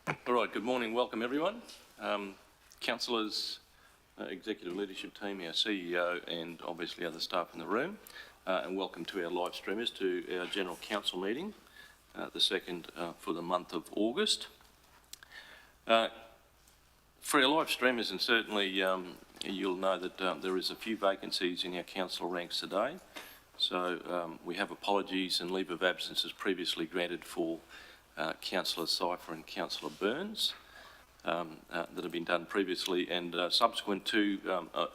All right, good morning. Welcome, everyone. Councillors, Executive Leadership Team, our CEO and obviously other staff in the room, and welcome to our live streamers to our General Council meeting, the second for the month of August. For our live streamers, and certainly you'll know that there is a few vacancies in our council ranks today. So we have apologies and leave of absences previously granted for Councillor Cypher and Councillor Burns that have been done previously, and subsequent to,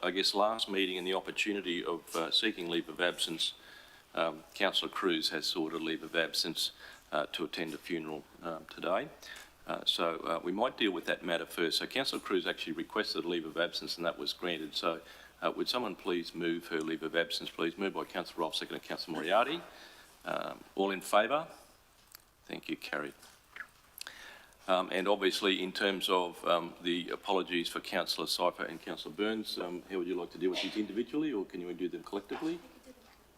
I guess, last meeting and the opportunity of seeking leave of absence, Councillor Cruz has sought a leave of absence to attend a funeral today. So we might deal with that matter first. So Councillor Cruz actually requested a leave of absence and that was granted. So would someone please move her leave of absence, please? Moved by Councillor Rolfe, seconded by Councillor Moriarty. All in favour? Thank you, carried. And obviously in terms of the apologies for Councillor Cypher and Councillor Burns, how would you like to deal with these individually, or can you do them collectively?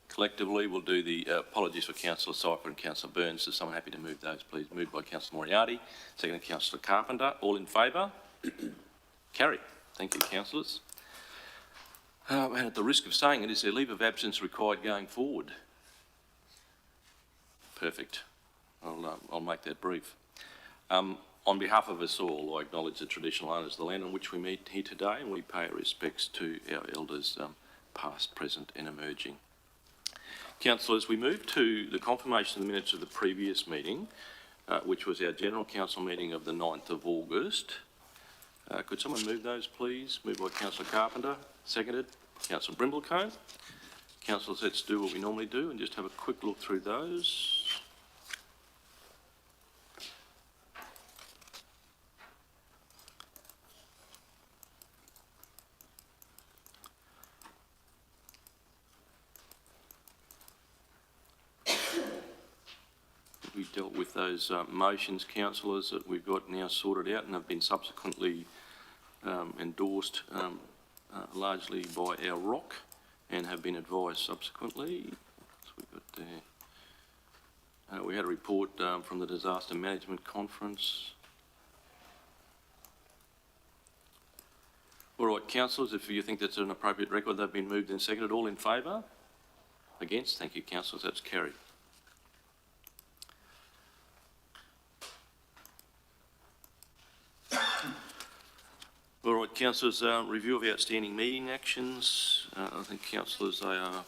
Collectively, we'll do the apologies for Councillor Cypher and Councillor Burns. Is someone happy to move those, please? Moved by Councillor Moriarty, seconded by Councillor Carpenter. All in favour? Carried. Thank you, councillors. And at the risk of saying it, is there leave of absence required going forward? Perfect. I'll make that brief. On behalf of us all, I acknowledge the traditional owners of the land on which we meet here today, and we pay our respects to our elders, past, present and emerging. Councillors, we move to the confirmation of the minutes of the previous meeting, which was our General Council meeting of the 9th of August. Could someone move those, please? Moved by Councillor Carpenter, seconded. Councillor Brimblecombe. Councillors, let's do what we normally do and just have a quick look through those. We dealt with those motions, councillors, that we've got now sorted out and have been subsequently endorsed largely by our ROC and have been advised subsequently. So we've got there. We had a report from the Disaster Management Conference. All right, councillors, if you think that's an appropriate record, they've been moved and seconded. All in favour? Against? Thank you, councillors. That's carried. All right, councillors, review of outstanding meeting actions. I think, councillors, they are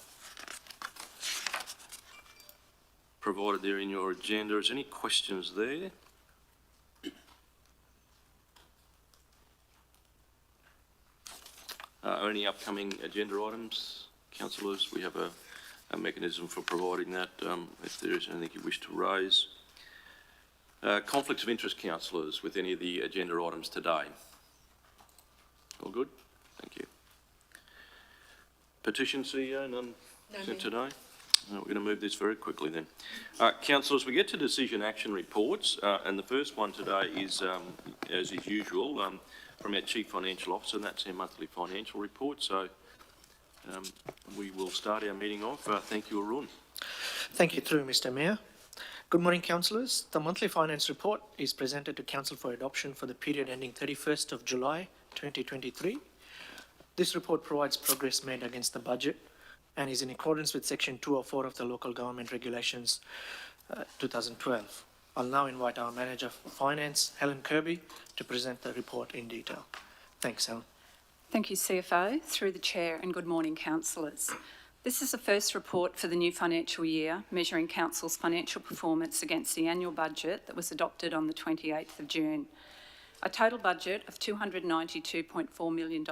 provided there in your agenda. Is there any questions there? Or any upcoming agenda items? Councillors, we have a mechanism for providing that if there is anything you wish to raise. Conflicts of interest, councillors, with any of the agenda items today? All good? Thank you. Petition, CEO, none sent today? We're going to move this very quickly then. Councillors, we get to decision action reports, and the first one today is, as is usual, from our Chief Financial Officer, and that's our monthly financial report. So we will start our meeting off. Thank you, Arun. Thank you, through Mr. Mayor. Good morning, councillors. The monthly finance report is presented to council for adoption for the period ending 31st of July 2023. This report provides progress made against the budget and is in accordance with Section 204 of the Local Government Regulations 2012. I'll now invite our Manager for Finance, Helen Kirby, to present the report in detail. Thanks, Helen. Thank you, CFO, through the Chair, and good morning, councillors. This is the first report for the new financial year, measuring council's financial performance against the annual budget that was adopted on the 28th of June. A total budget of $292.4 million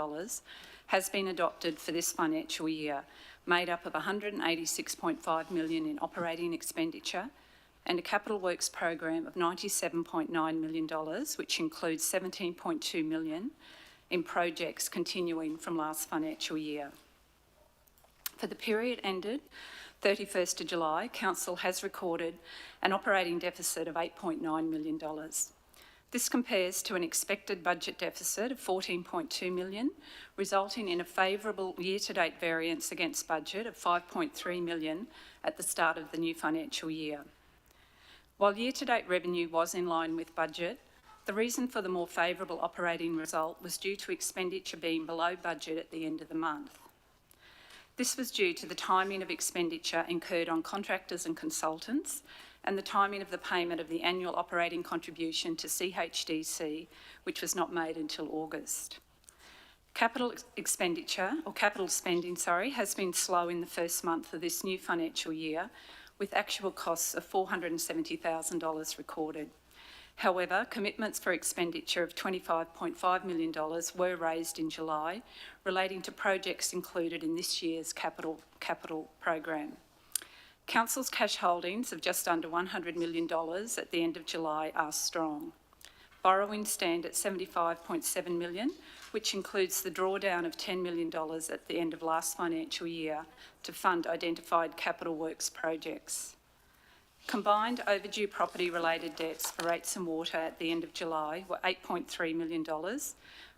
has been adopted for this financial year, made up of $186.5 million in operating expenditure and a capital works program of $97.9 million, which includes $17.2 million in projects continuing from last financial year. For the period ended 31st of July, Council has recorded an operating deficit of $8.9 million. This compares to an expected budget deficit of $14.2 million, resulting in a favourable year-to-date variance against budget of $5.3 million at the start of the new financial year. While year-to-date revenue was in line with budget, The reason for the more favourable operating result was due to expenditure being below budget at the end of the month. This was due to the timing of expenditure incurred on contractors and consultants and the timing of the payment of the annual operating contribution to CHRC, which was not made until August. Capital spending, has been slow in the first month of this new financial year, with actual costs of $470,000 recorded. However, commitments for expenditure of $25.5 million were raised in July, relating to projects included in this year's capital program. Council's cash holdings of just under $100 million at the end of July are strong. Borrowings stand at $75.7 million, which includes the drawdown of $10 million at the end of last financial year to fund identified capital works projects. Combined overdue property-related debts for rates and water at the end of July were $8.3 million,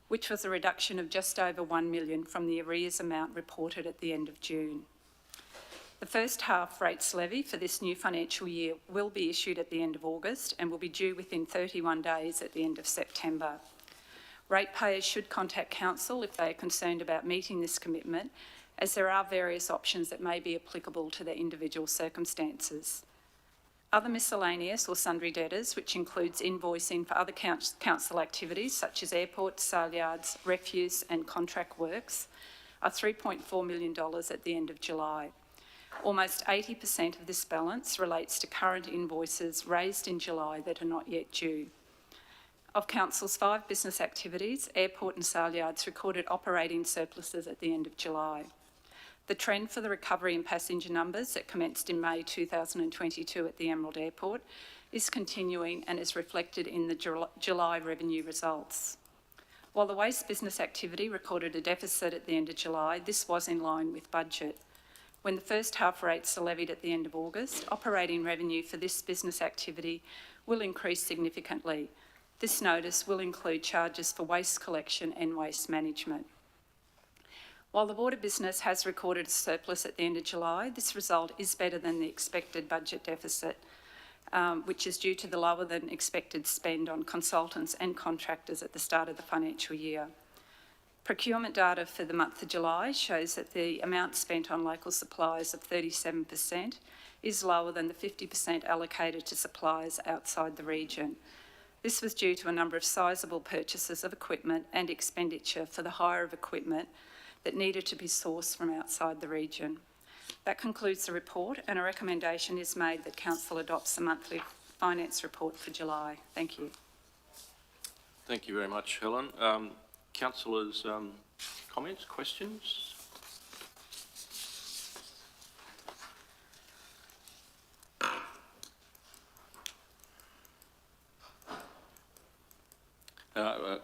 which was a reduction of just over $1 million from the arrears amount reported at the end of June. The first half rates levy for this new financial year will be issued at the end of August and will be due within 31 days at the end of September. Ratepayers should contact Council if they are concerned about meeting this commitment, as there are various options that may be applicable to their individual circumstances. Other miscellaneous or sundry debtors, which includes invoicing for other council activities such as airports, sale yards, refuse and contract works, are $3.4 million at the end of July. Almost 80% of this balance relates to current invoices raised in July that are not yet due. Of Council's 5 business activities, airport and sale yards recorded operating surpluses at the end of July. The trend for the recovery in passenger numbers that commenced in May 2022 at the Emerald Airport is continuing and is reflected in the July revenue results. While the waste business activity recorded a deficit at the end of July, this was in line with budget. When the first half rates are levied at the end of August, operating revenue for this business activity will increase significantly. This notice will include charges for waste collection and waste management. While the water business has recorded a surplus at the end of July, this result is better than the expected budget deficit, which is due to the lower than expected spend on consultants and contractors at the start of the financial year. Procurement data for the month of July shows that the amount spent on local supplies of 37% is lower than the 50% allocated to suppliers outside the region. This was due to a number of sizable purchases of equipment and expenditure for the hire of equipment that needed to be sourced from outside the region. That concludes the report, and a recommendation is made that Council adopts the monthly finance report for July. Thank you. Thank you very much, Helen. Councillors, comments, questions?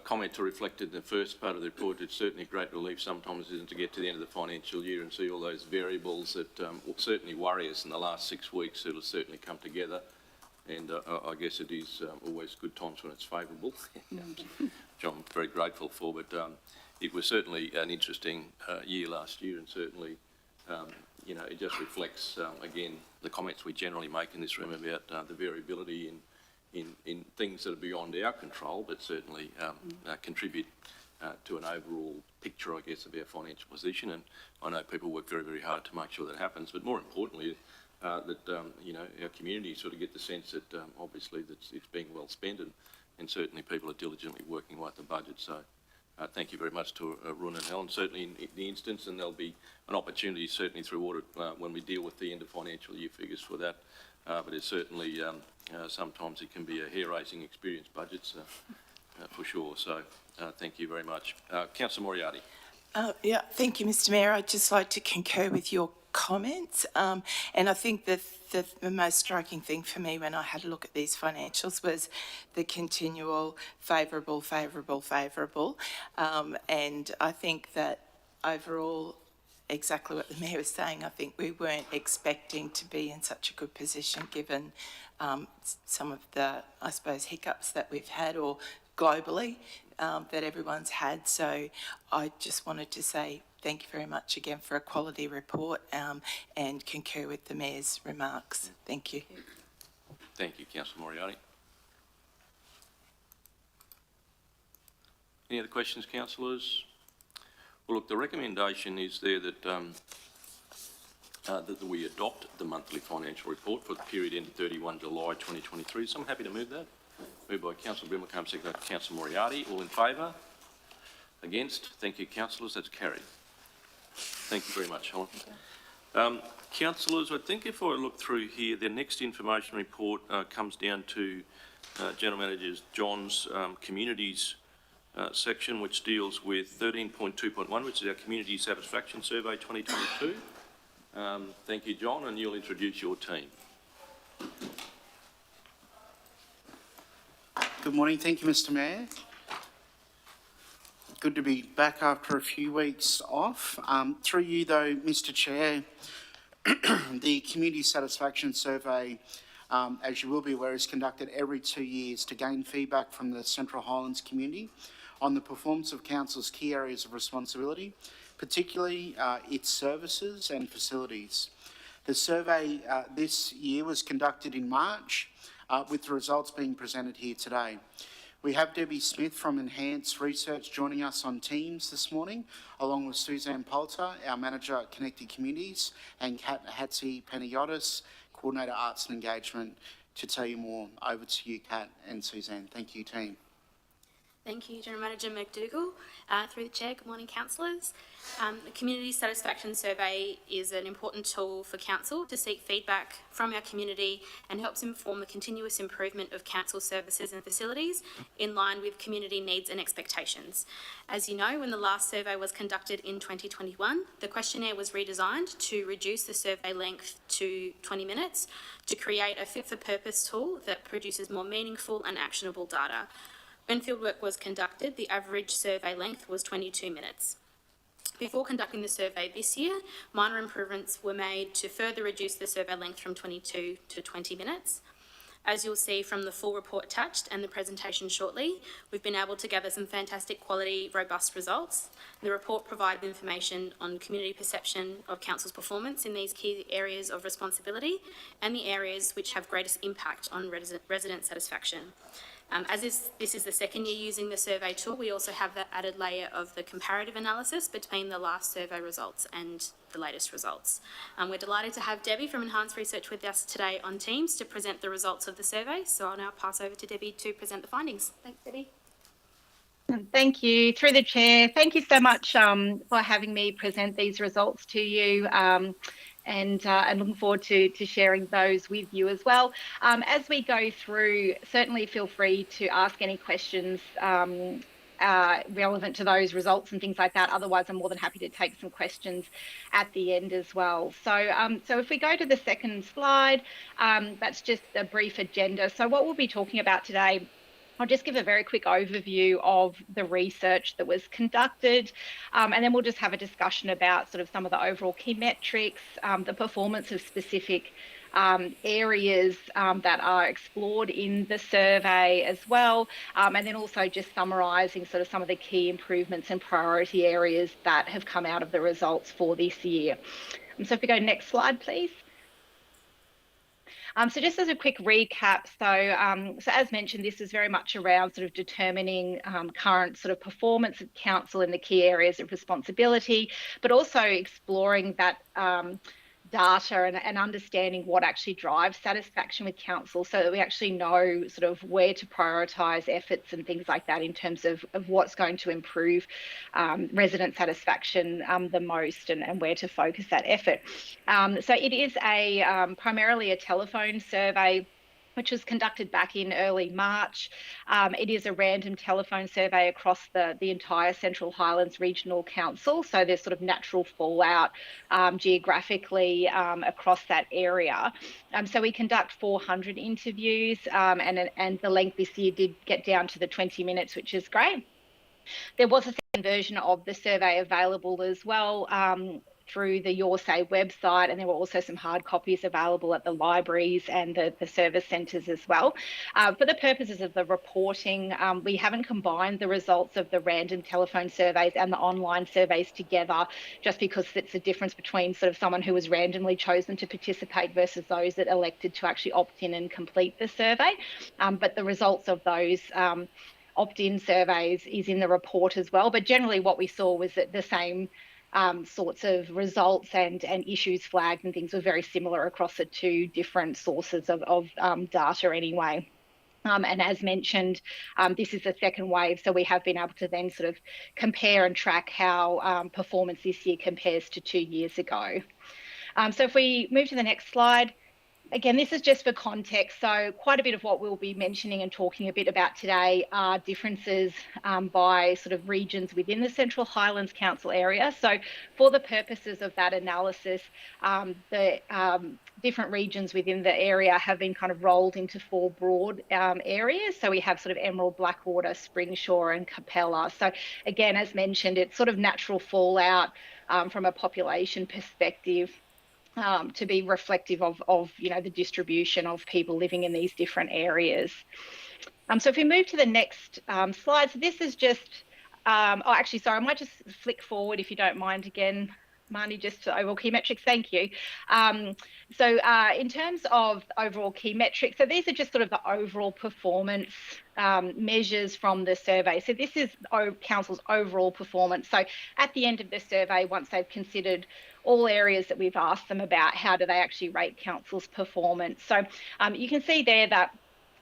Comment to reflect in the first part of the report. It's certainly a great relief sometimes, isn't it, to get to the end of the financial year and see all those variables that will certainly worry us in the last 6 weeks. It'll certainly come together, and I guess it is always good times when it's favourable, which I'm very grateful for. But it was certainly an interesting year last year, and certainly, you know, it just reflects again the comments we generally make in this room about the variability in things that are beyond our control, but certainly contribute to an overall picture, I guess, of our financial position. And I know people work very, very hard to make sure that happens. But more importantly, that you know, our community sort of get the sense that obviously that it's being well spent, and certainly people are diligently working with the budget. So thank you very much to Run and Helen. Certainly in the instance, and there'll be an opportunity certainly through audit when we deal with the end of financial year figures for that. But it's certainly sometimes it can be a hair-raising experience, budgets, for sure. So thank you very much. Councillor Moriarty. Yeah, thank you, Mr. Mayor. I'd just like to concur with your comments. And I think that the most striking thing for me when I had a look at these financials was the continual favourable. And I think that overall, exactly what the Mayor was saying, I think we weren't expecting to be in such a good position given some of the, I suppose, hiccups that we've had, or globally, that everyone's had. So I just wanted to say thank you very much again for a quality report, and concur with the Mayor's remarks. Thank you. Thank you, Councillor Moriarty. Any other questions, councillors? Well, look, the recommendation is there that that we adopt the monthly financial report for the period ending 31 July 2023. So I'm happy to move that. Moved by Councillor Brimacombe, seconded by Councillor Moriarty. All in favour? Against? Thank you, councillors. That's carried. Thank you very much, Helen. Councillors, I think if I look through here, the next information report comes down to General Manager John's communities section, which deals with 13.2.1, which is our Community Satisfaction Survey 2022. Thank you, John, and you'll introduce your team. Good morning. Thank you, Mr. Mayor. Good to be back after a few weeks off. Through you, though, Mr. Chair, the Community Satisfaction Survey, as you will be aware, is conducted every 2 years to gain feedback from the Central Highlands community on the performance of council's key areas of responsibility, particularly its services and facilities. The survey this year was conducted in March, with the results being presented here today. We have Debbie Smith from Enhanced Research joining us on Teams this morning, along with Suzanne Poulter, our Manager at Connected Communities, and Kat Hatzi-Panagiotis, Coordinator Arts and Engagement, to tell you more. Over to you, Kat and Suzanne. Thank you, team. Thank you, General Manager McDougall. Through the Chair, good morning, councillors. The Community Satisfaction Survey is an important tool for council to seek feedback from our community and helps inform the continuous improvement of council services and facilities in line with community needs and expectations. As you know, when the last survey was conducted in 2021, the questionnaire was redesigned to reduce the survey length to 20 minutes to create a fit-for-purpose tool that produces more meaningful and actionable data. When fieldwork was conducted, the average survey length was 22 minutes. Before conducting the survey this year, minor improvements were made to further reduce the survey length from 22 to 20 minutes. As you'll see from the full report attached and the presentation shortly, we've been able to gather some fantastic quality, robust results. The report provided information on community perception of council's performance in these key areas of responsibility and the areas which have greatest impact on resident satisfaction. This is the second year using the survey tool, we also have that added layer of the comparative analysis between the last survey results and the latest results. We're delighted to have Debbie from Enhanced Research with us today on Teams to present the results of the survey. So I'll now pass over to Debbie to present the findings. Thanks, Debbie. Thank you. Through the Chair, thank you so much for having me present these results to you. And looking forward to sharing those with you as well. As we go through, certainly feel free to ask any questions relevant to those results and things like that. Otherwise, I'm more than happy to take some questions at the end as well. So if we go to the second slide, that's just a brief agenda. So what we'll be talking about today, I'll just give a very quick overview of the research that was conducted, and then we'll just have a discussion about sort of some of the overall key metrics, the performance of specific areas that are explored in the survey as well, and then also just summarising sort of some of the key improvements and priority areas that have come out of the results for this year. So if we go next slide, please. So just as a quick recap, so as mentioned, this is very much around sort of determining current sort of performance of council in the key areas of responsibility, but also exploring that data and understanding what actually drives satisfaction with council so that we actually know sort of where to prioritise efforts and things like that in terms of what's going to improve resident satisfaction the most and where to focus that effort. So it is primarily a telephone survey which was conducted back in early March. It is a random telephone survey across the entire Central Highlands Regional Council, so there's sort of natural fallout geographically across that area. So we conduct 400 interviews, and the length this year did get down to the 20 minutes, which is great. There was a second version of the survey available as well, through the Your Say website, and there were also some hard copies available at the libraries and the service centres as well. For the purposes of the reporting, we haven't combined the results of the random telephone surveys and the online surveys together, just because it's a difference between sort of someone who was randomly chosen to participate versus those that elected to actually opt in and complete the survey. But the results of those opt-in surveys is in the report as well. But generally what we saw was that the same sorts of results and issues flagged and things were very similar across the two different sources of data anyway. And as mentioned, this is the second wave, so we have been able to then sort of compare and track how performance this year compares to 2 years ago. So if we move to the next slide, again, this is just for context. So quite a bit of what we'll be mentioning and talking a bit about today are differences by sort of regions within the Central Highlands Council area. So for the purposes of that analysis, the different regions within the area have been kind of rolled into 4 broad areas. So we have sort of Emerald, Blackwater, Springsure and Capella. So again, as mentioned, it's sort of natural fallout from a population perspective. To be reflective of the distribution of people living in these different areas. So if we move to the next slide, so this is just, actually, sorry, I might just flick forward if you don't mind again, Marnie, just to overall key metrics. Thank you. So in terms of overall key metrics, so these are just sort of the overall performance measures from the survey. So this is Council's overall performance. So at the end of the survey, once they've considered all areas that we've asked them about, how do they actually rate Council's performance? So you can see there that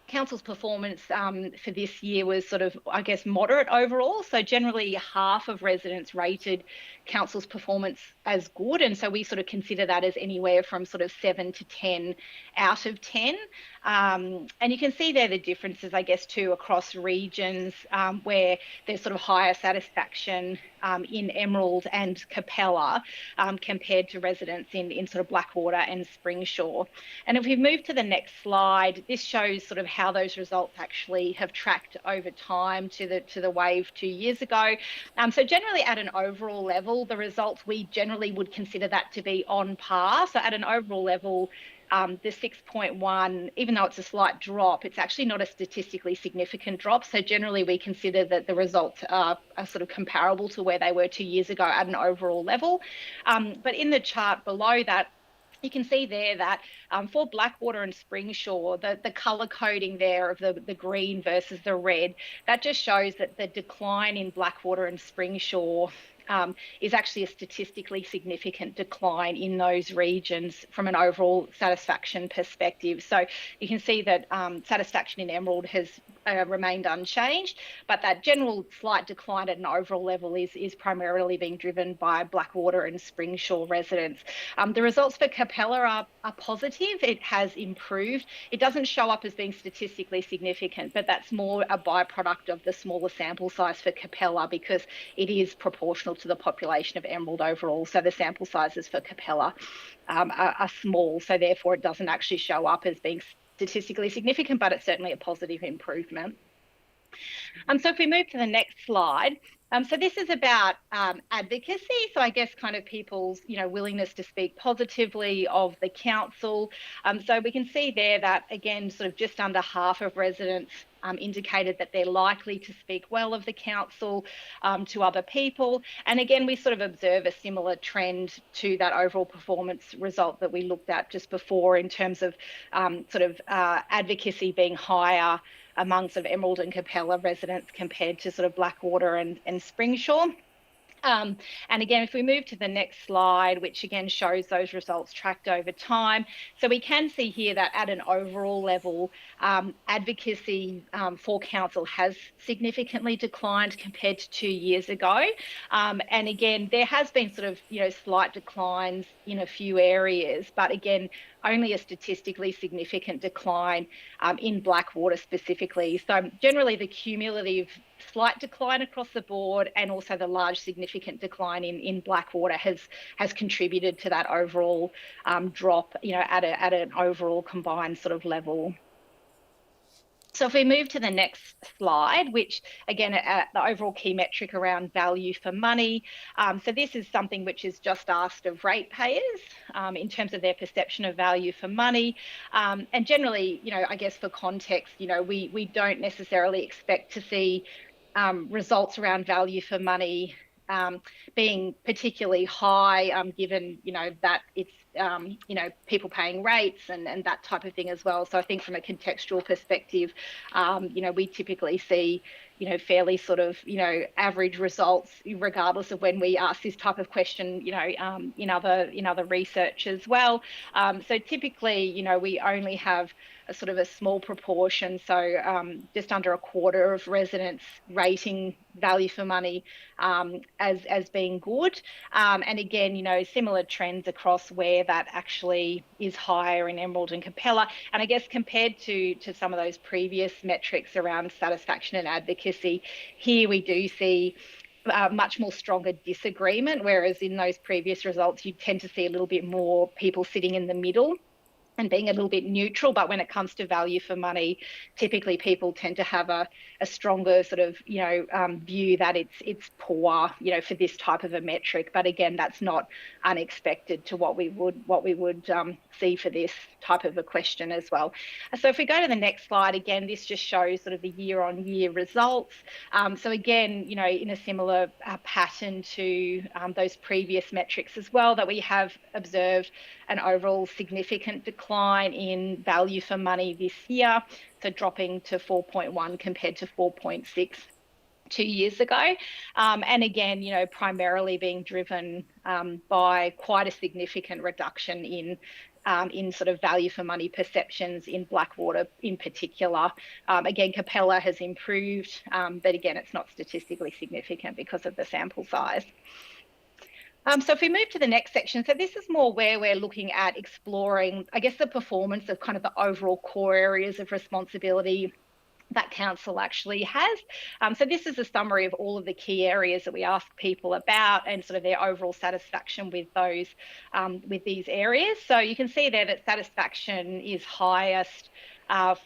Council's performance for this year was sort of, I guess, moderate overall. So generally half of residents rated Council's performance as good. And so we sort of consider that as anywhere from sort of 7 to 10 out of 10. And you can see there the differences, I guess, too, across regions where there's sort of higher satisfaction in Emerald and Capella compared to residents in sort of Blackwater and Springsure. And if we move to the next slide, this shows sort of how those results actually have tracked over time to the wave 2 years ago. So generally at an overall level, the results, we generally would consider that to be on par. So at an overall level, the 6.1, even though it's a slight drop, it's actually not a statistically significant drop. So generally we consider that the results are sort of comparable to where they were 2 years ago at an overall level. But in the chart below that, you can see there that for Blackwater and Springsure, the colour coding there of the green versus the red, that just shows that the decline in Blackwater and Springsure is actually a statistically significant decline in those regions from an overall satisfaction perspective. So you can see that satisfaction in Emerald has remained unchanged, but that general slight decline at an overall level is primarily being driven by Blackwater and Springsure residents. The results for Capella are positive. It has improved. It doesn't show up as being statistically significant, but that's more a byproduct of the smaller sample size for Capella because it is proportional to the population of Emerald overall. So the sample sizes for Capella are small, so therefore it doesn't actually show up as being statistically significant, but it's certainly a positive improvement. So if we move to the next slide, so this is about advocacy. So I guess kind of people's, willingness to speak positively of the council. So we can see there that, again, sort of just under half of residents indicated that they're likely to speak well of the council to other people. And again, we sort of observe a similar trend to that overall performance result that we looked at just before in terms of advocacy being higher among sort of Emerald and Capella residents compared to sort of Blackwater and Springsure. And again, if we move to the next slide, which again shows those results tracked over time. So we can see here that at an overall level, advocacy for council has significantly declined compared to 2 years ago. And again, there has been sort of, slight declines in a few areas, but again, only a statistically significant decline in Blackwater specifically. So generally the cumulative slight decline across the board and also the large significant decline in Blackwater has contributed to that overall drop, at an overall combined sort of level. So if we move to the next slide, which again, the overall key metric around value for money. So this is something which is just asked of ratepayers in terms of their perception of value for money. And generally, I guess for context, we don't necessarily expect to see results around value for money being particularly high, given, that it's, people paying rates and that type of thing as well. So I think from a contextual perspective, we typically see, fairly sort of, average results, regardless of when we ask this type of question, in other research as well. So typically, we only have a sort of a small proportion, so just under a quarter of residents rating value for money as being good. And again, similar trends across where that actually is higher in Emerald and Capella. And I guess compared to some of those previous metrics around satisfaction and advocacy, here we do see much more stronger disagreement, whereas in those previous results, you tend to see a little bit more people sitting in the middle and being a little bit neutral. But when it comes to value for money, typically people tend to have a stronger sort of, view that it's poor, for this type of a metric. But again, that's not unexpected to what we would see for this type of a question as well. So if we go to the next slide, again, this just shows sort of the year-on-year results. So again, in a similar pattern to those previous metrics as well, that we have observed an overall significant decline in value for money this year, so dropping to 4.1 compared to 4.6 2 years ago. And again, primarily being driven by quite a significant reduction in sort of value for money perceptions in Blackwater in particular. Again, Capella has improved, but again, it's not statistically significant because of the sample size. So if we move to the next section, so this is more where we're looking at exploring, I guess, the performance of kind of the overall core areas of responsibility that council actually has. So this is a summary of all of the key areas that we ask people about and sort of their overall satisfaction with those, with these areas. So you can see there that satisfaction is highest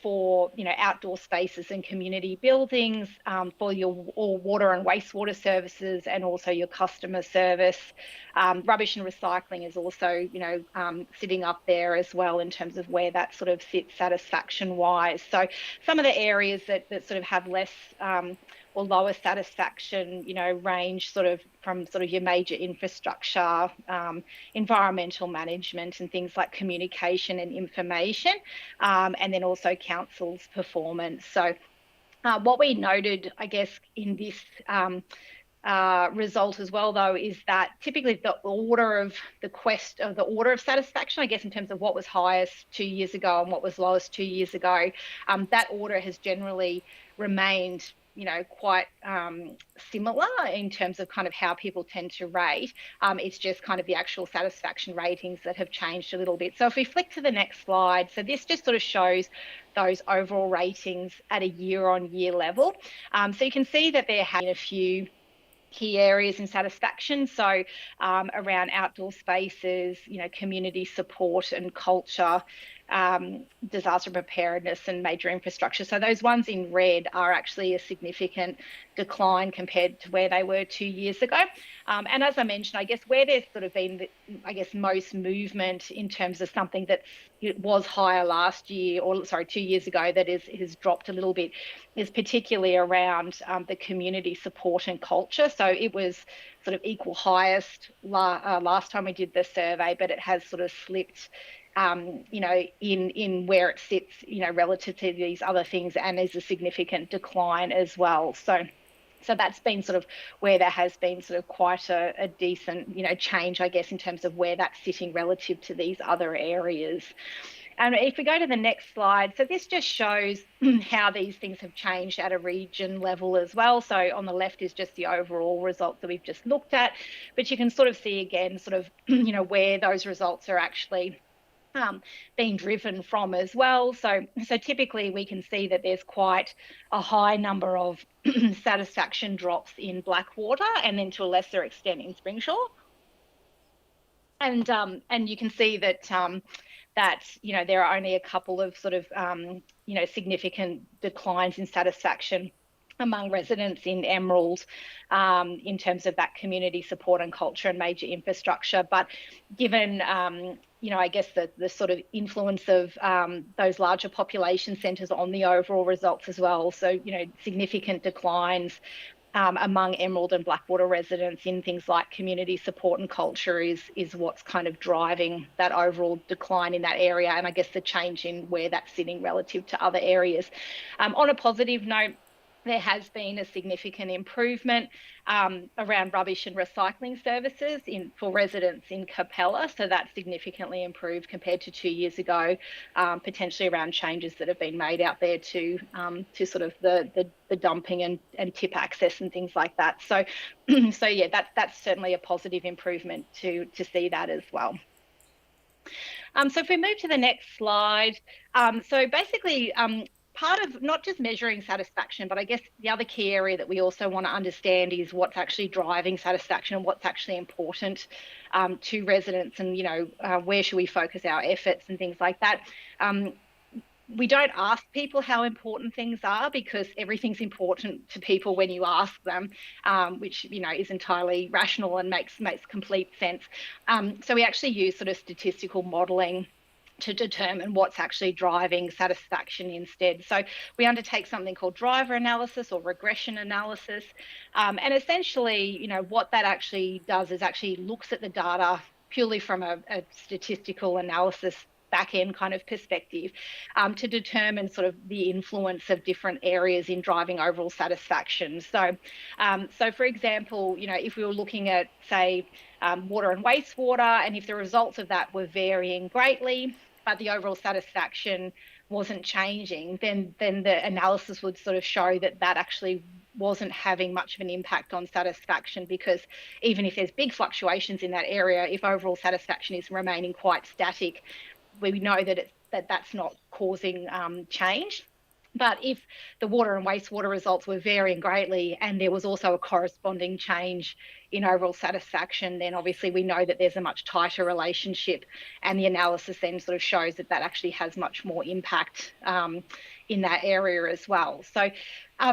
for outdoor spaces and community buildings, for your water and wastewater services, and also your customer service. Rubbish and recycling is also sitting up there as well in terms of where that sort of sits satisfaction wise. So some of the areas that sort of have less or lower satisfaction, range sort of from sort of your major infrastructure, environmental management and things like communication and information, and then also council's performance. So what we noted, I guess, in this result as well, though, is that typically the order of satisfaction, I guess, in terms of what was highest 2 years ago and what was lowest 2 years ago, that order has generally remained quite similar in terms of kind of how people tend to rate. It's just kind of the actual satisfaction ratings that have changed a little bit. So if we flick to the next slide, so this just sort of shows those overall ratings at a year-on-year level. So you can see that there have been a few key areas in satisfaction. So around outdoor spaces, community support and culture, disaster preparedness and major infrastructure. So those ones in red are actually a significant decline compared to where they were 2 years ago. And as I mentioned, I guess where there's sort of been, most movement in terms of something that was higher last year, 2 years ago, that has dropped a little bit, is particularly around the community support and culture. So it was sort of equal highest last time we did the survey, but it has sort of slipped in where it sits, relative to these other things, and there's a significant decline as well. So that's been sort of where there has been sort of quite a decent, change, I guess, in terms of where that's sitting relative to these other areas. And if we go to the next slide, so this just shows how these things have changed at a region level as well. So on the left is just the overall results that we've just looked at, but you can sort of see again, sort of, where those results are actually being driven from as well. So typically we can see that there's quite a high number of satisfaction drops in Blackwater, and then to a lesser extent in Springsure. And you can see that there are only a couple of sort of significant declines in satisfaction among residents in Emerald, in terms of that community support and culture and major infrastructure. But given, I guess the sort of influence of those larger population centres on the overall results as well, so, significant declines among Emerald and Blackwater residents in things like community support and culture is what's kind of driving that overall decline in that area, and I guess the change in where that's sitting relative to other areas. On a positive note, there has been a significant improvement around rubbish and recycling services for residents in Capella. So that's significantly improved compared to 2 years ago, potentially around changes that have been made out there to sort of the dumping and tip access and things like that. So, so yeah, that's certainly a positive improvement to see that as well. So if we move to the next slide, so basically part of not just measuring satisfaction, but I guess the other key area that we also want to understand is what's actually driving satisfaction and what's actually important to residents, and, you know, where should we focus our efforts and things like that. We don't ask people how important things are because everything's important to people when you ask them, which, you know, is entirely rational and makes complete sense. So we actually use sort of statistical modelling to determine what's actually driving satisfaction instead. So we undertake something called driver analysis or regression analysis. And essentially, you know, what that actually does is actually looks at the data purely from a statistical analysis back-end kind of perspective to determine sort of the influence of different areas in driving overall satisfaction. So, so for example, you know, if we were looking at, say, water and wastewater, and if the results of that were varying greatly, but the overall satisfaction wasn't changing, then the analysis would sort of show that that actually wasn't having much of an impact on satisfaction, because even if there's big fluctuations in that area, if overall satisfaction is remaining quite static, we know that that's not causing change. But if the water and wastewater results were varying greatly and there was also a corresponding change in overall satisfaction, then obviously we know that there's a much tighter relationship, and the analysis then sort of shows that that actually has much more impact in that area as well. So,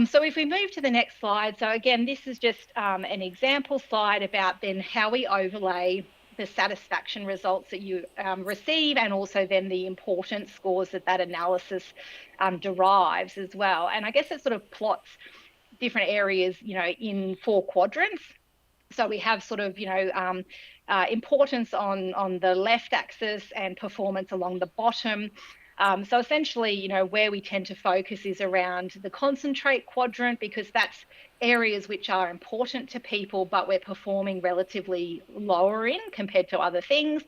so if we move to the next slide, so again, this is just an example slide about then how we overlay the satisfaction results that you receive, and also then the importance scores that that analysis derives as well. And I guess it sort of plots different areas, you know, in 4 quadrants. So we have sort of, you know, importance on the left axis and performance along the bottom. So essentially, you know, where we tend to focus is around the concentrate quadrant, because that's areas which are important to people, but we're performing relatively lower in compared to other things.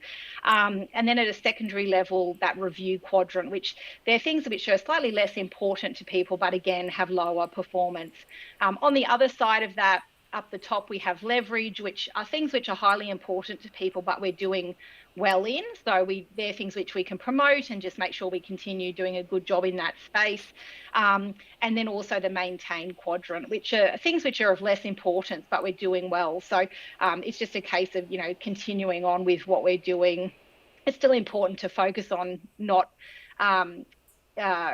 And then at a secondary level, that review quadrant, which they're things which are slightly less important to people, but again, have lower performance. On the other side of that, up the top, we have leverage, which are things which are highly important to people, but we're doing well in. So they're things which we can promote and just make sure we continue doing a good job in that space. And then also the maintain quadrant, which are things which are of less importance, but we're doing well. So it's just a case of, you know, continuing on with what we're doing. It's still important to focus on not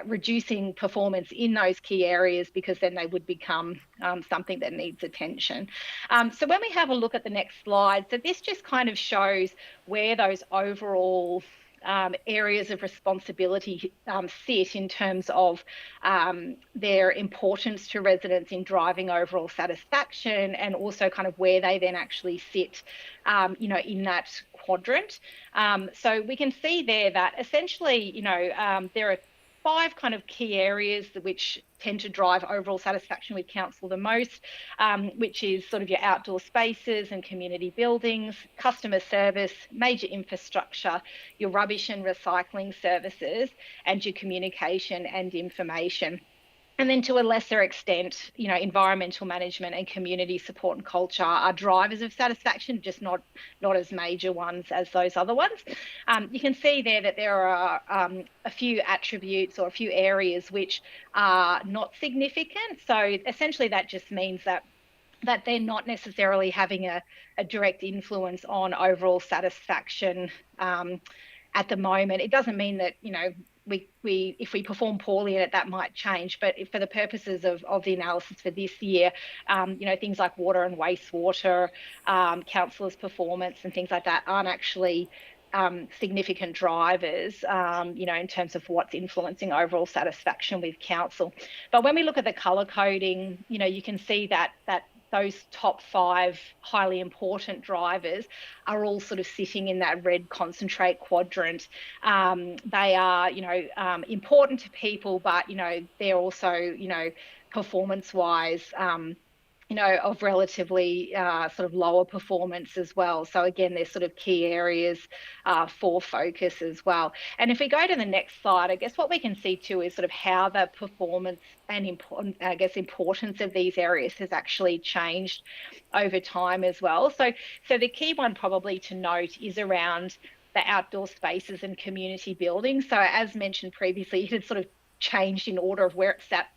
reducing performance in those key areas, because then they would become something that needs attention. So when we have a look at the next slide, so this just kind of shows where those overall areas of responsibility sit in terms of their importance to residents in driving overall satisfaction, and also kind of where they then actually sit, you know, in that quadrant. So we can see there that essentially, you know, there are 5 kind of key areas which tend to drive overall satisfaction with council the most, which is sort of your outdoor spaces and community buildings, customer service, major infrastructure, your rubbish and recycling services, and your communication and information. And then to a lesser extent, you know, environmental management and community support and culture are drivers of satisfaction, just not as major ones as those other ones. You can see there that there are a few attributes or a few areas which are not significant. So essentially that just means that they're not necessarily having a direct influence on overall satisfaction at the moment. It doesn't mean that, you know, if we perform poorly in it, that might change. But for the purposes of the analysis for this year, you know, things like water and wastewater, councillors' performance and things like that aren't actually significant drivers, you know, in terms of what's influencing overall satisfaction with council. But when we look at the colour coding, you know, you can see that those top 5 highly important drivers are all sort of sitting in that red concentrate quadrant. They are, you know, important to people, but, you know, they're also, you know, performance-wise, of relatively sort of lower performance as well. So again, there's sort of key areas for focus as well. And if we go to the next slide, I guess what we can see too is sort of how the performance and importance of these areas has actually changed over time as well. So the key one probably to note is around the outdoor spaces and community buildings. So as mentioned previously, it had sort of changed in order of where it sat,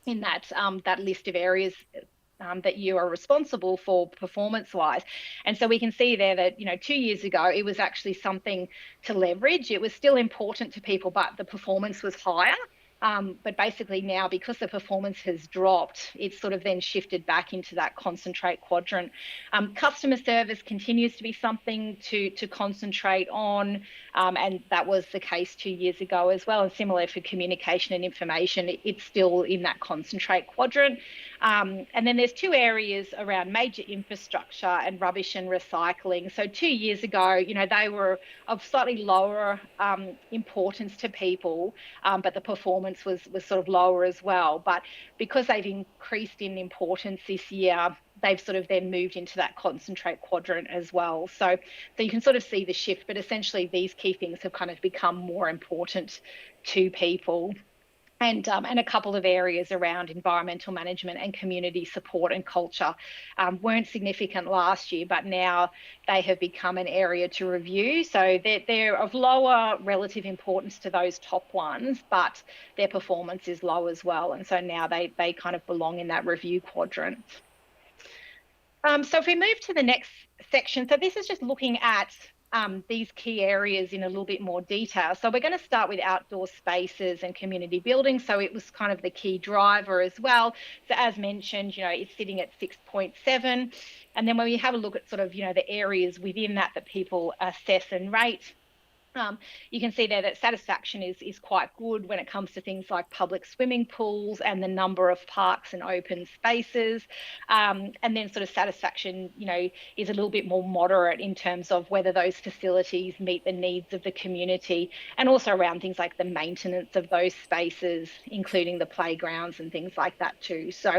in that list of areas that you are responsible for performance-wise. And so we can see there that, 2 years ago, it was actually something to leverage. It was still important to people, but the performance was higher. But basically now, because the performance has dropped, it's sort of then shifted back into that concentrate quadrant. Customer service continues to be something to concentrate on, and that was the case 2 years ago as well. And similar for communication and information, it's still in that concentrate quadrant. And then there's two areas around major infrastructure and rubbish and recycling. So 2 years ago, they were of slightly lower importance to people, but the performance was sort of lower as well. But because they've increased in importance this year, they've sort of then moved into that concentrate quadrant as well. So you can sort of see the shift, but essentially these key things have kind of become more important to people. And a couple of areas around environmental management and community support and culture weren't significant last year, but now they have become an area to review. So they're of lower relative importance to those top ones, but their performance is low as well. And so now they kind of belong in that review quadrant. So if we move to the next section, so this is just looking at these key areas in a little bit more detail. So we're going to start with outdoor spaces and community buildings. So it was kind of the key driver as well. So as mentioned, it's sitting at 6.7. And then when we have a look at sort of, the areas within that people assess and rate, you can see there that satisfaction is quite good when it comes to things like public swimming pools and the number of parks and open spaces. And then sort of satisfaction, is a little bit more moderate in terms of whether those facilities meet the needs of the community, and also around things like the maintenance of those spaces, including the playgrounds and things like that too. So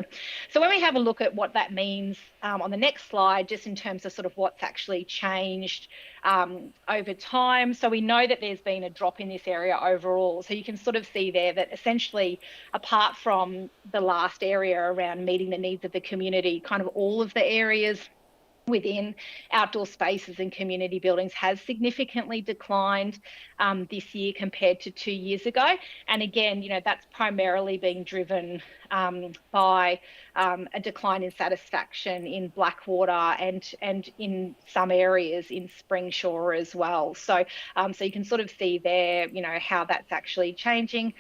when we have a look at what that means on the next slide, just in terms of sort of what's actually changed over time. So we know that there's been a drop in this area overall. So you can sort of see there that essentially, apart from the last area around meeting the needs of the community, kind of all of the areas within outdoor spaces and community buildings has significantly declined this year compared to 2 years ago. And again, that's primarily being driven by a decline in satisfaction in Blackwater and in some areas in Springshore as well. So you can sort of see there, how that's actually changing.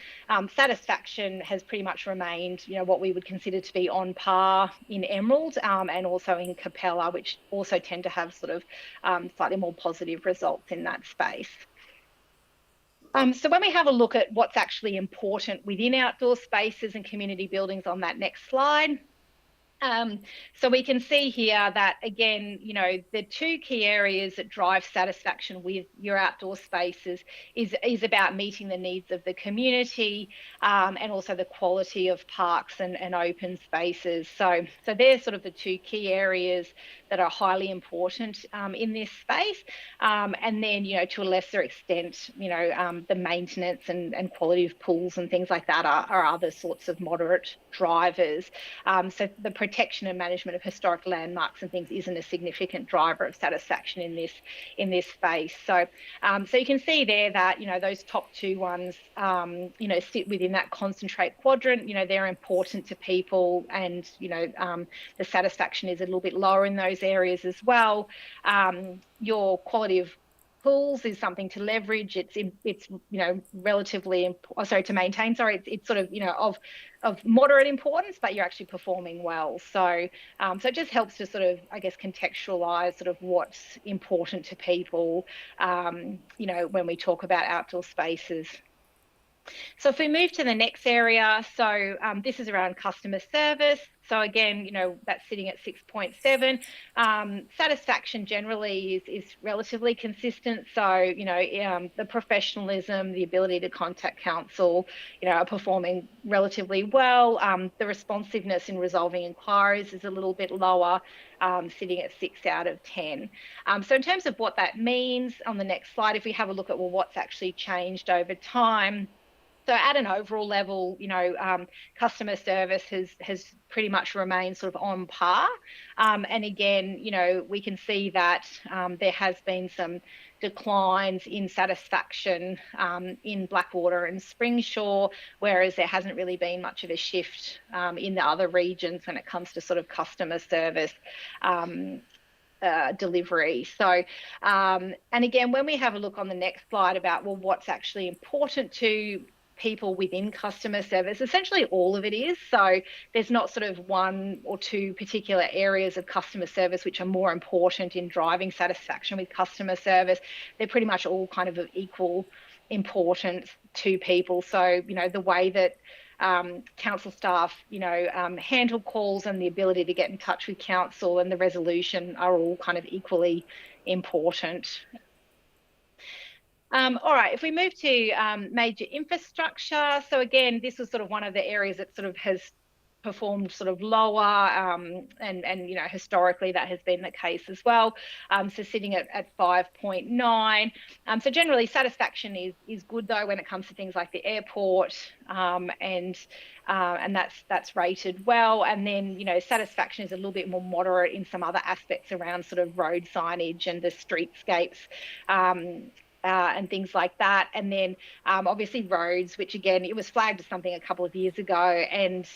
Satisfaction has pretty much remained, what we would consider to be on par in Emerald and also in Capella, which also tend to have sort of slightly more positive results in that space. So when we have a look at what's actually important within outdoor spaces and community buildings on that next slide, so we can see here that, again, the two key areas that drive satisfaction with your outdoor spaces is about meeting the needs of the community and also the quality of parks and open spaces. So they're sort of the two key areas that are highly important in this space. And then, to a lesser extent, the maintenance and quality of pools and things like that are other sorts of moderate drivers. So the protection and management of historic landmarks and things isn't a significant driver of satisfaction in this space. So you can see there that, those top two ones, sit within that concentrate quadrant. They're important to people, and, the satisfaction is a little bit lower in those areas as well. Your quality of pools is something to leverage. It's relatively to maintain. Sorry, it's sort of moderate importance, but you're actually performing well. So it just helps to sort of, I guess, contextualize sort of what's important to people, when we talk about outdoor spaces. So if we move to the next area, so this is around customer service. So again, that's sitting at 6.7. Satisfaction generally is relatively consistent. So, the professionalism, the ability to contact council, are performing relatively well. The responsiveness in resolving inquiries is a little bit lower, sitting at 6 out of 10. So in terms of what that means, on the next slide, if we have a look at, what's actually changed over time. So at an overall level, customer service has pretty much remained sort of on par. And again, we can see that there has been some declines in satisfaction in Blackwater and Springsure, whereas there hasn't really been much of a shift in the other regions when it comes to sort of customer service delivery. So, and again, when we have a look on the next slide about, what's actually important to people within customer service, essentially all of it is. So there's not sort of one or two particular areas of customer service which are more important in driving satisfaction with customer service. They're pretty much all kind of equal importance to people. So, the way that council staff, handle calls and the ability to get in touch with council and the resolution are all kind of equally important. All right, if we move to major infrastructure. So again, this was sort of one of the areas that sort of has performed sort of lower, and historically that has been the case as well. So sitting at 5.9. So generally satisfaction is good though when it comes to things like the airport, and that's rated well. And then satisfaction is a little bit more moderate in some other aspects around sort of road signage and the streetscapes. And things like that. And then obviously roads, which again, it was flagged as something a couple of years ago. And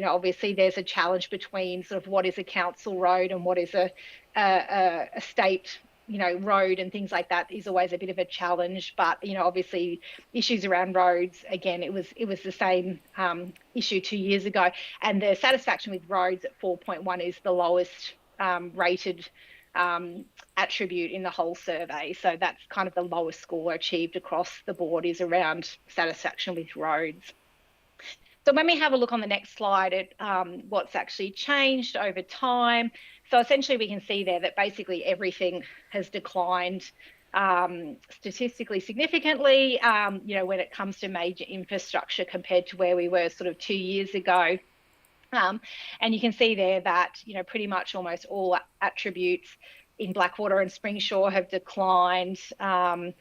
obviously there's a challenge between sort of what is a council road and what is a state, road, and things like that is always a bit of a challenge. But, obviously issues around roads, again, it was the same issue 2 years ago. And the satisfaction with roads at 4.1 is the lowest rated attribute in the whole survey. So that's kind of the lowest score achieved across the board is around satisfaction with roads. So when we have a look on the next slide at what's actually changed over time. So essentially we can see there that basically everything has declined statistically significantly, when it comes to major infrastructure compared to where we were sort of 2 years ago. And you can see there that, pretty much almost all attributes in Blackwater and Springsure have declined, and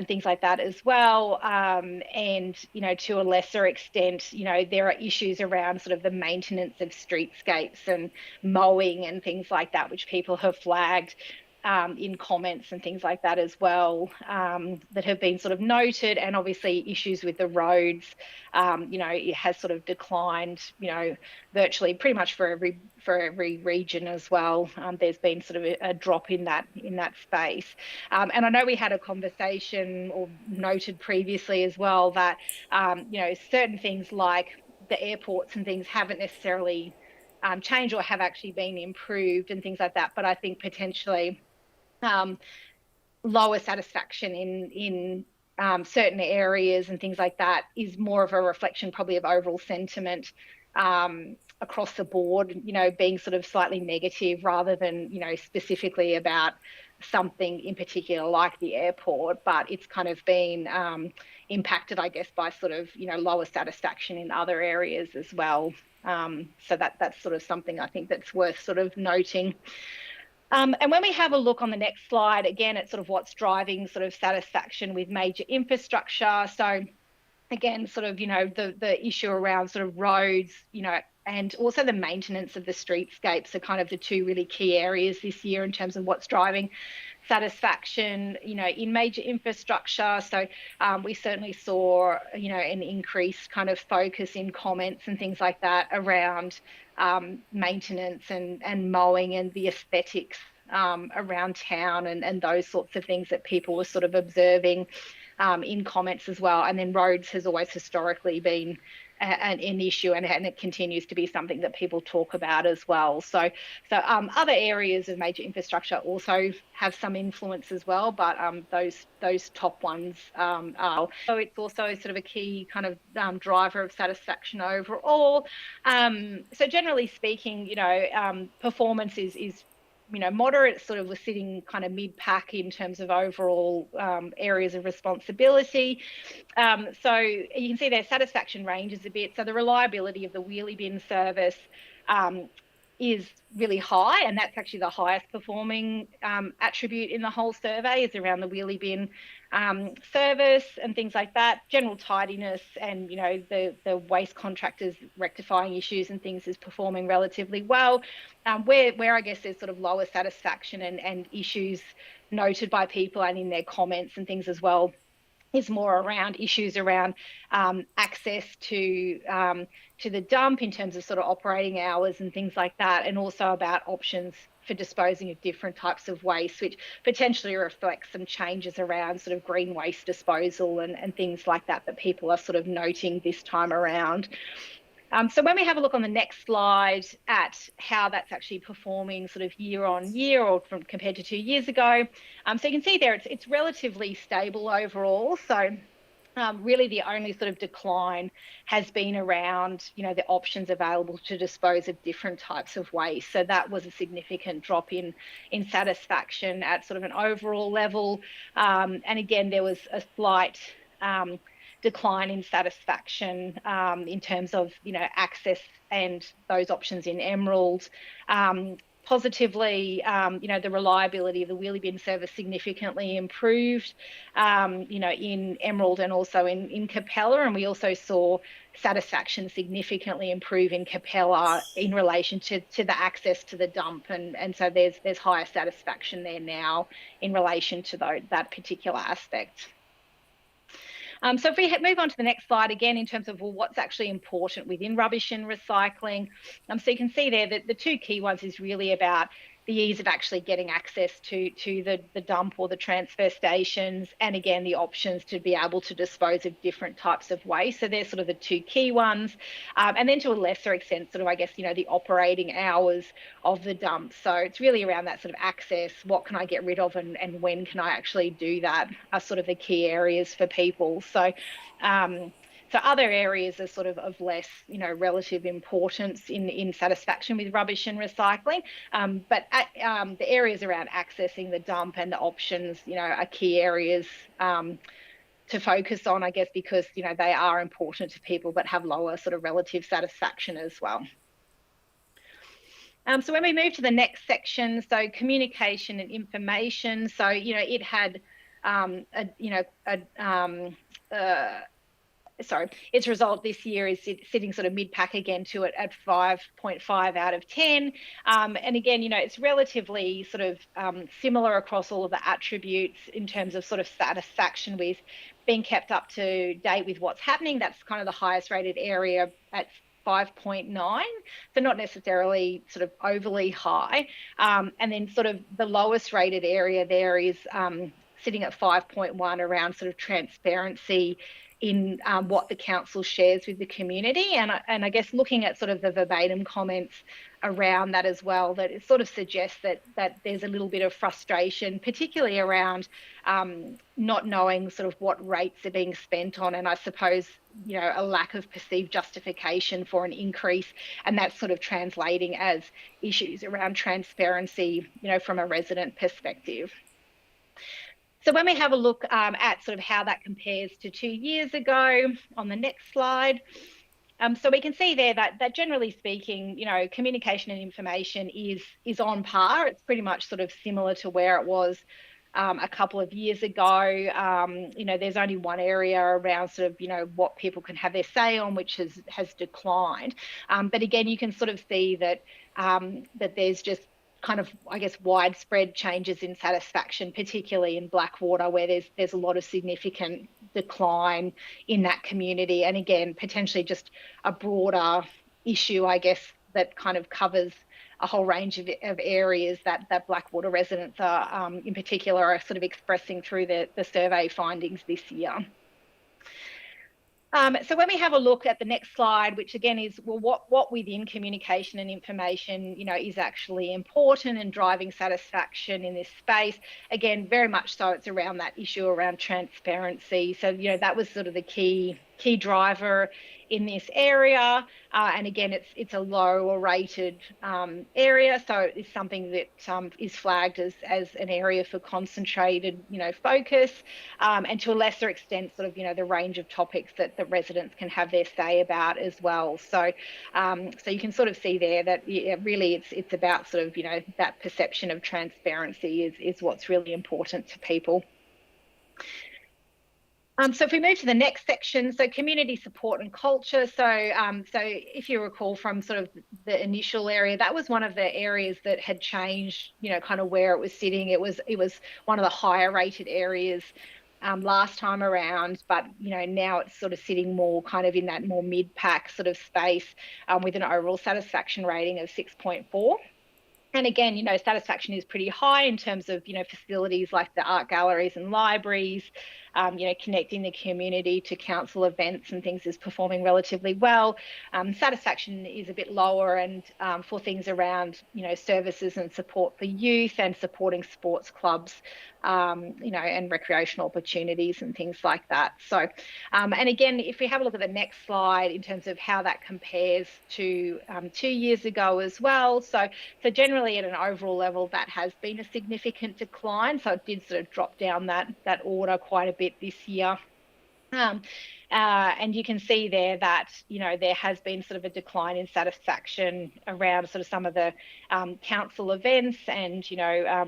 things like that as well. And, to a lesser extent, there are issues around sort of the maintenance of streetscapes and mowing and things like that, which people have flagged in comments and things like that as well, that have been sort of noted. And obviously issues with the roads, it has sort of declined, virtually pretty much for every region as well. There's been sort of a drop in that space. And I know we had a conversation or noted previously as well that, certain things like the airports and things haven't necessarily changed or have actually been improved and things like that. But I think potentially lower satisfaction in certain areas and things like that is more of a reflection probably of overall sentiment across the board, being sort of slightly negative rather than, specifically about something in particular like the airport, but it's kind of been impacted, I guess, by sort of, lower satisfaction in other areas as well. So that's sort of something I think that's worth sort of noting. And when we have a look on the next slide, again, it's sort of what's driving sort of satisfaction with major infrastructure. So again, sort of, the issue around sort of roads, and also the maintenance of the streetscapes are kind of the two really key areas this year in terms of what's driving satisfaction, in major infrastructure. So we certainly saw, an increased kind of focus in comments and things like that around maintenance and mowing and the aesthetics around town and those sorts of things that people were sort of observing in comments as well. And then roads has always historically been an issue, and it continues to be something that people talk about as well. So other areas of major infrastructure also have some influence as well, but those top ones are. So it's also sort of a key kind of driver of satisfaction overall. So generally speaking, performance is moderate. Sort of, we're sitting kind of mid-pack in terms of overall areas of responsibility. So you can see their satisfaction ranges a bit. So the reliability of the wheelie bin service is really high, and that's actually the highest performing attribute in the whole survey, is around the wheelie bin service and things like that. General tidiness and the waste contractors rectifying issues and things is performing relatively well. Where I guess there's sort of lower satisfaction and issues noted by people and in their comments and things as well, is more around issues around access to the dump in terms of sort of operating hours and things like that, and also about options for disposing of different types of waste, which potentially reflects some changes around sort of green waste disposal and things like that people are sort of noting this time around. So when we have a look on the next slide at how that's actually performing sort of year on year or compared to 2 years ago, so you can see there it's relatively stable overall. So really the only sort of decline has been around, the options available to dispose of different types of waste. So that was a significant drop in satisfaction at sort of an overall level. And again, there was a slight decline in satisfaction in terms of access and those options in Emerald. Positively, the reliability of the wheelie bin service significantly improved, in Emerald and also in Capella. And we also saw satisfaction significantly improve in Capella in relation to the access to the dump. And so there's higher satisfaction there now in relation to that particular aspect. So if we move on to the next slide again, in terms of what's actually important within rubbish and recycling. So you can see there that the two key ones is really about the ease of actually getting access to the dump or the transfer stations, and again, the options to be able to dispose of different types of waste. So they're sort of the two key ones. And then to a lesser extent, sort of, I guess, the operating hours of the dump. So it's really around that sort of access, what can I get rid of and when can I actually do that, are sort of the key areas for people. So so other areas are sort of less, relative importance in satisfaction with rubbish and recycling. But the areas around accessing the dump and the options, are key areas to focus on, I guess, because, they are important to people but have lower sort of relative satisfaction as well. So when we move to the next section, so communication and information. So, it had its result this year is sitting sort of mid-pack again to it at 5.5 out of 10. And again, it's relatively sort of similar across all of the attributes in terms of sort of satisfaction with being kept up to date with what's happening. That's kind of the highest rated area at 5.9, so not necessarily sort of overly high. And then sort of the lowest rated area there is sitting at 5.1 around sort of transparency in what the council shares with the community. And I guess looking at sort of the verbatim comments around that as well, that it sort of suggests that there's a little bit of frustration, particularly around not knowing sort of what rates are being spent on, and I suppose, a lack of perceived justification for an increase, and that's sort of translating as issues around transparency, from a resident perspective. So when we have a look at sort of how that compares to 2 years ago on the next slide, so we can see there that generally speaking, communication and information is on par. It's pretty much sort of similar to where it was a couple of years ago. There's only one area around sort of, what people can have their say on, which has declined. But again, you can sort of see that there's just kind of, I guess, widespread changes in satisfaction, particularly in Blackwater, where there's a lot of significant decline in that community. And again, potentially just a broader issue, I guess, that kind of covers a whole range of areas that Blackwater residents are, in particular, are sort of expressing through the survey findings this year. So when we have a look at the next slide, which again is, well, what within communication and information, is actually important and driving satisfaction in this space. Again, very much so it's around that issue around transparency. So, that was sort of the key driver in this area. And again, it's a lower rated area. So it's something that is flagged as an area for concentrated, focus, and to a lesser extent, sort of, the range of topics that the residents can have their say about as well. So, so you can sort of see there that really it's about sort of, that perception of transparency is what's really important to people. So if we move to the next section, so community support and culture. So, so if you recall from sort of the initial area, that was one of the areas that had changed, kind of where it was sitting. It was one of the higher rated areas last time around, but now it's sort of sitting more kind of in that more mid-pack sort of space with an overall satisfaction rating of 6.4. And again, satisfaction is pretty high in terms of, facilities like the art galleries and libraries, connecting the community to council events and things is performing relatively well. Satisfaction is a bit lower and for things around, services and support for youth and supporting sports clubs, and recreational opportunities and things like that. So, and again, if we have a look at the next slide in terms of how that compares to 2 years ago as well. So generally at an overall level, that has been a significant decline. So it did sort of drop down that order quite a bit this year. And you can see there that, there has been sort of a decline in satisfaction around sort of some of the council events and,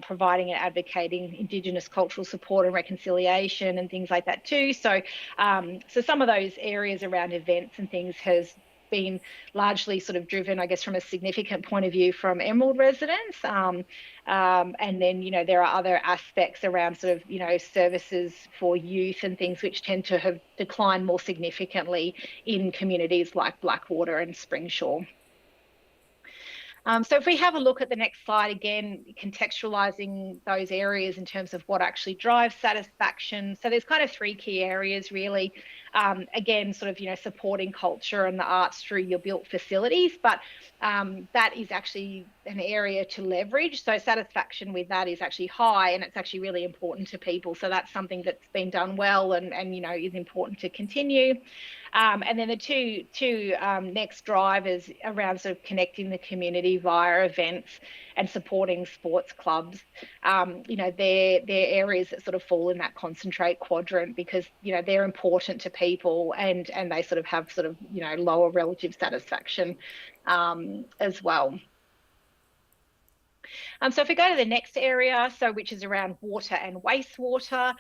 providing and advocating Indigenous cultural support and reconciliation and things like that too. So, so some of those areas around events and things has been largely sort of driven, I guess, from a significant point of view from Emerald residents. And then, there are other aspects around sort of, services for youth and things which tend to have declined more significantly in communities like Blackwater and Springshaw. So if we have a look at the next slide, again, contextualising those areas in terms of what actually drives satisfaction. So there's kind of 3 key areas really. Again, sort of, supporting culture and the arts through your built facilities, but that is actually an area to leverage. So satisfaction with that is actually high and it's actually really important to people. So that's something that's been done well and is important to continue. And then the two next drivers around sort of connecting the community via events and supporting sports clubs. They're areas that sort of fall in that concentrate quadrant because, they're important to people and they sort of have sort of, lower relative satisfaction as well. So if we go to the next area, which is around water and wastewater,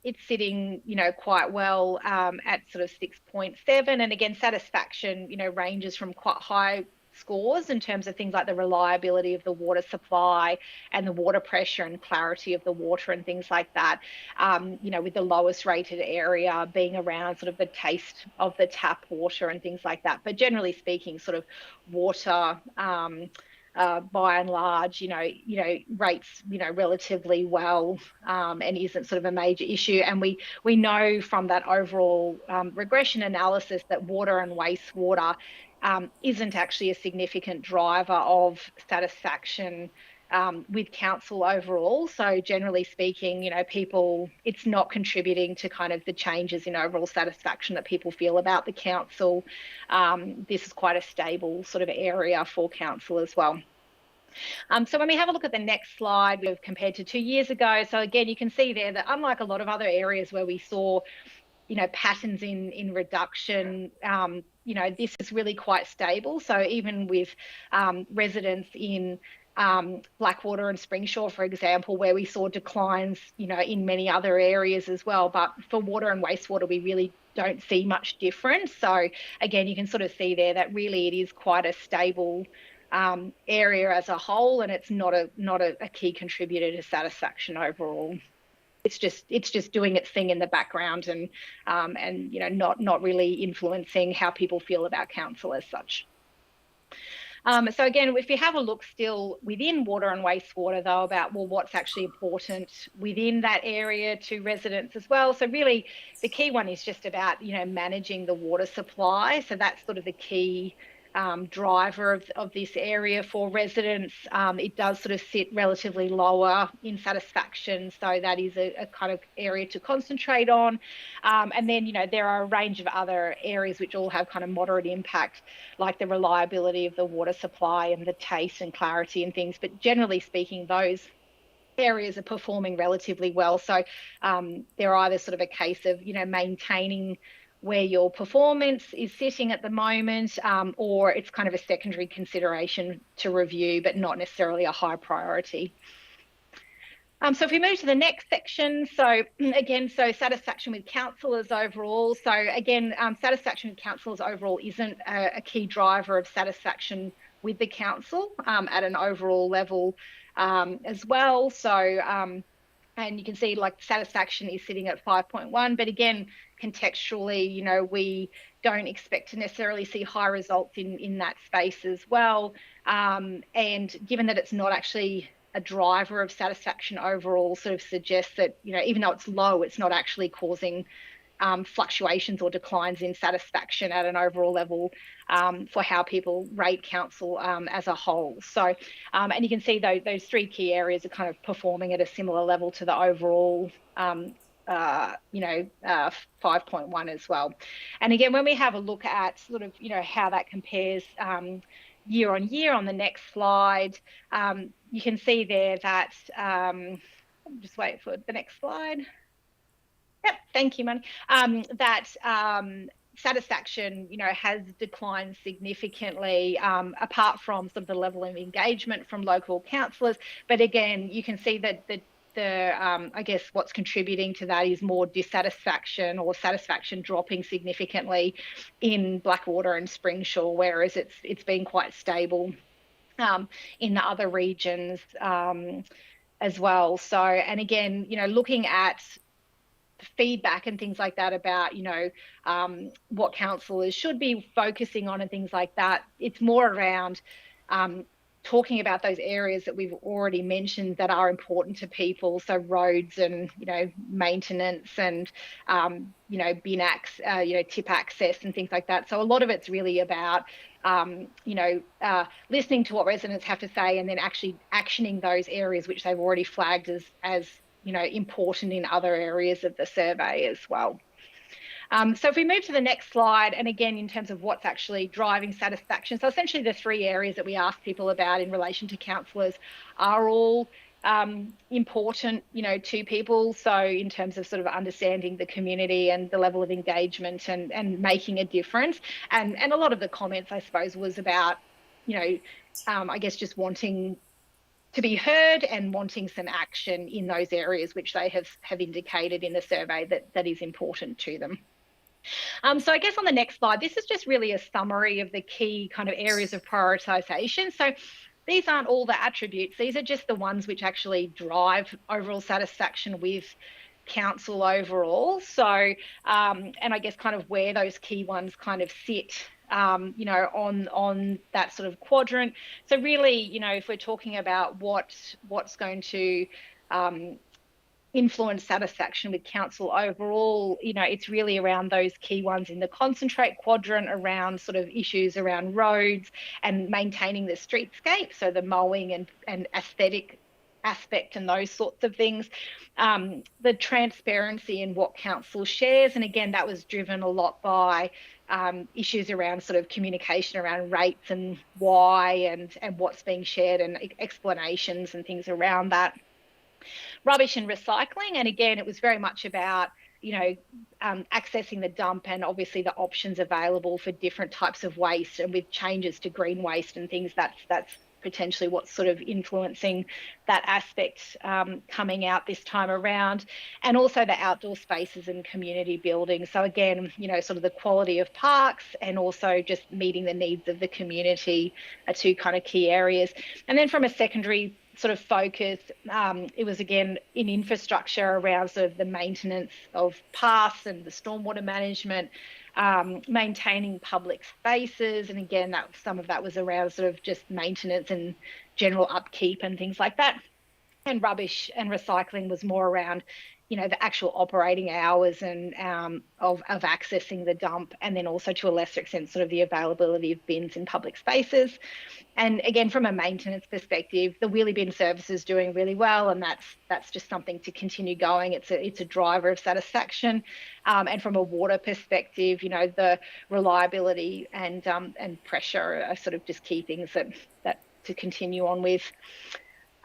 it's sitting, quite well at sort of 6.7, and again, satisfaction, ranges from quite high scores in terms of things like the reliability of the water supply and the water pressure and clarity of the water and things like that, with the lowest rated area being around sort of the taste of the tap water and things like that. But generally speaking, sort of water, by and large, rates, relatively well and isn't sort of a major issue. And we know from that overall regression analysis that water and wastewater isn't actually a significant driver of satisfaction with council overall. So generally speaking, people, it's not contributing to kind of the changes in overall satisfaction that people feel about the council. This is quite a stable sort of area for council as well. So when we have a look at the next slide, we've compared to 2 years ago. So again, you can see there that unlike a lot of other areas where we saw, patterns in reduction, this is really quite stable. So even with residents in Blackwater and Springshaw, for example, where we saw declines, in many other areas as well. But for water and wastewater, we really don't see much difference. So again, you can sort of see there that really it is quite a stable area as a whole, and it's not a key contributor to satisfaction overall. It's just doing its thing in the background and not really influencing how people feel about council as such. So again, if you have a look still within water and wastewater, though, about, well, what's actually important within that area to residents as well. So really the key one is just about, managing the water supply. So that's sort of the key driver of this area for residents. It does sort of sit relatively lower in satisfaction, so that is a kind of area to concentrate on. And then, there are a range of other areas which all have kind of moderate impact, like the reliability of the water supply and the taste and clarity and things. But generally speaking, those areas are performing relatively well. So they're either sort of a case of, maintaining where your performance is sitting at the moment, or it's kind of a secondary consideration to review, but not necessarily a high priority. So if we move to the next section, so again, satisfaction with councillors overall. So again, satisfaction with councillors overall isn't a key driver of satisfaction with the council at an overall level as well. So, and you can see like satisfaction is sitting at 5.1, but again, contextually, we don't expect to necessarily see high results in that space as well. And given that it's not actually a driver of satisfaction overall, sort of suggests that, even though it's low, it's not actually causing fluctuations or declines in satisfaction at an overall level for how people rate council as a whole. So, and you can see those three key areas are kind of performing at a similar level to the overall 5.1 as well. And again, when we have a look at sort of, how that compares year on year on the next slide, you can see there that, just wait for the next slide. Yep, thank you, Moni. That satisfaction, has declined significantly, apart from sort of the level of engagement from local councillors. But again, you can see that I guess what's contributing to that is more dissatisfaction or satisfaction dropping significantly in Blackwater and Springsure, whereas it's been quite stable in the other regions as well. So, and again, looking at feedback and things like that about, what councillors should be focusing on and things like that, it's more around talking about those areas that we've already mentioned that are important to people. So roads and, maintenance and, bin tip access and things like that. So a lot of it's really about, listening to what residents have to say and then actually actioning those areas which they've already flagged as important in other areas of the survey as well. So if we move to the next slide, and again, in terms of what's actually driving satisfaction, so essentially the three areas that we ask people about in relation to councillors are all important, to people. So in terms of sort of understanding the community and the level of engagement and making a difference. And a lot of the comments, I suppose, was about, I guess just wanting to be heard and wanting some action in those areas which they have indicated in the survey that is important to them. So I guess on the next slide, this is just really a summary of the key kind of areas of prioritisation. So these aren't all the attributes, these are just the ones which actually drive overall satisfaction with council overall. So, and I guess kind of where those key ones kind of sit on that sort of quadrant. So really, if we're talking about what's going to influence satisfaction with council overall, it's really around those key ones in the concentrate quadrant, around sort of issues around roads and maintaining the streetscape, so the mowing and aesthetic aspect and those sorts of things. The transparency in what council shares, and again, that was driven a lot by issues around sort of communication around rates and why and what's being shared and explanations and things around that. Rubbish and recycling, and again, it was very much about, accessing the dump and obviously the options available for different types of waste, and with changes to green waste and things, that's potentially what's sort of influencing that aspect coming out this time around. And also the outdoor spaces and community building. So again, sort of the quality of parks and also just meeting the needs of the community are two kind of key areas. And then from a secondary sort of focus, it was again in infrastructure around sort of the maintenance of paths and the stormwater management, maintaining public spaces. And again, some of that was around sort of just maintenance and general upkeep and things like that. And rubbish and recycling was more around, the actual operating hours and of accessing the dump, and then also to a lesser extent, sort of the availability of bins in public spaces. And again, from a maintenance perspective, the wheelie bin service is doing really well, and that's just something to continue going. It's a driver of satisfaction. And from a water perspective, the reliability and pressure are sort of just key things that to continue on with.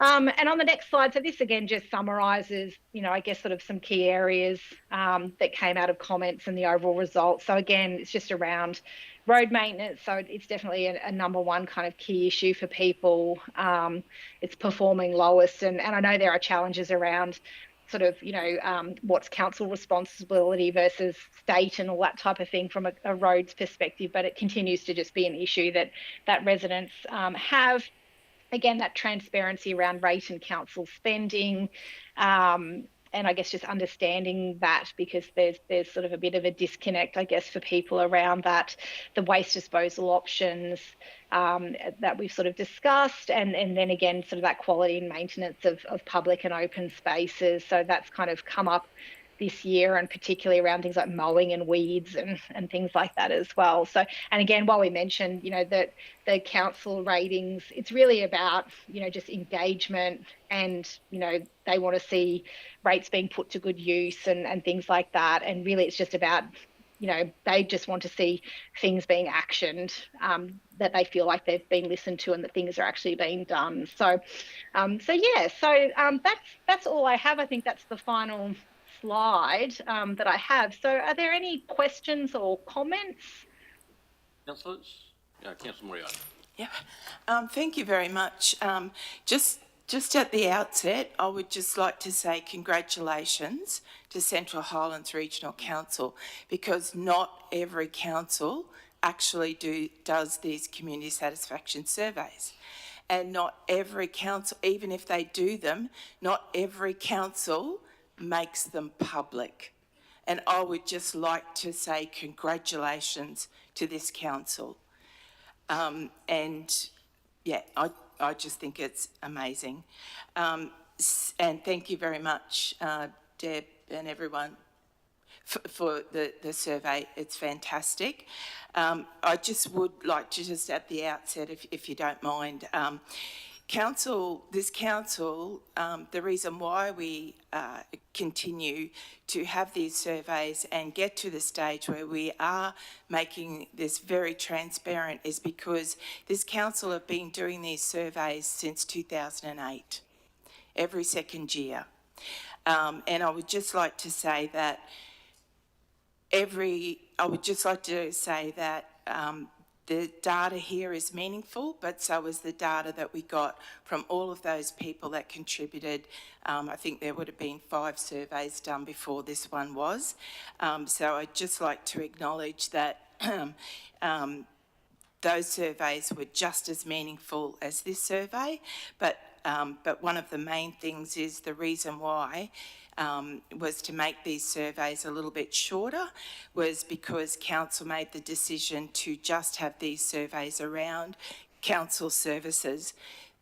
And on the next slide, so this again just summarises, I guess sort of some key areas that came out of comments and the overall results. So again, it's just around road maintenance. So it's definitely a number one kind of key issue for people. It's performing lowest. And I know there are challenges around sort of, what's council responsibility versus state and all that type of thing from a roads perspective, but it continues to just be an issue that residents have. Again, that transparency around rate and council spending, and I guess just understanding that, because there's sort of a bit of a disconnect, I guess, for people around that, the waste disposal options that we've sort of discussed, and then again, sort of that quality and maintenance of public and open spaces. So that's kind of come up this year, and particularly around things like mowing and weeds and things like that as well. So, and again, while we mentioned, that the council ratings, it's really about, just engagement, and, they want to see rates being put to good use and things like that. And really it's just about, they just want to see things being actioned, that they feel like they've been listened to and that things are actually being done. So, that's all I have. I think that's the final slide that I have. So are there any questions or comments? Councillors? Councillor Moriarty. Yeah, thank you very much. Just at the outset, I would just like to say congratulations to Central Highlands Regional Council, because not every council actually does these community satisfaction surveys. And not every council, even if they do them, not every council makes them public. And I would just like to say congratulations to this council. And yeah, I just think it's amazing. And thank you very much, Deb and everyone, for the survey. It's fantastic. I just would like to just at the outset, if you don't mind, this council, the reason why we continue to have these surveys and get to the stage where we are making this very transparent is because this council have been doing these surveys since 2008, every second year. And I would just like to say that the data here is meaningful, but so is the data that we got from all of those people that contributed. I think there would have been 5 surveys done before this one was. So I'd just like to acknowledge that those surveys were just as meaningful as this survey, but one of the main things is the reason why was to make these surveys a little bit shorter, was because council made the decision to just have these surveys around council services.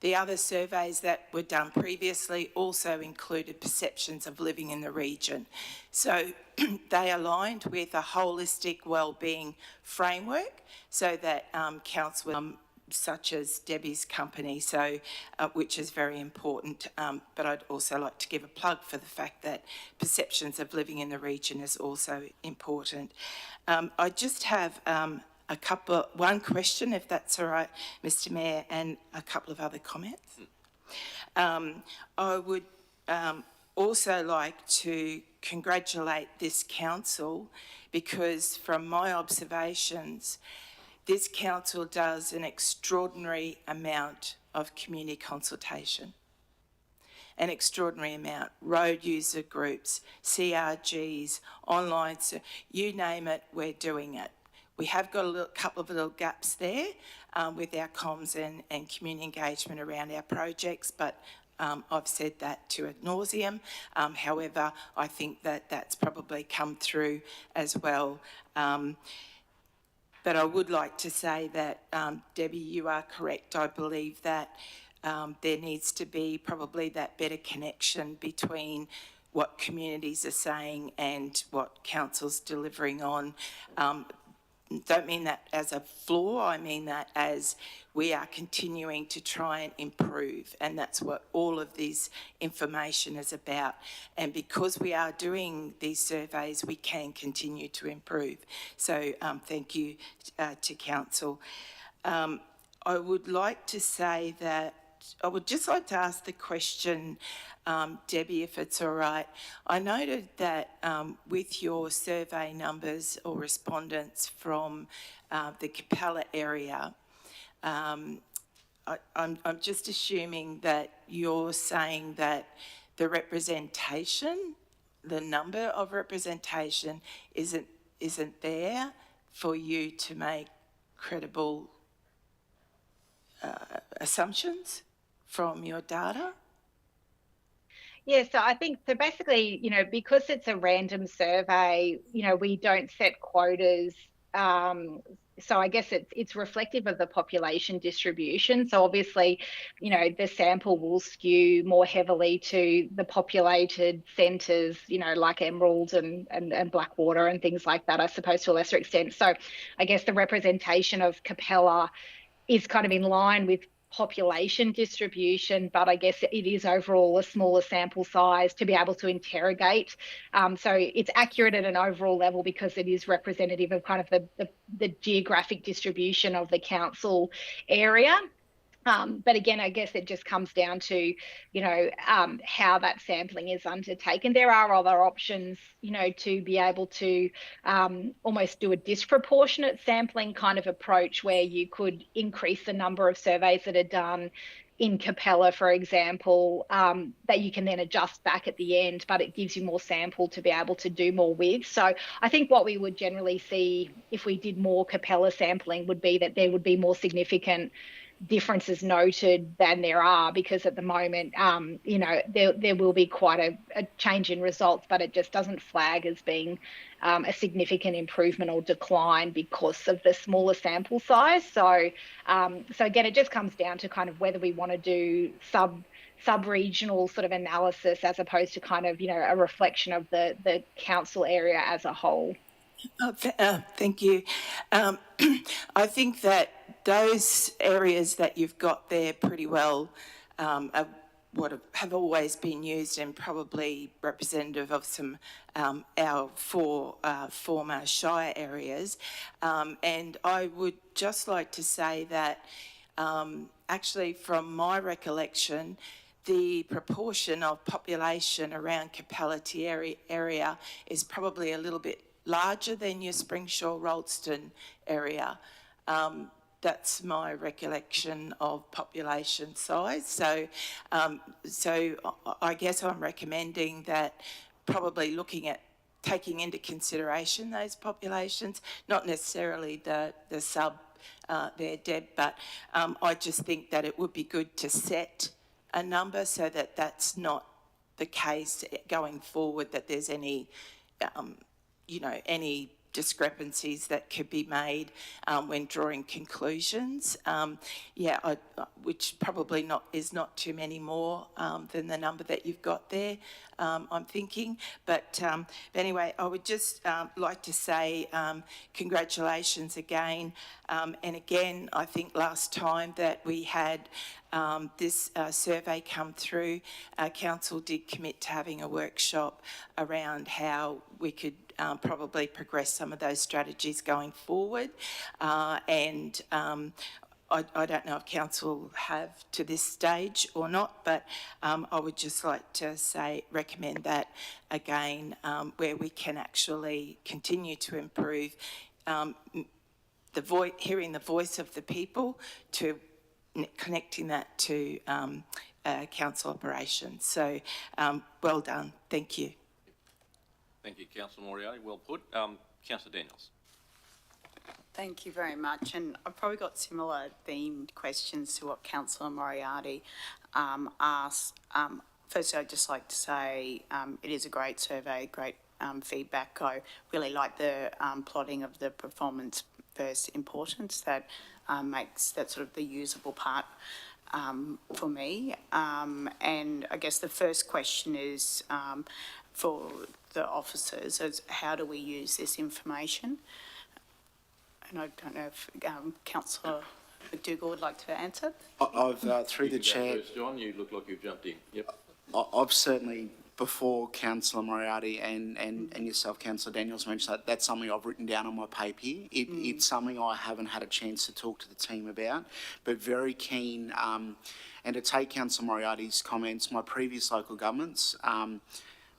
The other surveys that were done previously also included perceptions of living in the region. So they aligned with a holistic wellbeing framework, so that council such as Debbie's company, so which is very important. But I'd also like to give a plug for the fact that perceptions of living in the region is also important. I just have one question, if that's all right, Mr. Mayor, and a couple of other comments. I would also like to congratulate this council, because from my observations, this council does an extraordinary amount of community consultation, an extraordinary amount. Road user groups, CRGs, online, you name it, we're doing it. We have got a couple of little gaps there with our comms and community engagement around our projects, but I've said that to ad nauseum. However, I think that that's probably come through as well. But I would like to say that, Debbie, you are correct. I believe that there needs to be probably that better connection between what communities are saying and what council's delivering on. Don't mean that as a flaw, I mean that as we are continuing to try and improve, and that's what all of this information is about. And because we are doing these surveys, we can continue to improve. So thank you to council. I would like to say that I would just like to ask the question, Debbie, if it's all right. I noted that with your survey numbers or respondents from the Capella area, I'm just assuming that you're saying that the representation, the number of representation isn't there for you to make credible assumptions from your data? Yeah, so I think, so basically, because it's a random survey, we don't set quotas. So I guess it's reflective of the population distribution. So obviously, the sample will skew more heavily to the populated centres, like Emerald and Blackwater and things like that, I suppose, to a lesser extent. So I guess the representation of Capella is kind of in line with population distribution, but I guess it is overall a smaller sample size to be able to interrogate. So it's accurate at an overall level because it is representative of kind of the geographic distribution of the council area. But again, I guess it just comes down to, how that sampling is undertaken. There are other options, to be able to almost do a disproportionate sampling kind of approach where you could increase the number of surveys that are done in Capella, for example, that you can then adjust back at the end, but it gives you more sample to be able to do more with. So I think what we would generally see if we did more Capella sampling would be that there would be more significant differences noted than there are, because at the moment, there will be quite a change in results, but it just doesn't flag as being a significant improvement or decline because of the smaller sample size. So again, it just comes down to kind of whether we want to do sub-regional sort of analysis as opposed to kind of, a reflection of the council area as a whole. Thank you. I think that those areas that you've got there pretty well are what have always been used and probably representative of some our four former shire areas. And I would just like to say that actually from my recollection, the proportion of population around Capellity area is probably a little bit larger than your Springshaw Rollston area. That's my recollection of population size. So I guess I'm recommending that probably looking at taking into consideration those populations, not necessarily the sub there, Deb, but I just think that it would be good to set a number so that that's not the case going forward, that there's any any discrepancies that could be made when drawing conclusions. Which probably is not too many more than the number that you've got there, I'm thinking. But anyway, I would just like to say congratulations again. And again, I think last time that we had this survey come through, council did commit to having a workshop around how we could probably progress some of those strategies going forward. I don't know if council have to this stage or not, but I would just like to recommend that again, where we can actually continue to improve hearing the voice of the people, to connecting that to council operations. So well done. Thank you. Thank you, Councillor Moriarty. Well put. Councillor Daniels. Thank you very much. And I've probably got similar themed questions to what Councillor Moriarty Firstly, I'd just like to say it is a great survey, great feedback. I really like the plotting of the performance versus importance. That makes that sort of the usable part for me. And I guess the first question is for the officers is how do we use this information? And I don't know if Councillor McDougall would like to answer. I've, through the You can go chair, first, John, you look like you've jumped in. Yep. I've certainly, before Councillor Moriarty and yourself, Councillor Daniels, mentioned that, that's something I've written down on my paper here. It's something I haven't had a chance to talk to the team about, but very keen, and to take Councillor Moriarty's comments, my previous local governments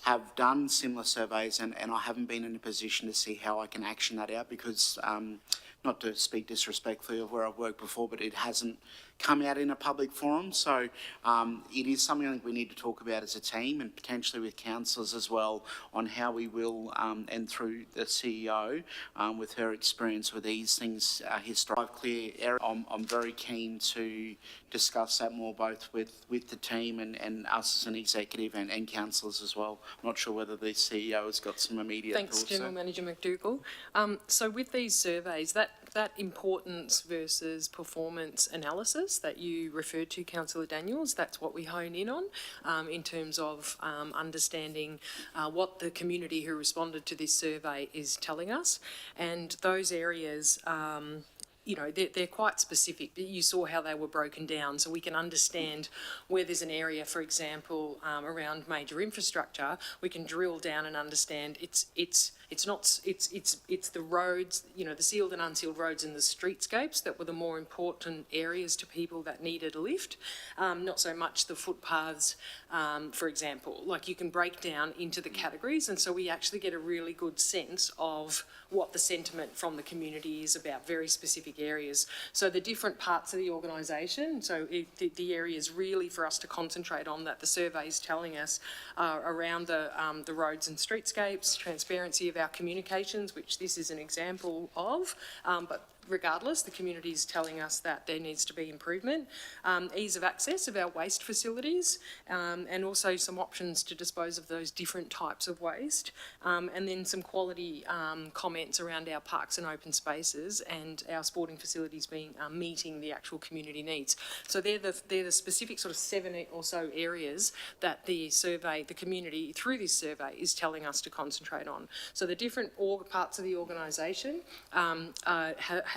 have done similar surveys, and I haven't been in a position to see how I can action that out because, not to speak disrespectfully of where I've worked before, but it hasn't come out in a public forum. So it is something I think we need to talk about as a team and potentially with councillors as well on how we will, and through the CEO, with her experience with these things, historically clear area. I'm very keen to discuss that more both with the team and us as an executive and councillors as well. I'm not sure whether the CEO has got some immediate Thanks, thoughts. General Manager McDougall. So with these surveys, that importance versus performance analysis that you referred to, Councillor Daniels, that's what we hone in on in terms of understanding what the community who responded to this survey is telling us. And those areas, you know, they're quite specific. You saw how they were broken down, so we can understand where there's an area, for example, around major infrastructure. We can drill down and understand it's the roads, you know, the sealed and unsealed roads and the streetscapes that were the more important areas to people that needed a lift, not so much the footpaths, for example. Like, you can break down into the categories, and so we actually get a really good sense of what the sentiment from the community is about very specific areas. So the different parts of the organisation, so the areas really for us to concentrate on that the survey is telling us around the roads and streetscapes, transparency of our communications, which this is an example of, but regardless, the community is telling us that there needs to be improvement. Ease of access of our waste facilities, and also some options to dispose of those different types of waste, and then some quality comments around our parks and open spaces and our sporting facilities being meeting the actual community needs. So they're the specific sort of 7 or so areas that the community through this survey is telling us to concentrate on. So the different parts of the organisation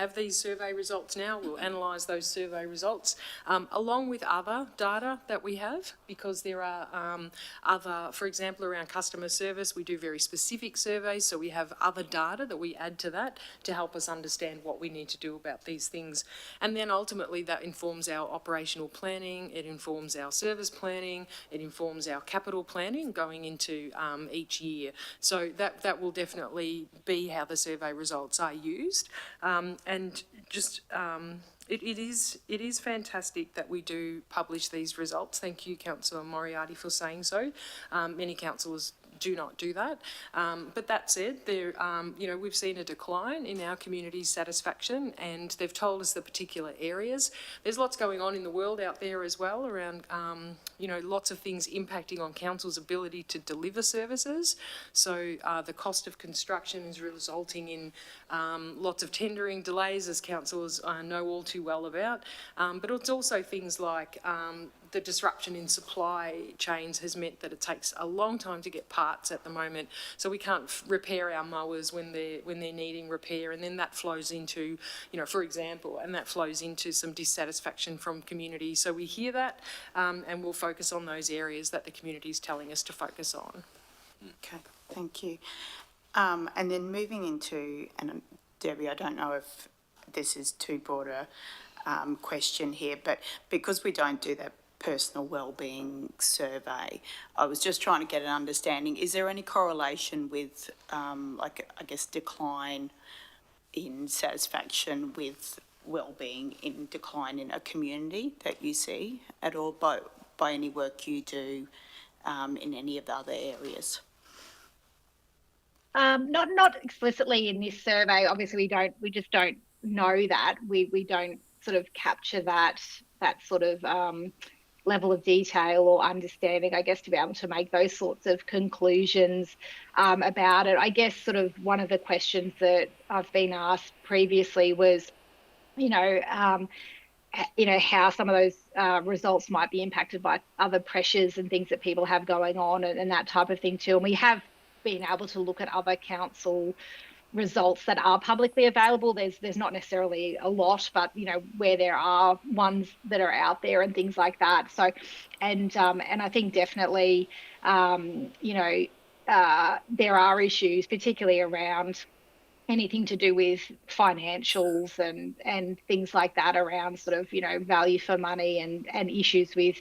have these survey results now. We'll analyse those survey results along with other data that we have, because there are other, for example, around customer service, we do very specific surveys, so we have other data that we add to that to help us understand what we need to do about these things. And then ultimately that informs our operational planning, it informs our service planning, it informs our capital planning going into each year. So that will definitely be how the survey results are used. And just it is fantastic that we do publish these results. Thank you, Councillor Moriarty, for saying so. Many councillors do not do that. But that said, there, you know, we've seen a decline in our community's satisfaction, and they've told us the particular areas. There's lots going on in the world out there as well around, you know, lots of things impacting on council's ability to deliver services. So the cost of construction is resulting in lots of tendering delays, as councillors know all too well about. But it's also things like the disruption in supply chains has meant that it takes a long time to get parts at the moment. So we can't repair our mowers when they're needing repair, and then that flows into, you know, for example, and that flows into some dissatisfaction from community. So we hear that, and we'll focus on those areas that the community is telling us to focus on. Okay, thank you. And then moving into, and Debbie, I don't know if this is too broad a question here, but because we don't do that personal wellbeing survey, I was just trying to get an understanding. Is there any correlation with, like, I guess, decline in satisfaction with wellbeing in decline in a community that you see at all by any work you do in any of the other areas? Not explicitly in this survey. Obviously, we just don't know that. We don't sort of capture that sort of level of detail or understanding, I guess, to be able to make those sorts of conclusions about it. I guess sort of one of the questions that I've been asked previously was, how some of those results might be impacted by other pressures and things that people have going on and that type of thing too. And we have been able to look at other council results that are publicly available. There's not necessarily a lot, but where there are ones that are out there and things like that. So, and I think definitely, there are issues, particularly around anything to do with financials and things like that around sort of, value for money and issues with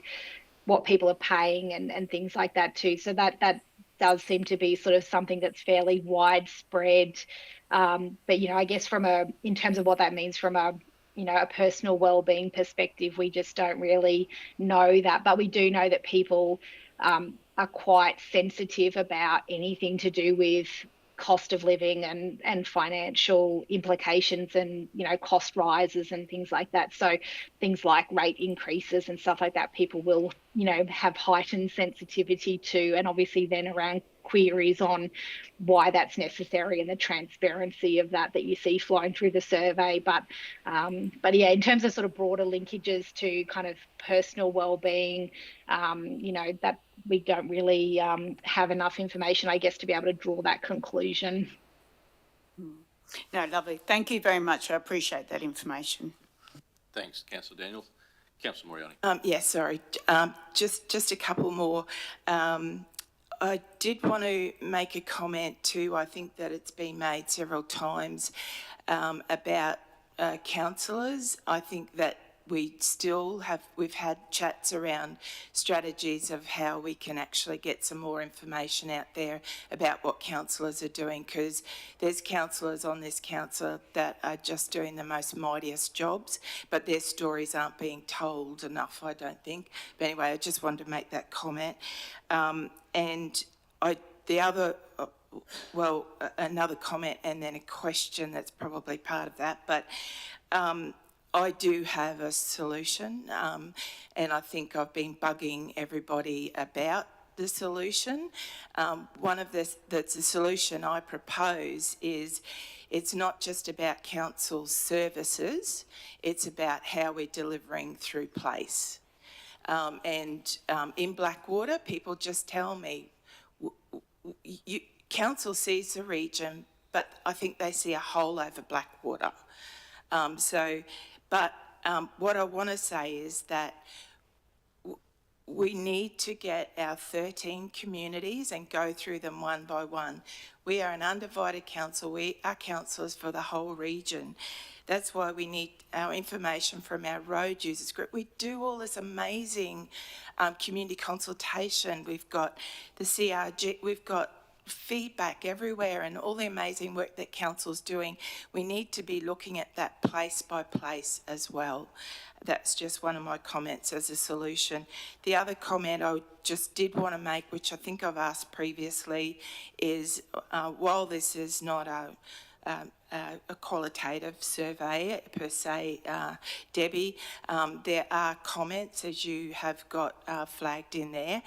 what people are paying and things like that too. So that does seem to be sort of something that's fairly widespread. But, I guess in terms of what that means from a personal well-being perspective, we just don't really know that. But we do know that people are quite sensitive about anything to do with cost of living and financial implications and, cost rises and things like that. So things like rate increases and stuff like that, people will, have heightened sensitivity to, and obviously then around queries on why that's necessary and the transparency of that you see flowing through the survey. But yeah, in terms of sort of broader linkages to kind of personal well-being, that we don't really have enough information, I guess, to be able to draw that conclusion. No, lovely. Thank you very much. I appreciate that information. Thanks, Councillor Daniels. Councillor Moriarty. Sorry. Just a couple more. I did want to make a comment too. I think that it's been made several times about councillors. I think that we've had chats around strategies of how we can actually get some more information out there about what councillors are doing, because there's councillors on this council that are just doing the most mightiest jobs, but their stories aren't being told enough, I don't think. But anyway, I just wanted to make that comment. Another comment and then a question that's probably part of that, but I do have a solution, and I think I've been bugging everybody about the solution. The solution I propose is it's not just about council services, it's about how we're delivering through place. In Blackwater, people just tell me, council sees the region, but I think they see a whole over Blackwater. But what I want to say is that we need to get our 13 communities and go through them one by one. We are an undivided council. We are councillors for the whole region. That's why we need our information from our road users group. We do all this amazing community consultation. We've got the CRG, we've got feedback everywhere and all the amazing work that council's doing. We need to be looking at that place by place as well. That's just one of my comments as a solution. The other comment I just did want to make, which I think I've asked previously, is while this is not a qualitative survey per se, Debbie, there are comments, as you have got flagged in there.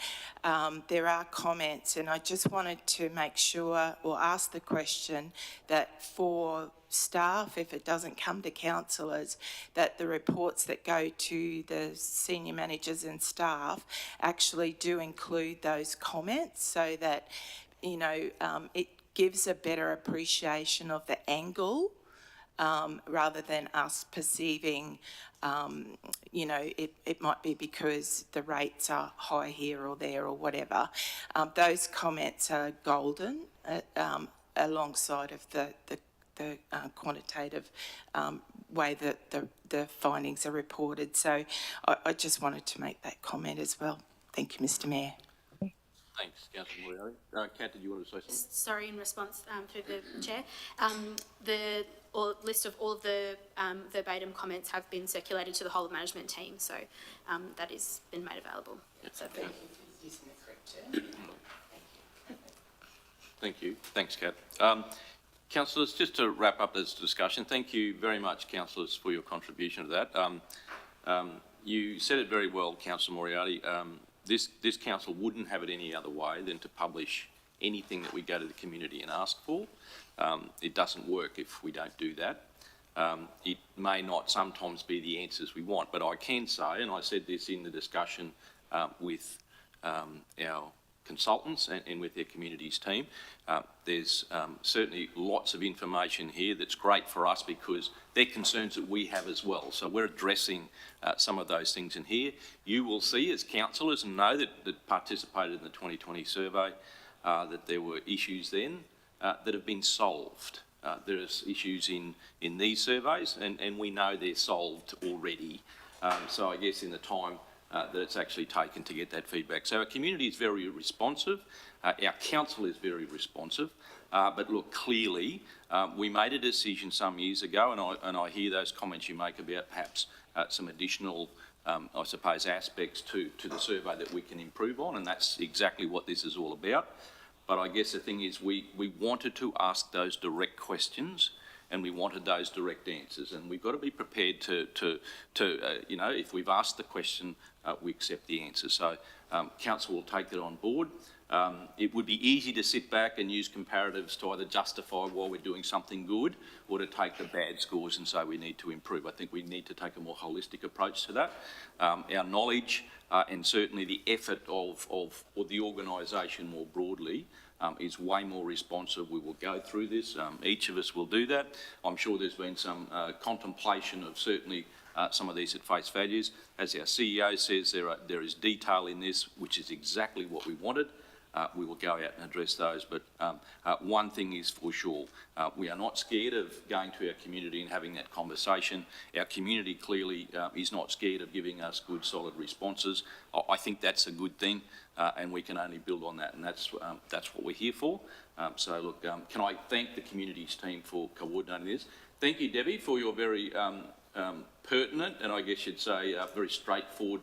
There are comments, and I just wanted to make sure or ask the question that for staff, if it doesn't come to councillors, that the reports that go to the senior managers and staff actually do include those comments, so that it gives a better appreciation of the angle, rather than us perceiving, it might be because the rates are high here or there or whatever. Those comments are golden alongside of the quantitative way that the findings are reported. So I just wanted to make that comment as well. Thank you, Mr. Mayor. Thanks, Councillor Moriarty. Kat, did you want to say something? Sorry, in response through the chair, the list of all of the verbatim comments have been circulated to the whole of management team, so that has been made available. So Thank you. Thanks, Kat. Councillors, just to wrap up this discussion, thank you very much, councillors, for your contribution to that. You said it very well, Councillor Moriarty. This council wouldn't have it any other way than to publish anything that we go to the community and ask for. It doesn't work if we don't do that. It may not sometimes be the answers we want, but I can say, and I said this in the discussion with our consultants and with their communities team, there's certainly lots of information here that's great for us because they're concerns that we have as well. So we're addressing some of those things in here. You will see as councillors and know that participated in the 2020 survey that there were issues then that have been solved. There's issues in these surveys and we know they're solved already. So I guess in the time that it's actually taken to get that feedback. So our community is very responsive, our council is very responsive, but look, clearly we made a decision some years ago, and I hear those comments you make about perhaps some additional, I suppose, aspects to the survey that we can improve on, and that's exactly what this is all about. But I guess the thing is we wanted to ask those direct questions and we wanted those direct answers, and we've got to be prepared to you know, if we've asked the question, we accept the answer. So council will take that on board. It would be easy to sit back and use comparatives to either justify why we're doing something good or to take the bad scores and say we need to improve. I think we need to take a more holistic approach to that. Our knowledge and certainly the effort of the organisation more broadly is way more responsive. We will go through this. Each of us will do that. I'm sure there's been some contemplation of certainly some of these at face values. As our CEO says, there is detail in this, which is exactly what we wanted. We will go out and address those. But one thing is for sure, we are not scared of going to our community and having that conversation. Our community clearly is not scared of giving us good, solid responses. I think that's a good thing, and we can only build on that, and that's what we're here for. So look, can I thank the communities team for coordinating this? Thank you, Debbie, for your very pertinent and I guess you'd say very straightforward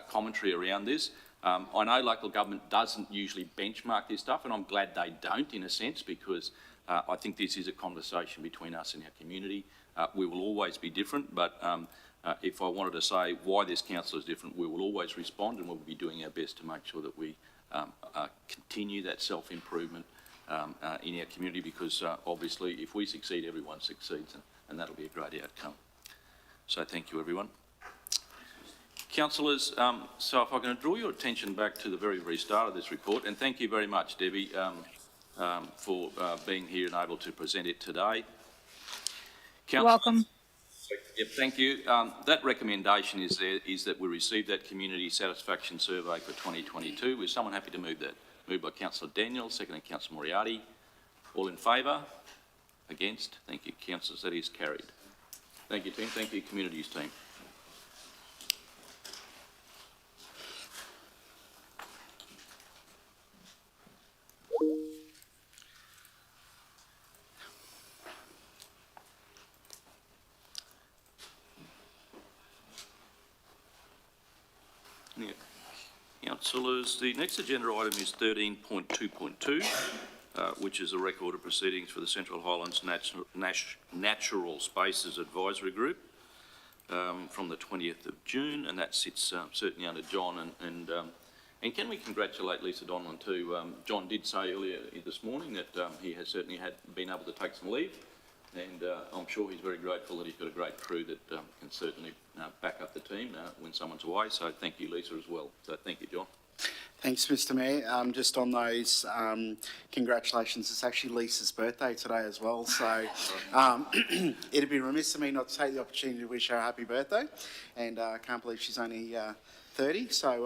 commentary around this. I know local government doesn't usually benchmark this stuff, and I'm glad they don't in a sense, because I think this is a conversation between us and our community. We will always be different, but if I wanted to say why this council is different, we will always respond and we'll be doing our best to make sure that we continue that self-improvement in our community, because obviously if we succeed, everyone succeeds, and that'll be a great outcome. So thank you, everyone. Councillors, so if I can draw your attention back to the very start of this report, and thank you very much, Debbie, for being here and able to present it today. You're welcome. Yep, thank you. That recommendation is that we receive that community satisfaction survey for 2022. Is someone happy to move that? Moved by Councillor Daniel, seconded Councillor Moriarty. All in favour? Against? Thank you, councillors. That is carried. Thank you, team. Thank you, communities team. Yeah. Councillors, the next agenda item is 13.2.2, which is a record of proceedings for the Central Highlands Natural Spaces Advisory Group from the 20th of June, and that sits certainly under John. And can we congratulate Lisa Donlan too? John did say earlier this morning that he has certainly been able to take some leave, and I'm sure he's very grateful that he's got a great crew that can certainly back up the team when someone's away. So thank you, Lisa, as well. So thank you, John. Thanks, Mr Mayor. Just on those congratulations, it's actually Lisa's birthday today as well, so it'd be remiss of me not to take the opportunity to wish her a happy birthday, and I can't believe she's only 30, so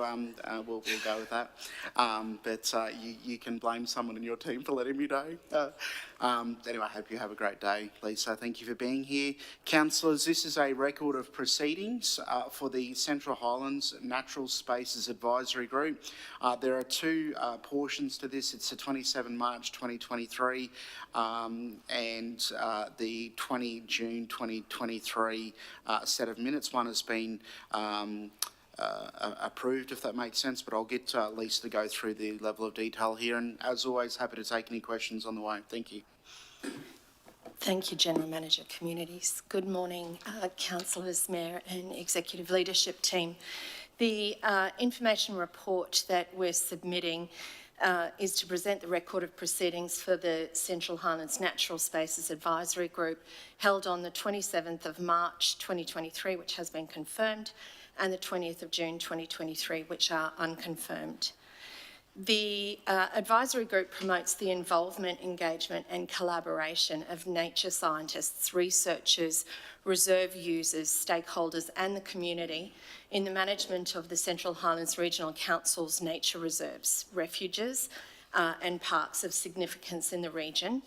we'll go with that. But you can blame someone in your team for letting me know. Anyway, I hope you have a great day, Lisa. Thank you for being here. Councillors, this is a record of proceedings for the Central Highlands Natural Spaces Advisory Group. There are two portions to this. It's the 27 March 2023 and the 20 June 2023 set of minutes. One has been approved, if that makes sense, but I'll get Lisa to go through the level of detail here, and as always, happy to take any questions on the way. Thank you. Thank you, General Manager, Communities. Good morning, councillors, Mayor and Executive Leadership Team. The information report that we're submitting is to present the record of proceedings for the Central Highlands Natural Spaces Advisory Group held on the 27th of March 2023, which has been confirmed, and the 20th of June 2023, which are unconfirmed. The advisory group promotes the involvement, engagement and collaboration of nature scientists, researchers, reserve users, stakeholders and the community in the management of the Central Highlands Regional Council's nature reserves, refuges and parks of significance in the region,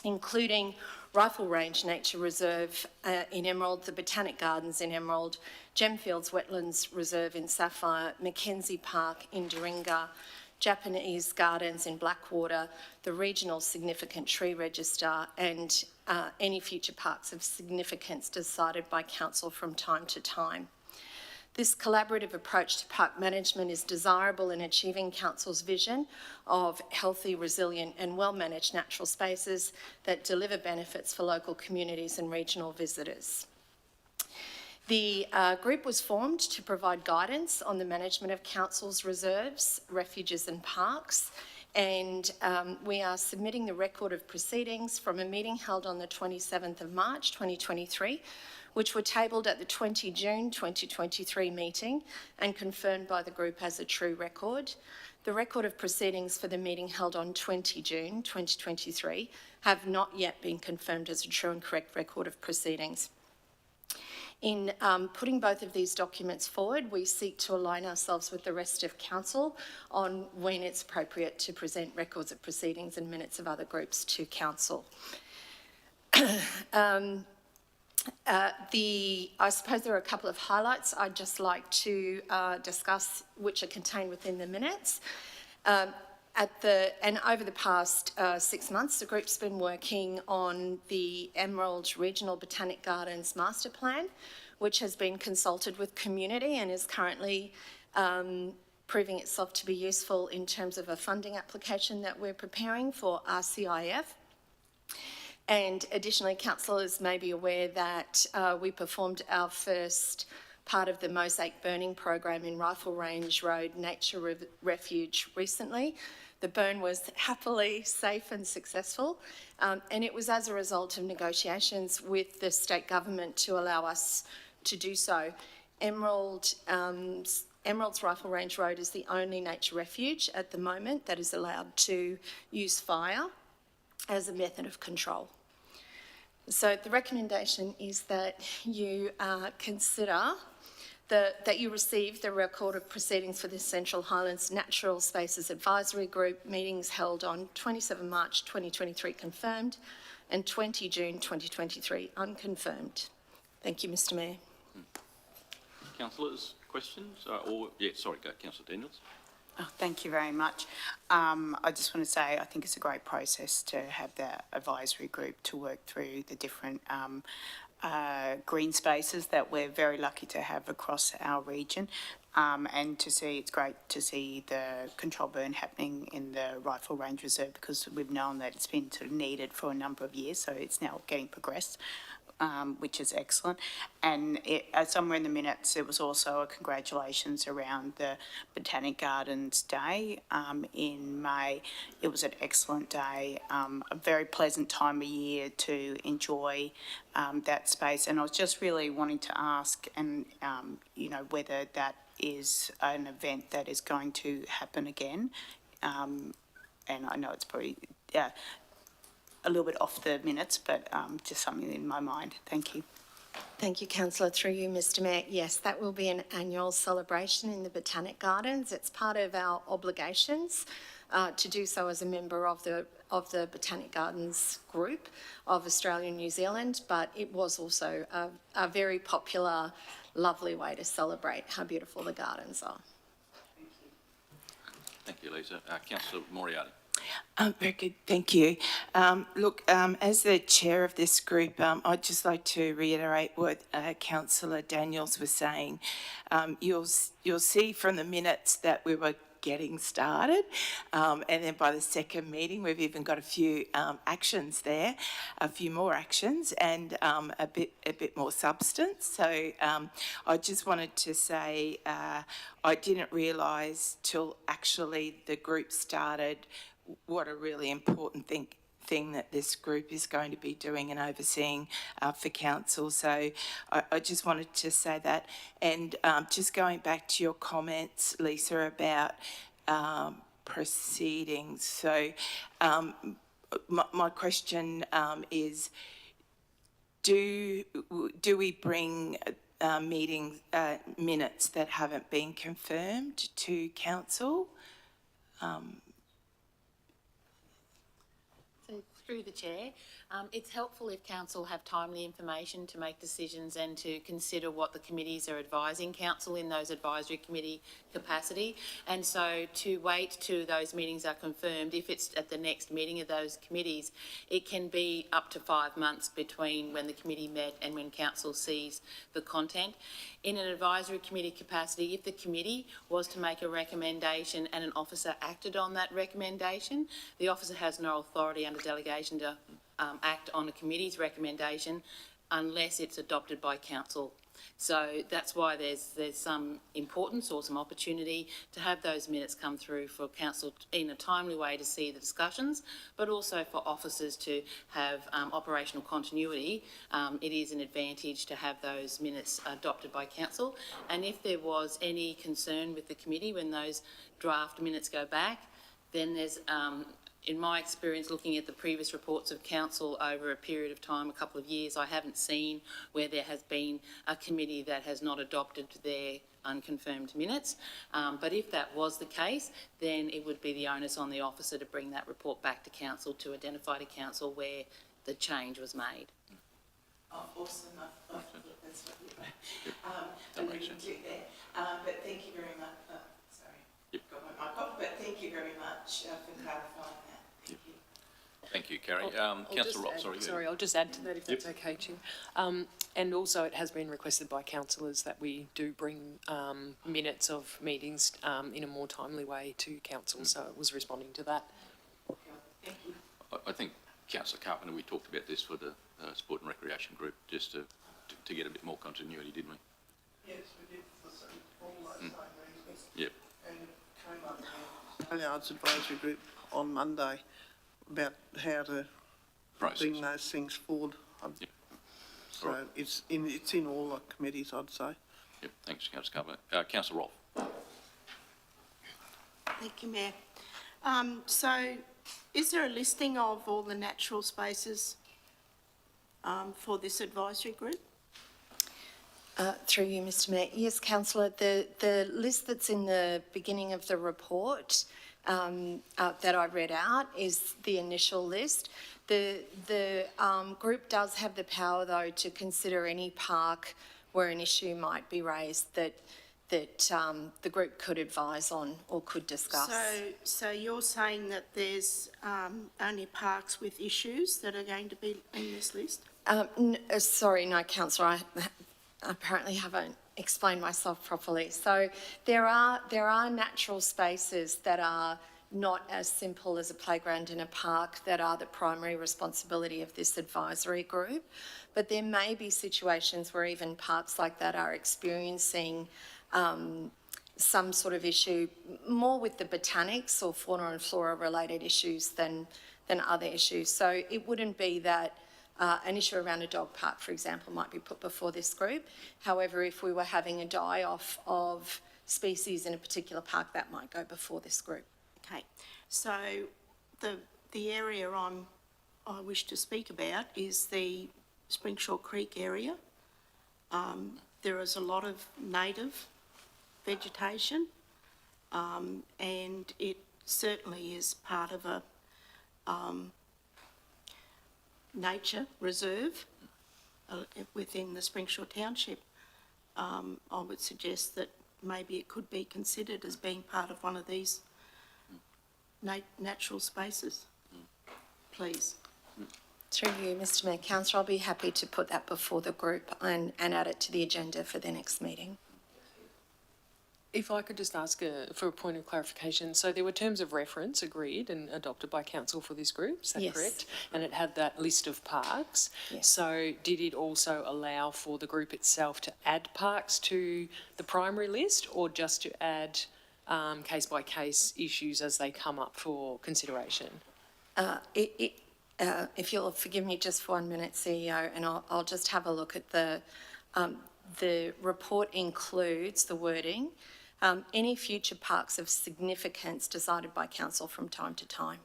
including Rifle Range Nature Reserve in Emerald, the Botanic Gardens in Emerald, Gemfields Wetlands Reserve in Sapphire, Mackenzie Park in Doringa, Japanese Gardens in Blackwater, the Regional Significant Tree Register and any future parks of significance decided by Council from time to time. This collaborative approach to park management is desirable in achieving Council's vision of healthy, resilient and well-managed natural spaces that deliver benefits for local communities and regional visitors. The group was formed to provide guidance on the management of Council's reserves, refuges and parks, and we are submitting the record of proceedings from a meeting held on the 27th of March 2023, which were tabled at the 20 June 2023 meeting and confirmed by the group as a true record. The record of proceedings for the meeting held on 20 June 2023 have not yet been confirmed as a true and correct record of proceedings. In putting both of these documents forward, we seek to align ourselves with the rest of Council on when it's appropriate to present records of proceedings and minutes of other groups to Council. I suppose there are a couple of highlights I'd just like to discuss, which are contained within the minutes. Over the past 6 months, the group's been working on the Emerald Regional Botanic Gardens Master Plan, which has been consulted with community and is currently proving itself to be useful in terms of a funding application that we're preparing for RCIF. And additionally, councillors may be aware that we performed our first part of the mosaic burning program in Rifle Range Road Nature Refuge recently. The burn was happily safe and successful, and it was as a result of negotiations with the state government to allow us to do so. Emerald's Rifle Range Road is the only nature refuge at the moment that is allowed to use fire as a method of control. So the recommendation is that you consider that you receive the record of proceedings for the Central Highlands Natural Spaces Advisory Group meetings held on 27 March 2023 confirmed and 20 June 2023 unconfirmed. Thank you, Mr Mayor. Councillors, questions? Sorry, go, Councillor Daniels. Oh, thank you very much. I just want to say I think it's a great process to have the advisory group to work through the different green spaces that we're very lucky to have across our region, and to see, it's great to see the control burn happening in the Rifle Range Reserve, because we've known that it's been sort of needed for a number of years, so it's now getting progressed. Which is excellent. And somewhere in the minutes, there was also a congratulations around the Botanic Gardens Day in May. It was an excellent day, a very pleasant time of year to enjoy that space. And I was just really wanting to ask, and you know, whether that is an event that is going to happen again. And I know it's probably a little bit off the minutes, but just something in my mind. Thank you. Thank you, Councillor. Through you, Mr Mayor. Yes, that will be an annual celebration in the Botanic Gardens. It's part of our obligations to do so as a member of the Botanic Gardens group of Australia and New Zealand, but it was also a very popular, lovely way to celebrate how beautiful the gardens are. Thank you, Lisa. Councillor Moriarty. Very good, thank you. As the chair of this group, I'd just like to reiterate what Councillor Daniels was saying. You'll see from the minutes that we were getting started. And then by the second meeting, we've even got a few actions there, a few more actions, and a bit more substance. So I just wanted to say I didn't realise till actually the group started what a really important thing that this group is going to be doing and overseeing for council. So I just wanted to say that. And just going back to your comments, Lisa, about proceedings. So my question is, do we bring meeting minutes that haven't been confirmed to council? So through the chair, it's helpful if council have timely information to make decisions and to consider what the committees are advising council in those advisory committee capacity. And so to wait till those meetings are confirmed, if it's at the next meeting of those committees, it can be up to 5 months between when the committee met and when council sees the content. In an advisory committee capacity, if the committee was to make a recommendation and an officer acted on that recommendation, the officer has no authority under delegation to act on a committee's recommendation unless it's adopted by council. So that's why there's some importance or some opportunity to have those minutes come through for council in a timely way to see the discussions, but also for officers to have operational continuity. It is an advantage to have those minutes adopted by council. And if there was any concern with the committee when those draft minutes go back, then there's in my experience looking at the previous reports of council over a period of time, a couple of years, I haven't seen where there has been a committee that has not adopted their unconfirmed minutes. But if that was the case, then it would be the onus on the officer to bring that report back to council to identify to council where the change was made. Oh, awesome. I thought that's what you that makes sense. But thank you very much. Sorry, got my mic off, but thank you very much for clarifying that. Thank you, Carrie. Councillor Ross, sorry, I'll just add to that if that's okay, Chair. And also it has been requested by councillors that we do bring minutes of meetings in a more timely way to council, so it was responding to that. Thank you. I think, Councillor Carpenter, we talked about this for the Sport and Recreation Group, just to get a bit more continuity, didn't we? Yes, we did for all those same reasons. Yep. And it came up in Australia's advisory group on Monday about how to bring those things forward. Yep. So right. It's in all the committees, I'd say. Yep, thanks, Councillor Carpenter. Councillor Rolfe. Thank you, Mayor. So is there a listing of all the natural spaces for this advisory group? Through you, Mr Mayor. Yes, Councillor, the list that's in the beginning of the report that I read out is the initial list. The group does have the power, though, to consider any park where an issue might be raised that the group could advise on or could discuss. So you're saying that there's only parks with issues that are going to be in this list? Sorry, no, Councillor, I apparently haven't explained myself properly. So there are natural spaces that are not as simple as a playground in a park that are the primary responsibility of this advisory group, but there may be situations where even parks like that are experiencing some sort of issue more with the botanics or fauna and flora related issues than other issues. So it wouldn't be that an issue around a dog park, for example, might be put before this group. However, if we were having a die-off of species in a particular park, that might go before this group. Okay, so the area I wish to speak about is the Springshaw Creek area. There is a lot of native vegetation, and it certainly is part of a nature reserve within the Springshaw Township. I would suggest that maybe it could be considered as being part of one of these natural spaces, please. Through you, Mr Mayor. Councillor, I'll be happy to put that before the group and add it to the agenda for the next meeting. Thank you. Through you, Mr Mayor. Councillor, I'll be happy to put that before the group and add it to the agenda for the next meeting. Thank you. Through you, Mr Mayor. Councillor, I'll be happy to put that before the group and add it to the agenda for the next meeting. If I could just ask for a point of clarification. So there were terms of reference agreed and adopted by council for this group, is that Yes. correct? And it had that list of parks. Yes. So did it also allow for the group itself to add parks to the primary list, or just to add case-by-case issues as they come up for consideration? If you'll forgive me just for 1 minute, CEO, and I'll just have a look at the report includes the wording, any future parks of significance decided by council from time to time.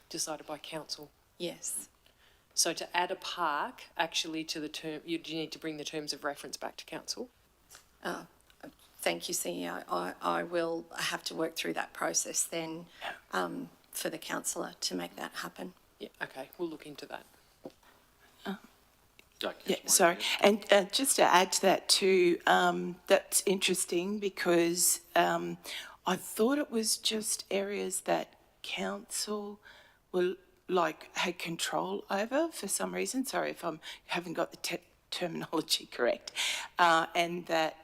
Decided by council? Yes. So to add a park actually to the term, you need to bring the terms of reference back to council? Thank you, CEO. I will have to work through that process then for the councillor to make that happen. Yeah, okay, we'll look into that. Yeah, sorry. And just to add to that too, that's interesting because I thought it was just areas that council were had control over for some reason. Sorry if I haven't got the terminology correct. And that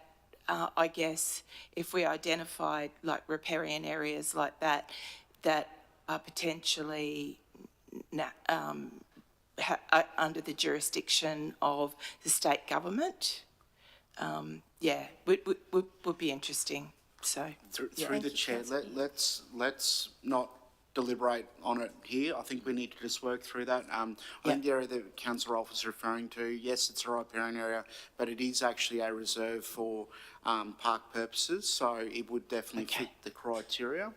I guess if we identified like riparian areas like that, that are potentially under the jurisdiction of the state government. Would be interesting. So through the chair, let's not deliberate on it here. I think we need to just work through that. I think the area that Councillor Rolfe is referring to, yes, it's a riparian area, but it is actually a reserve for park purposes, so it would definitely fit the criteria.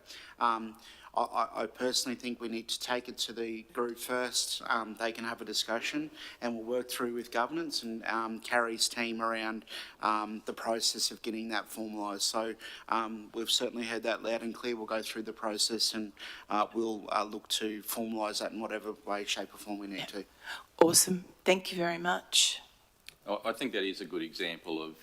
I personally think we need to take it to the group first. They can have a discussion and we'll work through with governance and Carrie's team around the process of getting that formalised. So we've certainly heard that loud and clear. We'll go through the process and we'll look to formalise that in whatever way, shape or form we need to. Awesome. Thank you very much. I think that is a good example of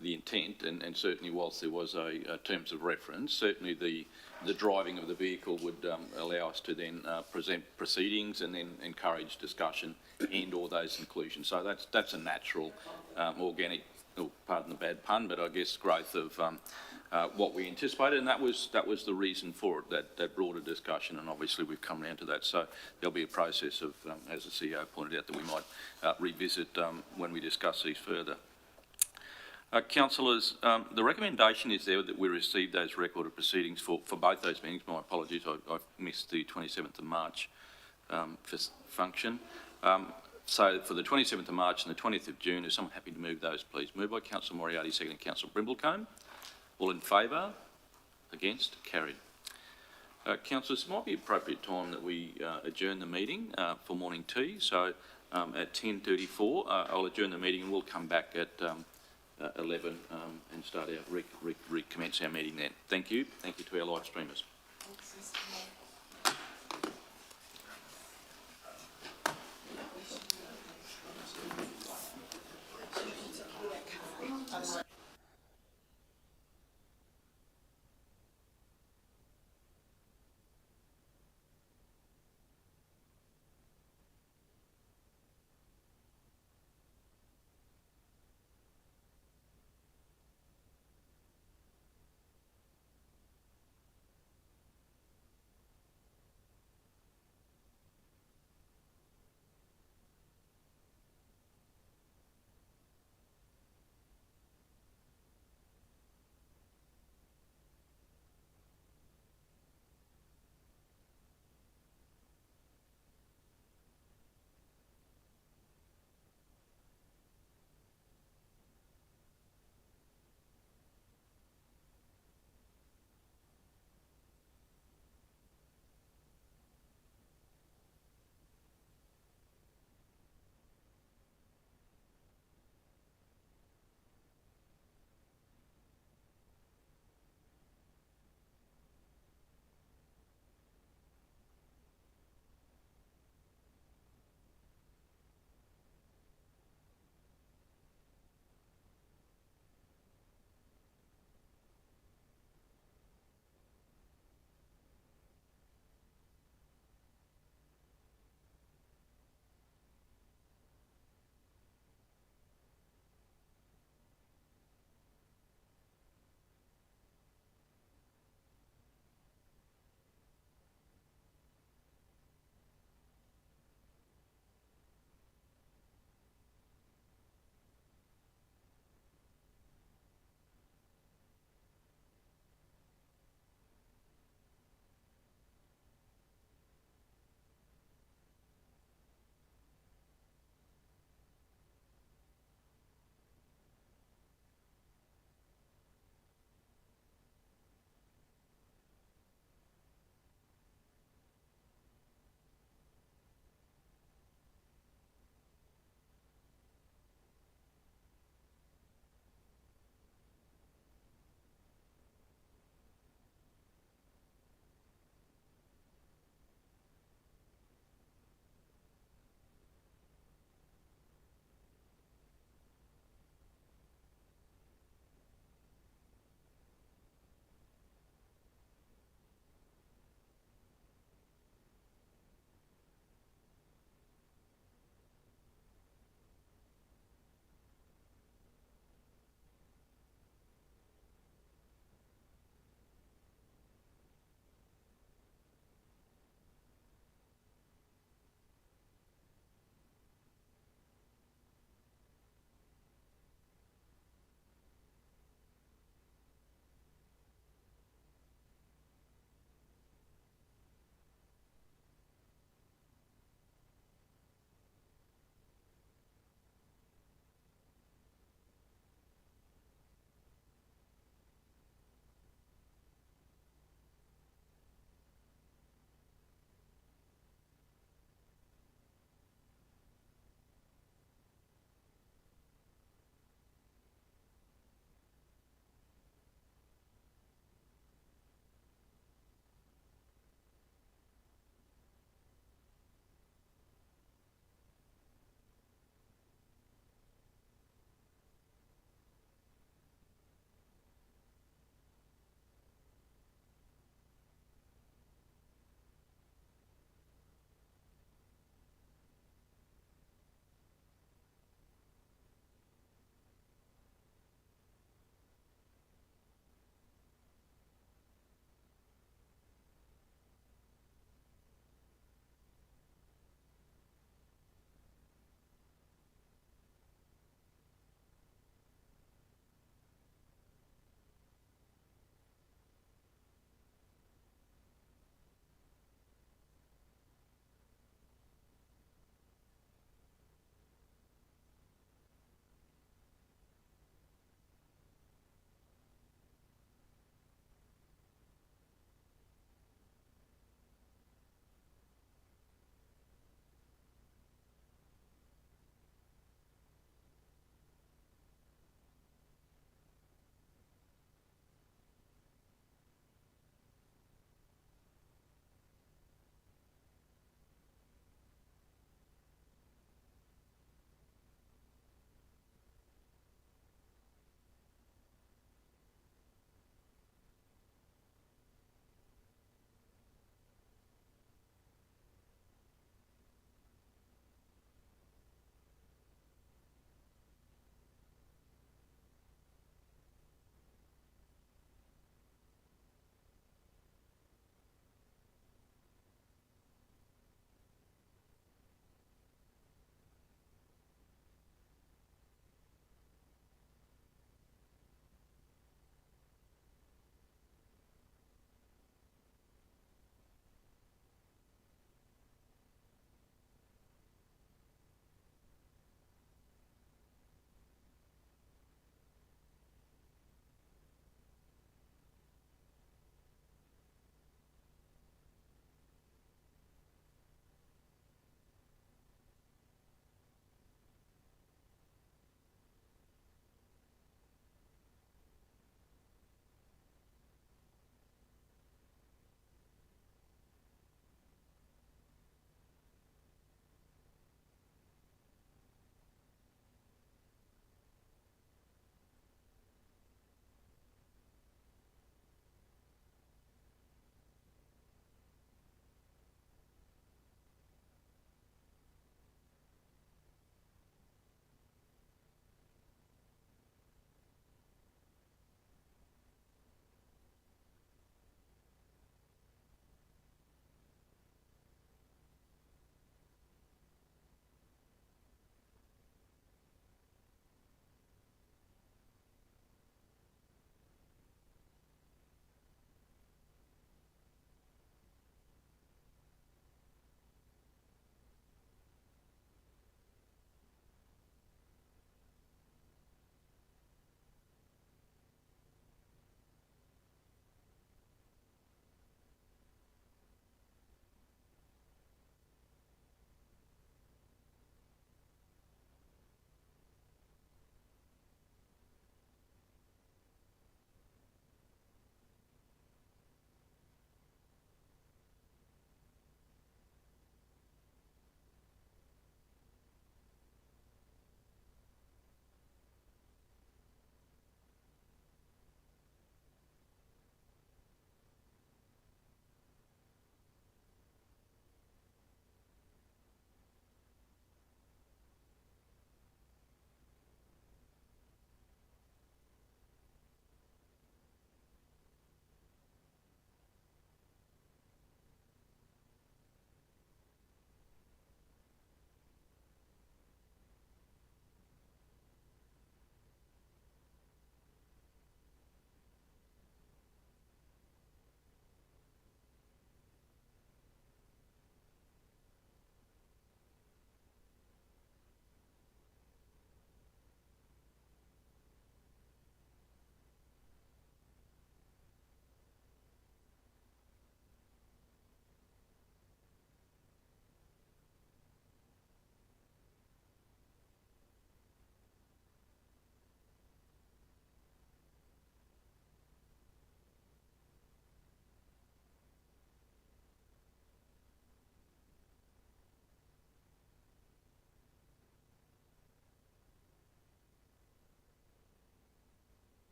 the intent, and certainly whilst there was a terms of reference, certainly the driving of the vehicle would allow us to then present proceedings and then encourage discussion and or those inclusions. So that's a natural, organic, pardon the bad pun, but I guess growth of what we anticipated, and that was the reason for it, that broader discussion, and obviously we've come around to that. So there'll be a process of, as the CEO pointed out, that we might revisit when we discuss these further. Councillors, the recommendation is there that we receive those recorded proceedings for both those meetings. My apologies, I missed the 27th of March function. So for the 27th of March and the 20th of June, is someone happy to move those, please? Moved by Councillor Moriarty, seconded Councillor Brimblecombe. All in favour? Against? Carried. Councillors, it might be appropriate time that we adjourn the meeting for morning tea. So at 10:34, I'll adjourn the meeting and we'll come back at 11 and start our recommence our meeting then. Thank you. Thank you to our live streamers.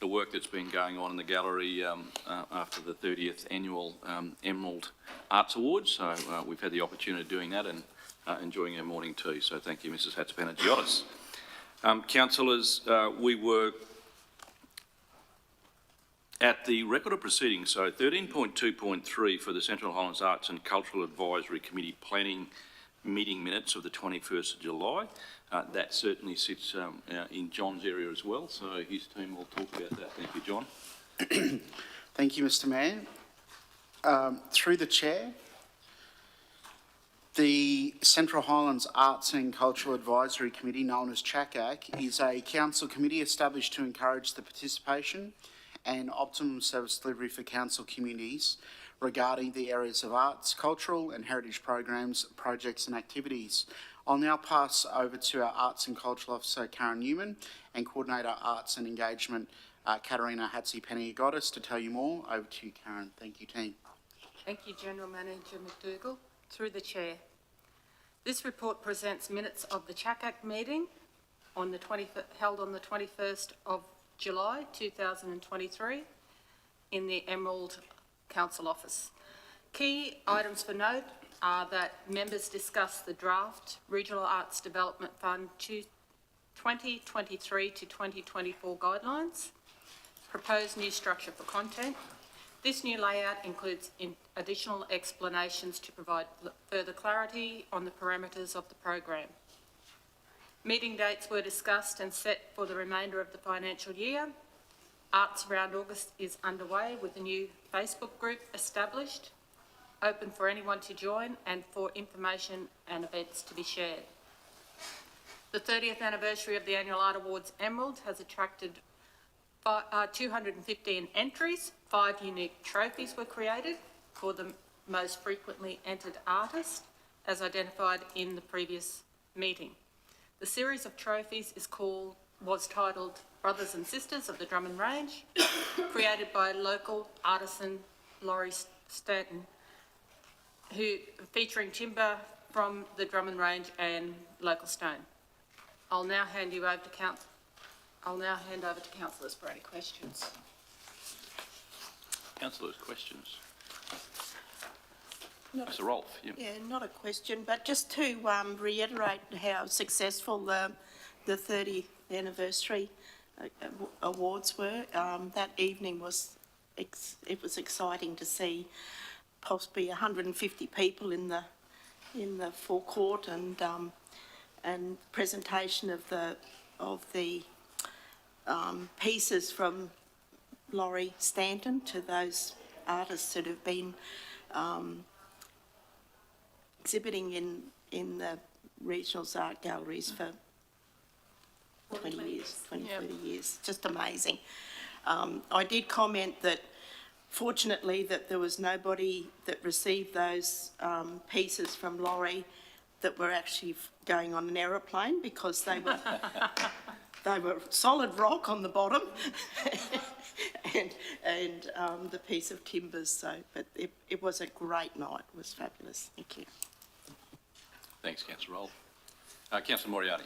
the work that's been going on in the gallery after the 30th Annual Emerald Arts Awards. So we've had the opportunity of doing that and enjoying our morning tea. So thank you, Mrs. Hatzipanagiotis. Councillors, we were at the record of proceedings, so 13.2.3 for the Central Highlands Arts and Cultural Advisory Committee planning meeting minutes of the 21st of July. That certainly sits in John's area as well, so his team will talk about that. Thank you, John. Thank you, Mr. Mayor. Through the Chair, the Central Highlands Arts and Cultural Advisory Committee, known as CHRC, is a council committee established to encourage the participation and optimum service delivery for council communities regarding the areas of arts, cultural and heritage programs, projects and activities. I'll now pass over to our Arts and Cultural Officer, Karen Newman, and Coordinator Arts and Engagement, Katerina Hatzipanagiotis, to tell you more. Over to you, Karen. Thank you, team. Thank you, General Manager McDougall. Through the Chair. This report presents minutes of the CHRC meeting held on the 21st of July 2023 in the Emerald Council Office. Key items for note are that members discussed the draft Regional Arts Development Fund 2023 to 2024 guidelines, proposed new structure for content. This new layout includes additional explanations to provide further clarity on the parameters of the program. Meeting dates were discussed and set for the remainder of the financial year. Arts Around August is underway with a new Facebook group established, open for anyone to join and for information and events to be shared. The 30th anniversary of the Annual Art Awards Emerald has attracted 215 entries. 5 unique trophies were created for the most frequently entered artist, as identified in the previous meeting. The series of trophies was titled Brothers and Sisters of the Drummond Range, created by local artisan Laurie Stanton, featuring timber from the Drummond Range and local stone. I'll now hand over to councillors for any questions. Councillors, questions? Mr. Rolfe. Yeah, not a question, but just to reiterate how successful the 30th anniversary awards were. That evening was exciting to see possibly 150 people in the forecourt and presentation of the pieces from Laurie Stanton to those artists that have been exhibiting in the regional art galleries for 20 years, 30 years. Just amazing. I did comment that fortunately that there was nobody that received those pieces from Laurie that were actually going on an aeroplane, because they were they were solid rock on the bottom and the piece of timbers. So, but it was a great night. It was fabulous. Thank you. Thanks, Councillor Rolfe. Councillor Moriarty.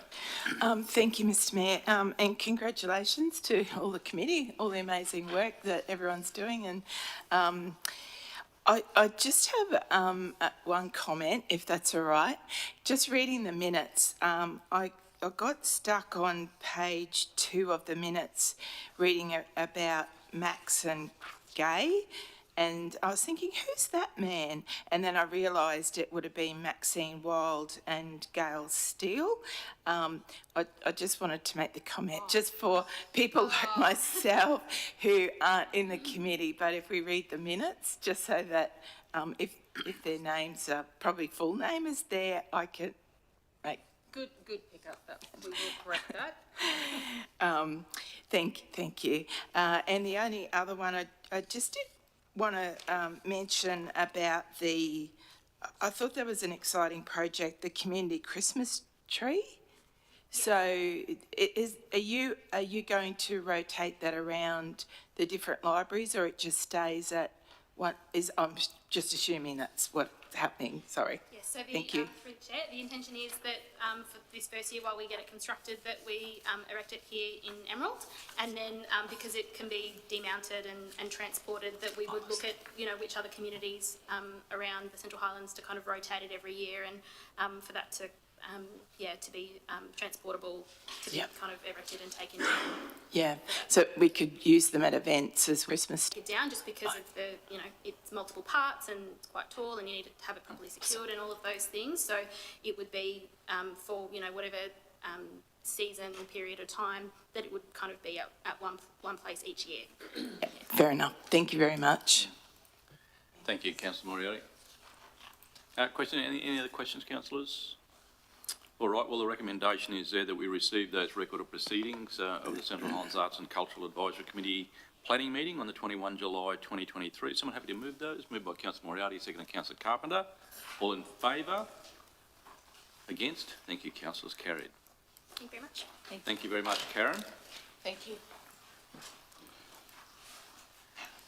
Thank you, Mr. Mayor, and congratulations to all the committee, all the amazing work that everyone's doing. And I just have one comment, if that's all right. Just reading the minutes, I got stuck on page 2 of the minutes, reading about Max and Gay. And I was thinking, who's that man? And then I realised it would have been Maxine Wild and Gail Steele. I just wanted to make the comment just for people like myself who aren't in the committee. But if we read the minutes, just so that if their names are probably full name is there, I can make. Good pick up. That we will correct that. Thank you. And the only other one I just did want to mention about I thought that was an exciting project, the community Christmas tree. So are you going to rotate that around the different libraries, or it just stays at what is, I'm just assuming that's what's happening, sorry. Yes, so Thank you. through the chair, the intention is that for this first year, while we get it constructed, that we erect it here in Emerald, and then because it can be demounted and transported, that we would look at, you know, which other communities around the Central Highlands to kind of rotate it every year, and for that to to be transportable, to be kind of erected and taken down. Yeah, so we could use them at events as Christmas. Down just because of the, you know, it's multiple parts and it's quite tall and you need to have it properly secured and all of those things. So it would be for, you know, whatever season and period of time that it would kind of be at one place each year. Fair enough. Thank you very much. Thank you, Councillor Moriarty. Question, any other questions, councillors? All right, well, the recommendation is there that we receive those record of proceedings of the Central Highlands Arts and Cultural Advisory Committee planning meeting on the 21 July 2023. Someone happy to move those? Moved by Councillor Moriarty, seconded Councillor Carpenter. All in favour? Against? Thank you, councillors. Carried. Thank you very much. Thank you very much, Karen. Thank you.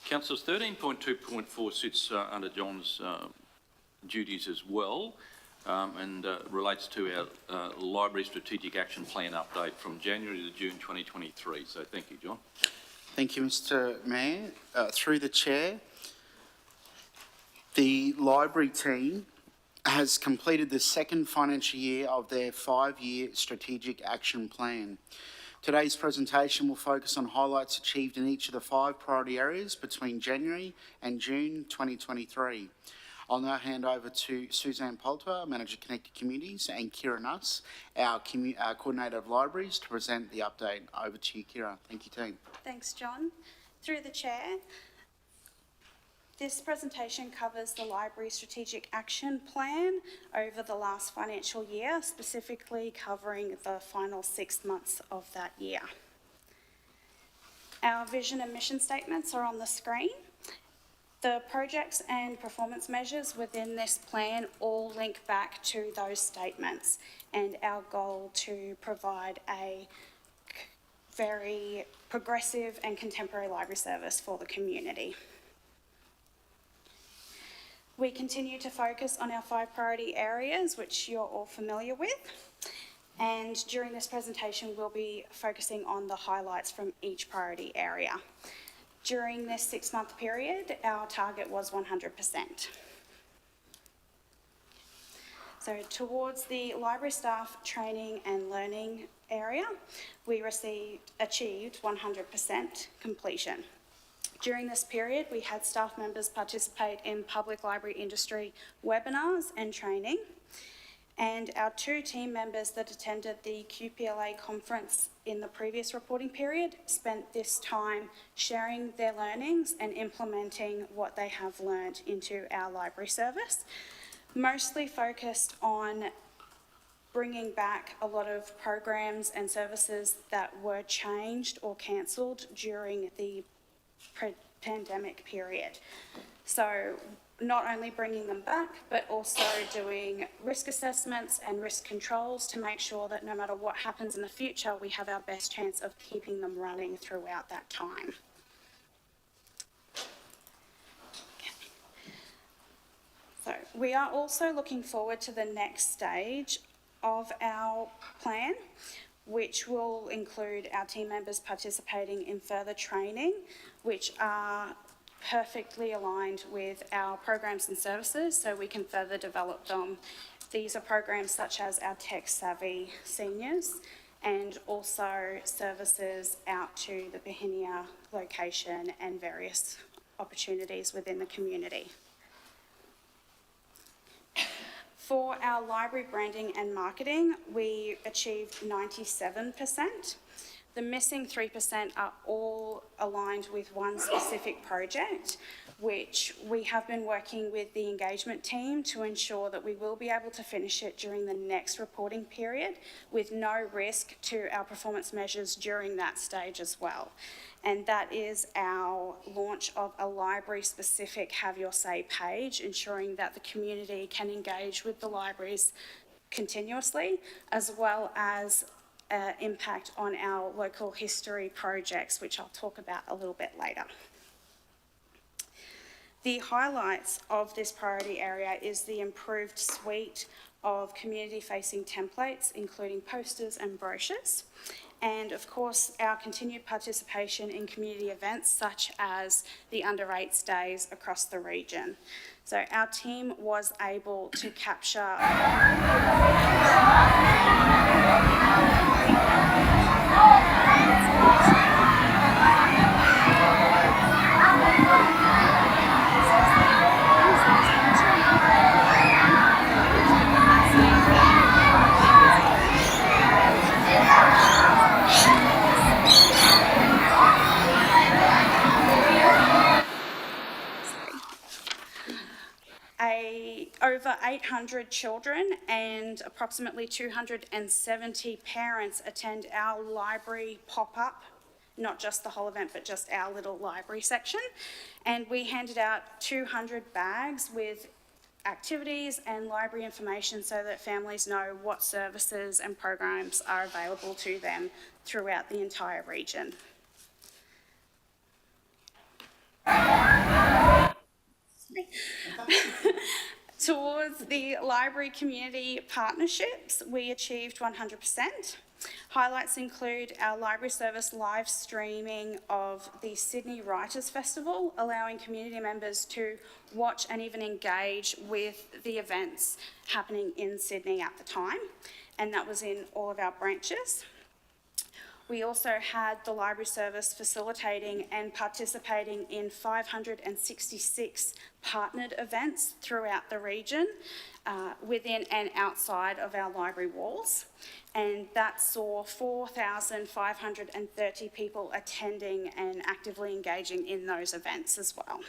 Councillors, 13.2.4 sits under John's duties as well. And relates to our Library Strategic Action Plan update from January to June 2023. So thank you, John. Thank you, Mr Mayor. Through the Chair, the library team has completed the second financial year of their 5-year Strategic Action Plan. Today's presentation will focus on highlights achieved in each of the 5 priority areas between January and June 2023. I'll now hand over to Suzanne Poulter, Manager Connected Communities, and Kira Nuss, our Coordinator of Libraries, to present the update. Over to you, Kira. Thank you, team. Thanks, John. Through the Chair, this presentation covers the Library Strategic Action Plan over the last financial year, specifically covering the final 6 months of that year. Our vision and mission statements are on the screen. The projects and performance measures within this plan all link back to those statements, and our goal to provide a very progressive and contemporary library service for the community. We continue to focus on our 5 priority areas, which you're all familiar with, and during this presentation we'll be focusing on the highlights from each priority area. During this 6-month period, our target was 100%. So towards the library staff training and learning area, we achieved 100% completion. During this period, we had staff members participate in public library industry webinars and training, and our 2 team members that attended the QPLA conference in the previous reporting period spent this time sharing their learnings and implementing what they have learned into our library service, mostly focused on bringing back a lot of programs and services that were changed or cancelled during the pandemic period. So not only bringing them back, but also doing risk assessments and risk controls to make sure that no matter what happens in the future, we have our best chance of keeping them running throughout that time. So we are also looking forward to the next stage of our plan, which will include our team members participating in further training, which are perfectly aligned with our programs and services, so we can further develop them. These are programs such as our tech savvy seniors and also services out to the Bahinia location and various opportunities within the community. For our library branding and marketing, we achieved 97%. The missing 3% are all aligned with one specific project, which we have been working with the engagement team to ensure that we will be able to finish it during the next reporting period with no risk to our performance measures during that stage as well. And that is our launch of a library-specific Have Your Say page, ensuring that the community can engage with the libraries continuously, as well as impact on our local history projects, which I'll talk about a little bit later. The highlights of this priority area is the improved suite of community-facing templates, including posters and brochures, and of course our continued participation in community events such as the Under 8s Days across the region. So our team was able to capture over 800 children and approximately 270 parents attend our library pop-up, not just the whole event, but just our little library section. And we handed out 200 bags with activities and library information so that families know what services and programs are available to them throughout the entire region. Towards the library community partnerships, we achieved 100%. Highlights include our library service live streaming of the Sydney Writers' Festival, allowing community members to watch and even engage with the events happening in Sydney at the time, and that was in all of our branches. We also had the library service facilitating and participating in 566 partnered events throughout the region, within and outside of our library walls. And that saw 4,530 people attending and actively engaging in those events as well.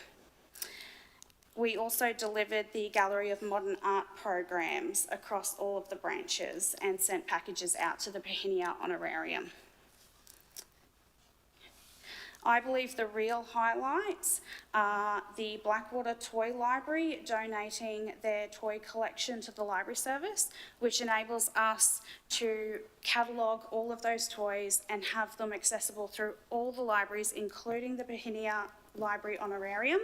We also delivered the Gallery of Modern Art programs across all of the branches and sent packages out to the Pahinia Honorarium. I believe the real highlights are the Blackwater Toy Library donating their toy collection to the library service, which enables us to catalogue all of those toys and have them accessible through all the libraries, including the Pahinia Library Honorarium,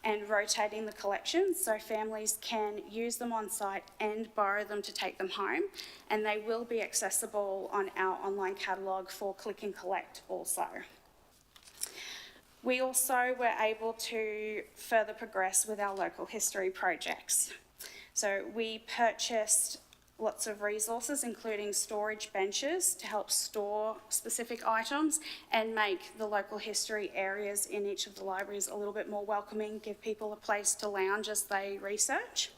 and rotating the collections so families can use them on site and borrow them to take them home, and they will be accessible on our online catalogue for click and collect also. We also were able to further progress with our local history projects. So we purchased lots of resources, including storage benches to help store specific items and make the local history areas in each of the libraries a little bit more welcoming, give people a place to lounge as they research.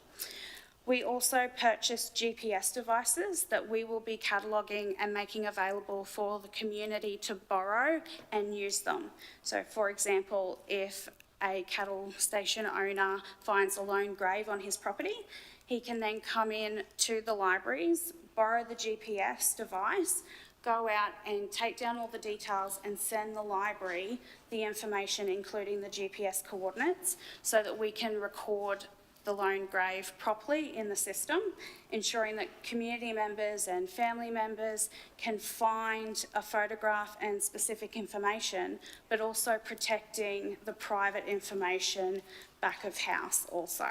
We also purchased GPS devices that we will be cataloguing and making available for the community to borrow and use them. So for example, if a cattle station owner finds a lone grave on his property, he can then come in to the libraries, borrow the GPS device, go out and take down all the details and send the library the information, including the GPS coordinates, so that we can record the lone grave properly in the system, ensuring that community members and family members can find a photograph and specific information, but also protecting the private information back of house also.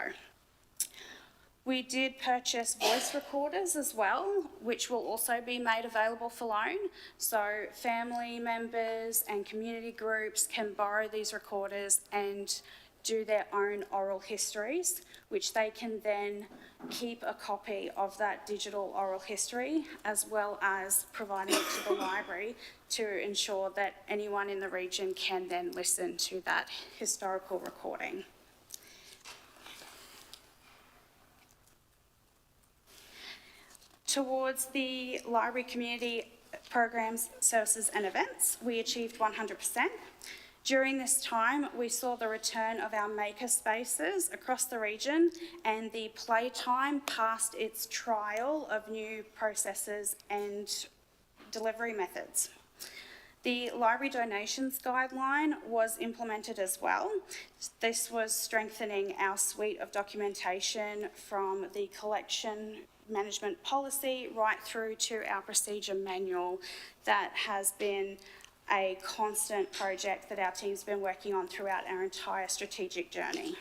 We did purchase voice recorders as well, which will also be made available for loan. So family members and community groups can borrow these recorders and do their own oral histories, which they can then keep a copy of that digital oral history, as well as providing it to the library to ensure that anyone in the region can then listen to that historical recording. Towards the library community programs, services and events, we achieved 100%. During this time, we saw the return of our maker spaces across the region, and the playtime passed its trial of new processes and delivery methods. The library donations guideline was implemented as well. This was strengthening our suite of documentation from the collection management policy right through to our procedure manual that has been a constant project that our team's been working on throughout our entire strategic journey.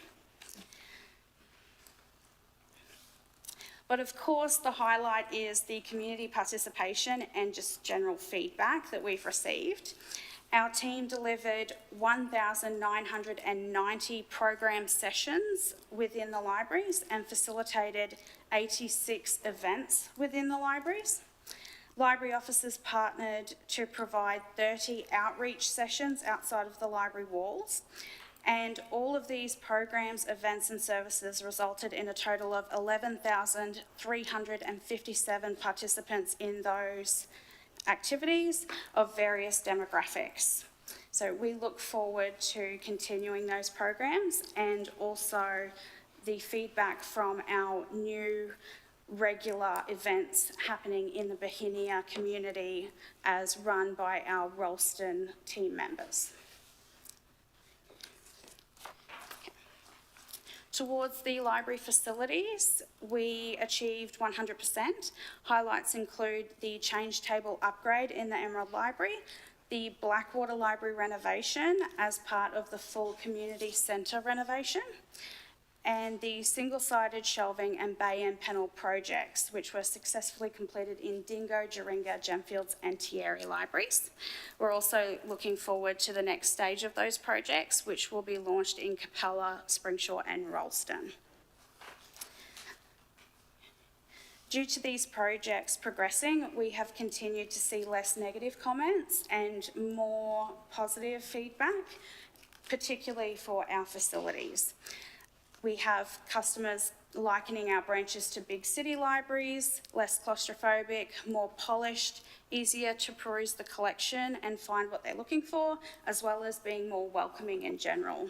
But of course, the highlight is the community participation and just general feedback that we've received. Our team delivered 1,990 program sessions within the libraries and facilitated 86 events within the libraries. Library officers partnered to provide 30 outreach sessions outside of the library walls, and all of these programs, events and services resulted in a total of 11,357 participants in those activities of various demographics. So we look forward to continuing those programs, and also the feedback from our new regular events happening in the Bohinia community as run by our Ralston team members. Towards the library facilities, we achieved 100%. Highlights include the change table upgrade in the Emerald Library, the Blackwater Library renovation as part of the full community centre renovation, and the single-sided shelving and bay end panel projects, which were successfully completed in Dingo, Jaringa, Gemfields and Tieri libraries. We're also looking forward to the next stage of those projects, which will be launched in Capella, Springsure and Ralston. Due to these projects progressing, we have continued to see less negative comments and more positive feedback, particularly for our facilities. We have customers likening our branches to big city libraries, less claustrophobic, more polished, easier to peruse the collection and find what they're looking for, as well as being more welcoming in general.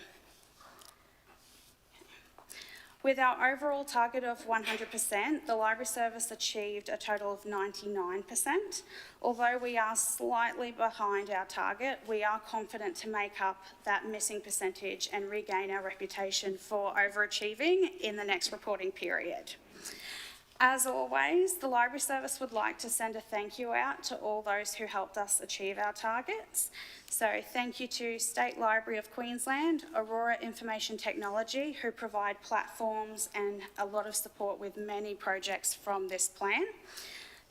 With our overall target of 100%, the library service achieved a total of 99%. Although we are slightly behind our target, we are confident to make up that missing percentage and regain our reputation for overachieving in the next reporting period. As always, the library service would like to send a thank you out to all those who helped us achieve our targets. So thank you to State Library of Queensland, Aurora Information Technology, who provide platforms and a lot of support with many projects from this plan.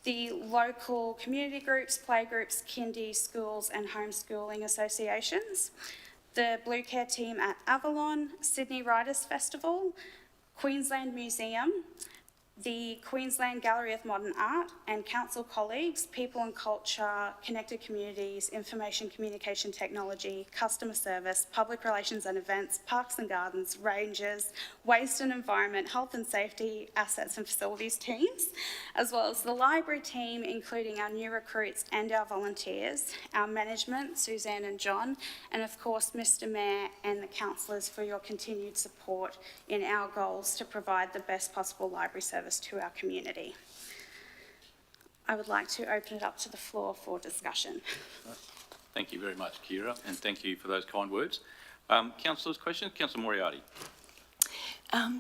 The local community groups, playgroups, kindy, schools and homeschooling associations. The Blue Care team at Avalon, Sydney Writers Festival, Queensland Museum, the Queensland Gallery of Modern Art and council colleagues, People and Culture, Connected Communities, Information Communication Technology, Customer Service, Public Relations and Events, Parks and Gardens, Rangers, Waste and Environment, Health and Safety, Assets and Facilities teams, as well as the library team, including our new recruits and our volunteers, our management, Suzanne and John, and of course Mr Mayor and the councillors for your continued support in our goals to provide the best possible library service to our community. I would like to open it up to the floor for discussion. Thank you very much, Kira, and thank you for those kind words. Councillors, questions? Councillor Moriarty.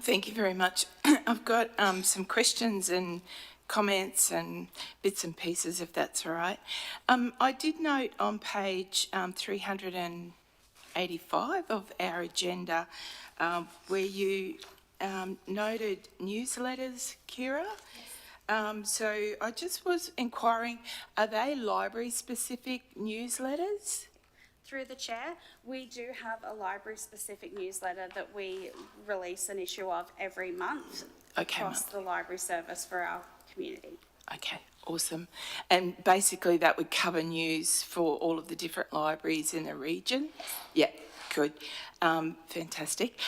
Thank you very much. I've got some questions and comments and bits and pieces, if that's all right. I did note on page 385 of our agenda where you noted newsletters, Kira. So I just was inquiring, are they library-specific newsletters? Through the chair, we do have a library-specific newsletter that we release an issue of every month across the library service for our community. Okay, awesome. And basically that would cover news for all of the different libraries in the region? Yeah, good. Fantastic.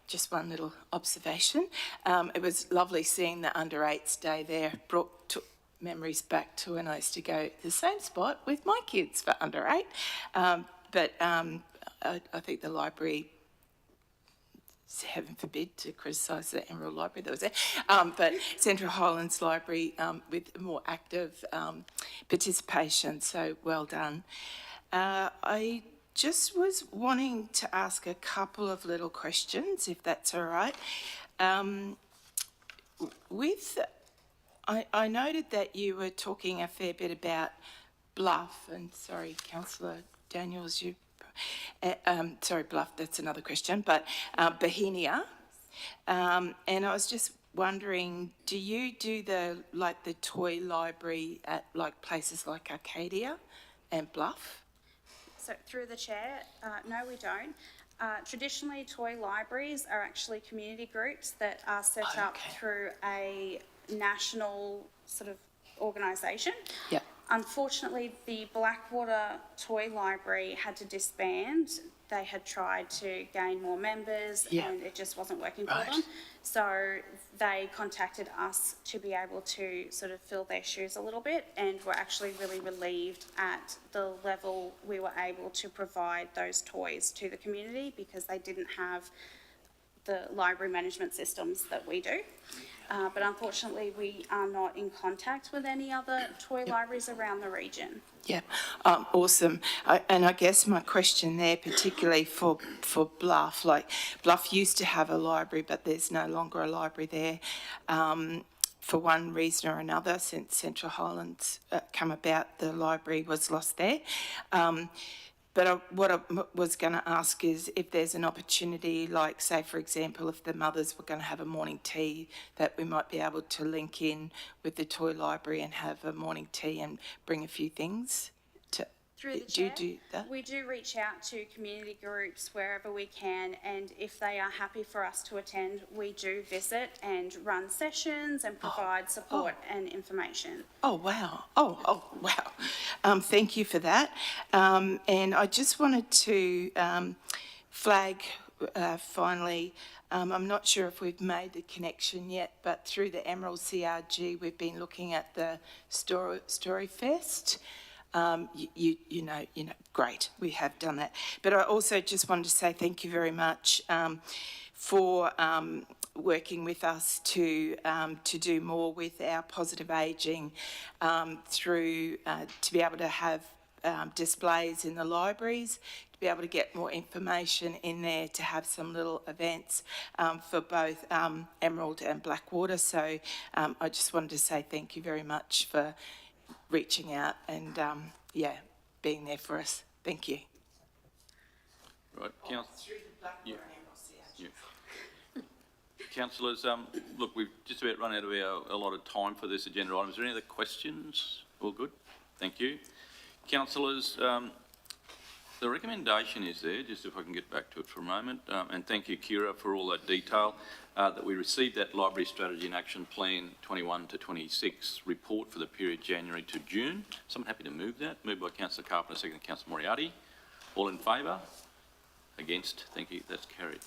Just one little observation. It was lovely seeing the under-8s day there. Took memories back to when I used to go to the same spot with my kids for under-8. But I think the library, heaven forbid to criticise the Emerald Library that was there, but Central Highlands Library with more active participation, so well done. I just was wanting to ask a couple of little questions, if that's all right. I noted that you were talking a fair bit about Bluff, and sorry, Councillor Daniels, sorry, Bluff, that's another question, but Bohinia. And I was just wondering, do you do the toy library at places like Arcadia and Bluff? So through the chair, no, we don't. Traditionally, toy libraries are actually community groups that are set up through a national sort of organisation. Yeah. Unfortunately, the Blackwater Toy Library had to disband. They had tried to gain more members and it just wasn't working for them. So they contacted us to be able to sort of fill their shoes a little bit, and were actually really relieved at the level we were able to provide those toys to the community, because they didn't have the library management systems that we do. But unfortunately, we are not in contact with any other toy libraries around the region. Yeah, awesome. And I guess my question there, particularly for Bluff, Bluff used to have a library, but there's no longer a library there for one reason or another. Since Central Highlands come about, the library was lost there. But what I was going to ask is if there's an opportunity, say, for example, if the mothers were going to have a morning tea, that we might be able to link in with the toy library and have a morning tea and bring a few things to... Through the do you chair, do that? we do reach out to community groups wherever we can, and if they are happy for us to attend, we do visit and run sessions and provide support and information. Oh, wow. Oh, wow. Thank you for that. And I just wanted to flag, finally, I'm not sure if we've made the connection yet, but through the Emerald CRG, we've been looking at the Story Fest. You know, great, we have done that. But I also just wanted to say thank you very much for working with us to do more with our positive ageing through to be able to have displays in the libraries, to be able to get more information in there, to have some little events for both Emerald and Blackwater. So I just wanted to say thank you very much for reaching out and, being there for us. Thank you. Right, Councillors, look, we've just about run out of our allotted time for this agenda item. Is there any other questions? All good? Thank you. Councillors, the recommendation is there, just if I can get back to it for a moment, and thank you, Kira, for all that detail, that we received that Library Strategy and Action Plan 21 to 26 report for the period January to June. So I'm happy to move that. Moved by Councillor Carpenter, second Councillor Moriarty. All in favour? Against? Thank you. That's carried.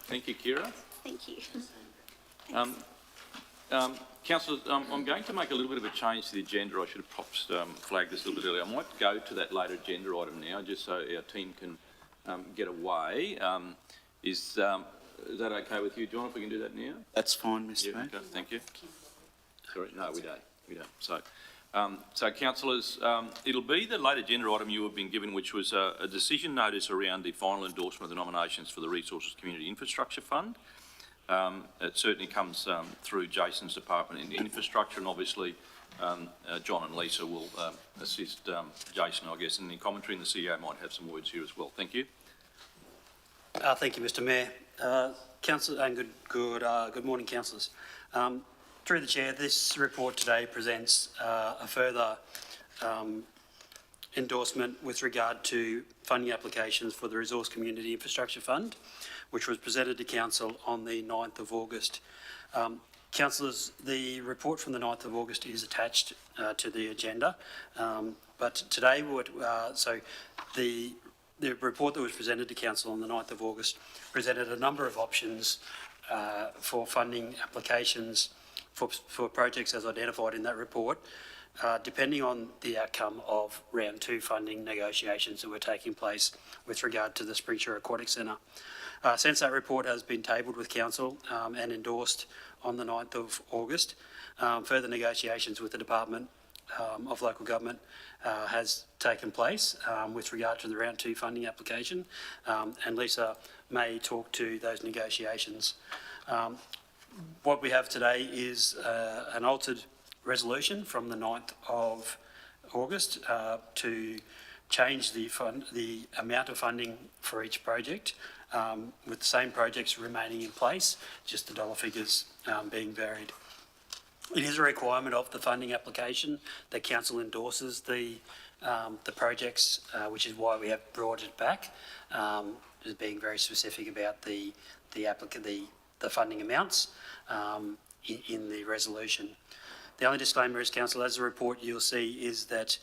Thank you, Kira. Thank you. Councillors, I'm going to make a little bit of a change to the agenda. I should have perhaps flagged this a little bit earlier. I might go to that later agenda item now, just so our team can get away. Is that okay with you, John, if we can do that now? That's fine, Mr. Mayor. Okay, thank you. Sorry, no, we don't. So, councillors, it'll be the late agenda item you have been given, which was a decision notice around the final endorsement of the nominations for the Resources Community Infrastructure Fund. It certainly comes through Jason's department in infrastructure, and obviously John and Lisa will assist Jason, I guess, in the commentary, and the CEO might have some words here as well. Thank you. Thank you, Mr. Mayor. Councillor, and good morning, councillors. Through the chair, this report today presents a further endorsement with regard to funding applications for the Resource Community Infrastructure Fund, which was presented to Council on the 9th of August. Councillors, the report from the 9th of August is attached to the agenda, but today, the report that was presented to Council on the 9th of August presented a number of options for funding applications for projects as identified in that report, depending on the outcome of round 2 funding negotiations that were taking place with regard to the Springshire Aquatic Centre. Since that report has been tabled with Council and endorsed on the 9th of August, further negotiations with the Department of Local Government has taken place with regard to the round 2 funding application, and Lisa may talk to those negotiations. What we have today is an altered resolution from the 9th of August to change the amount of funding for each project, with the same projects remaining in place, just the dollar figures being varied. It is a requirement of the funding application that council endorses the projects, which is why we have brought it back, as being very specific about the funding amounts in the resolution. The only disclaimer is, council, as the report you'll see is that,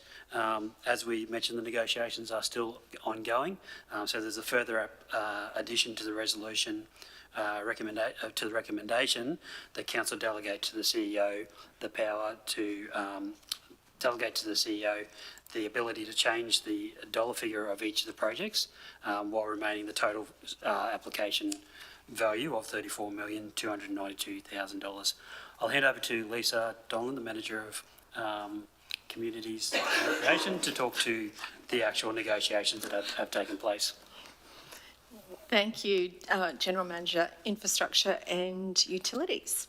as we mentioned, the negotiations are still ongoing. So there's a further addition to the resolution to the recommendation that council delegate to the CEO the power to delegate to the CEO the ability to change the dollar figure of each of the projects while remaining the total application value of $34,292,000. I'll hand over to Lisa Donlan, the Manager of Communities and Recreation, to talk to the actual negotiations that have taken place. Thank you, General Manager, Infrastructure and Utilities.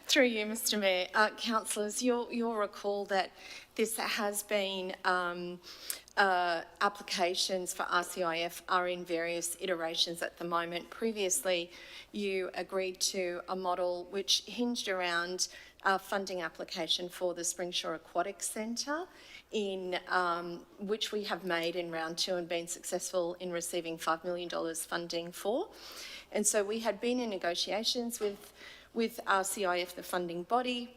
Through you, Mr Mayor. Councillors, you'll recall that this has been applications for RCIF are in various iterations at the moment. Previously, you agreed to a model which hinged around a funding application for the Springshore Aquatic Centre, in which we have made in round 2 and been successful in receiving $5 million funding for. And so we had been in negotiations with RCIF, the funding body,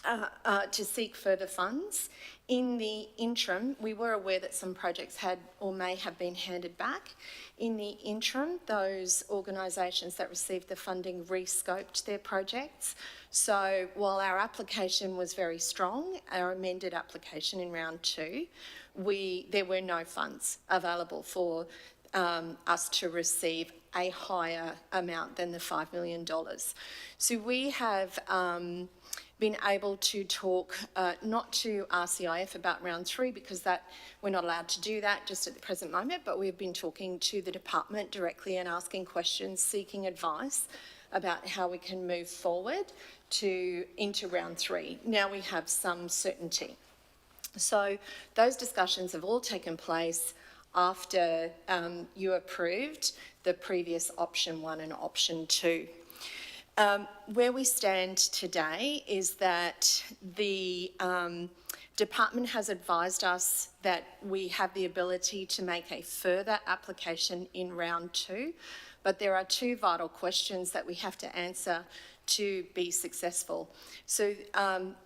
to seek further funds. In the interim, we were aware that some projects had or may have been handed back. In the interim, those organisations that received the funding re-scoped their projects. So while our application was very strong, our amended application in round 2, there were no funds available for us to receive a higher amount than the $5 million. So we have been able to talk not to RCIF about round 3, because that we're not allowed to do that just at the present moment, but we've been talking to the department directly and asking questions, seeking advice about how we can move forward into round 3. Now we have some certainty. So those discussions have all taken place after you approved the previous option 1 and option 2. Where we stand today is that the department has advised us that we have the ability to make a further application in round 2, but there are 2 vital questions that we have to answer to be successful. So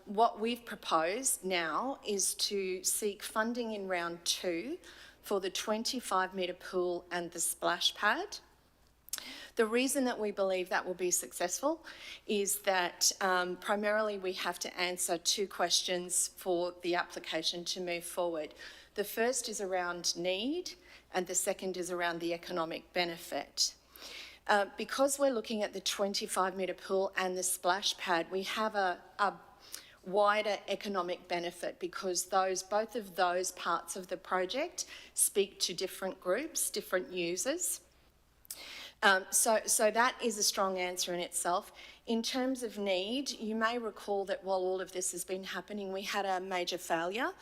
what we've proposed now is to seek funding in round 2 for the 25-metre pool and the splash pad. The reason that we believe that will be successful is that primarily we have to answer 2 questions for the application to move forward. The first is around need, and the second is around the economic benefit. Because we're looking at the 25-metre pool and the splash pad, we have a wider economic benefit, because both of those parts of the project speak to different groups, different users. So that is a strong answer in itself. In terms of need, you may recall that while all of this has been happening, we had a major failure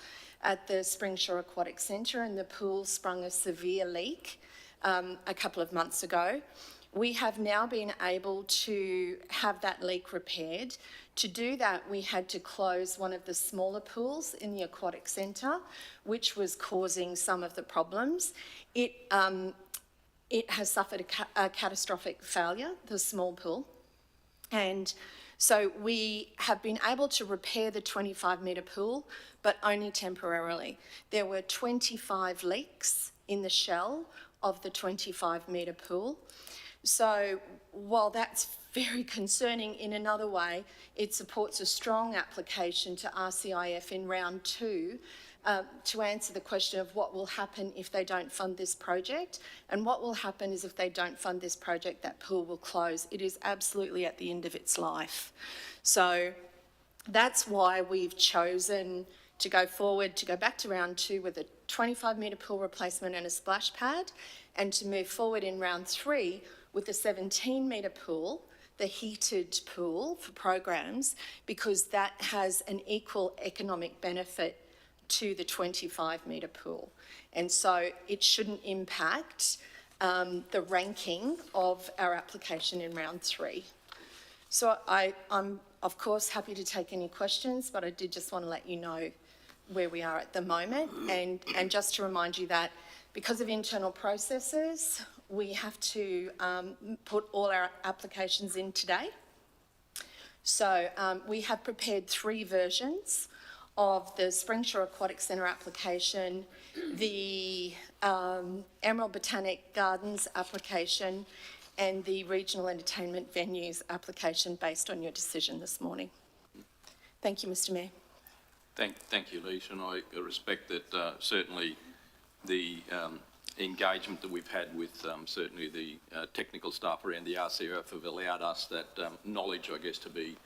at the Springshore Aquatic Centre, and the pool sprung a severe leak a couple of months ago. We have now been able to have that leak repaired. To do that, we had to close one of the smaller pools in the aquatic centre, which was causing some of the problems. It has suffered a catastrophic failure, the small pool. And so we have been able to repair the 25-metre pool, but only temporarily. There were 25 leaks in the shell of the 25-metre pool. So while that's very concerning in another way, it supports a strong application to RCIF in round 2 to answer the question of what will happen if they don't fund this project. And what will happen is if they don't fund this project, that pool will close. It is absolutely at the end of its life. So that's why we've chosen to go forward, to go back to round 2 with a 25-metre pool replacement and a splash pad, and to move forward in round 3 with a 17-metre pool, the heated pool for programs, because that has an equal economic benefit to the 25-metre pool. And so it shouldn't impact the ranking of our application in round 3. So I'm, of course, happy to take any questions, but I did just want to let you know where we are at the moment. And just to remind you that because of internal processes, we have to put all our applications in today. So we have prepared 3 versions of the Springshore Aquatic Centre application, the Emerald Botanic Gardens application, and the Regional Entertainment Venues application based on your decision this morning. Thank you, Mr Mayor. Thank you, Lisa, and I respect that certainly the engagement that we've had with certainly the technical staff around the RCF have allowed us that knowledge, I guess, to be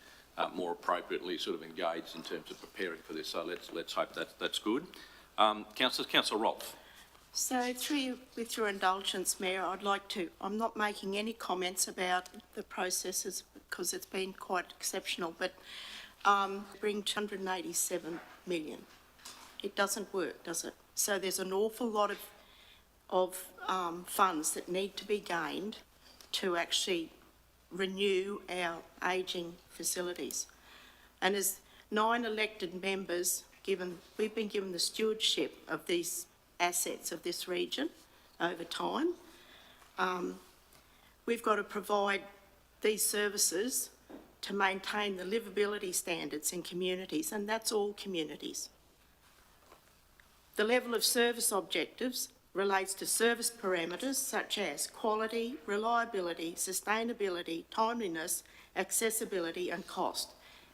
more appropriately sort of engaged in terms of preparing for this. So let's hope that's good. Councillor Rolfe. So with your indulgence, Mayor, I'd like to, I'm not making any comments about the processes because it's been quite exceptional, but bring 287 million. It doesn't work, does it? So there's an awful lot of funds that need to be gained to actually renew our ageing facilities. And as 9 elected members, we've been given the stewardship of these assets of this region over time. We've got to provide these services to maintain the livability standards in communities, and that's all communities. The level of service objectives relates to service parameters such as quality, reliability, sustainability, timeliness, accessibility and cost.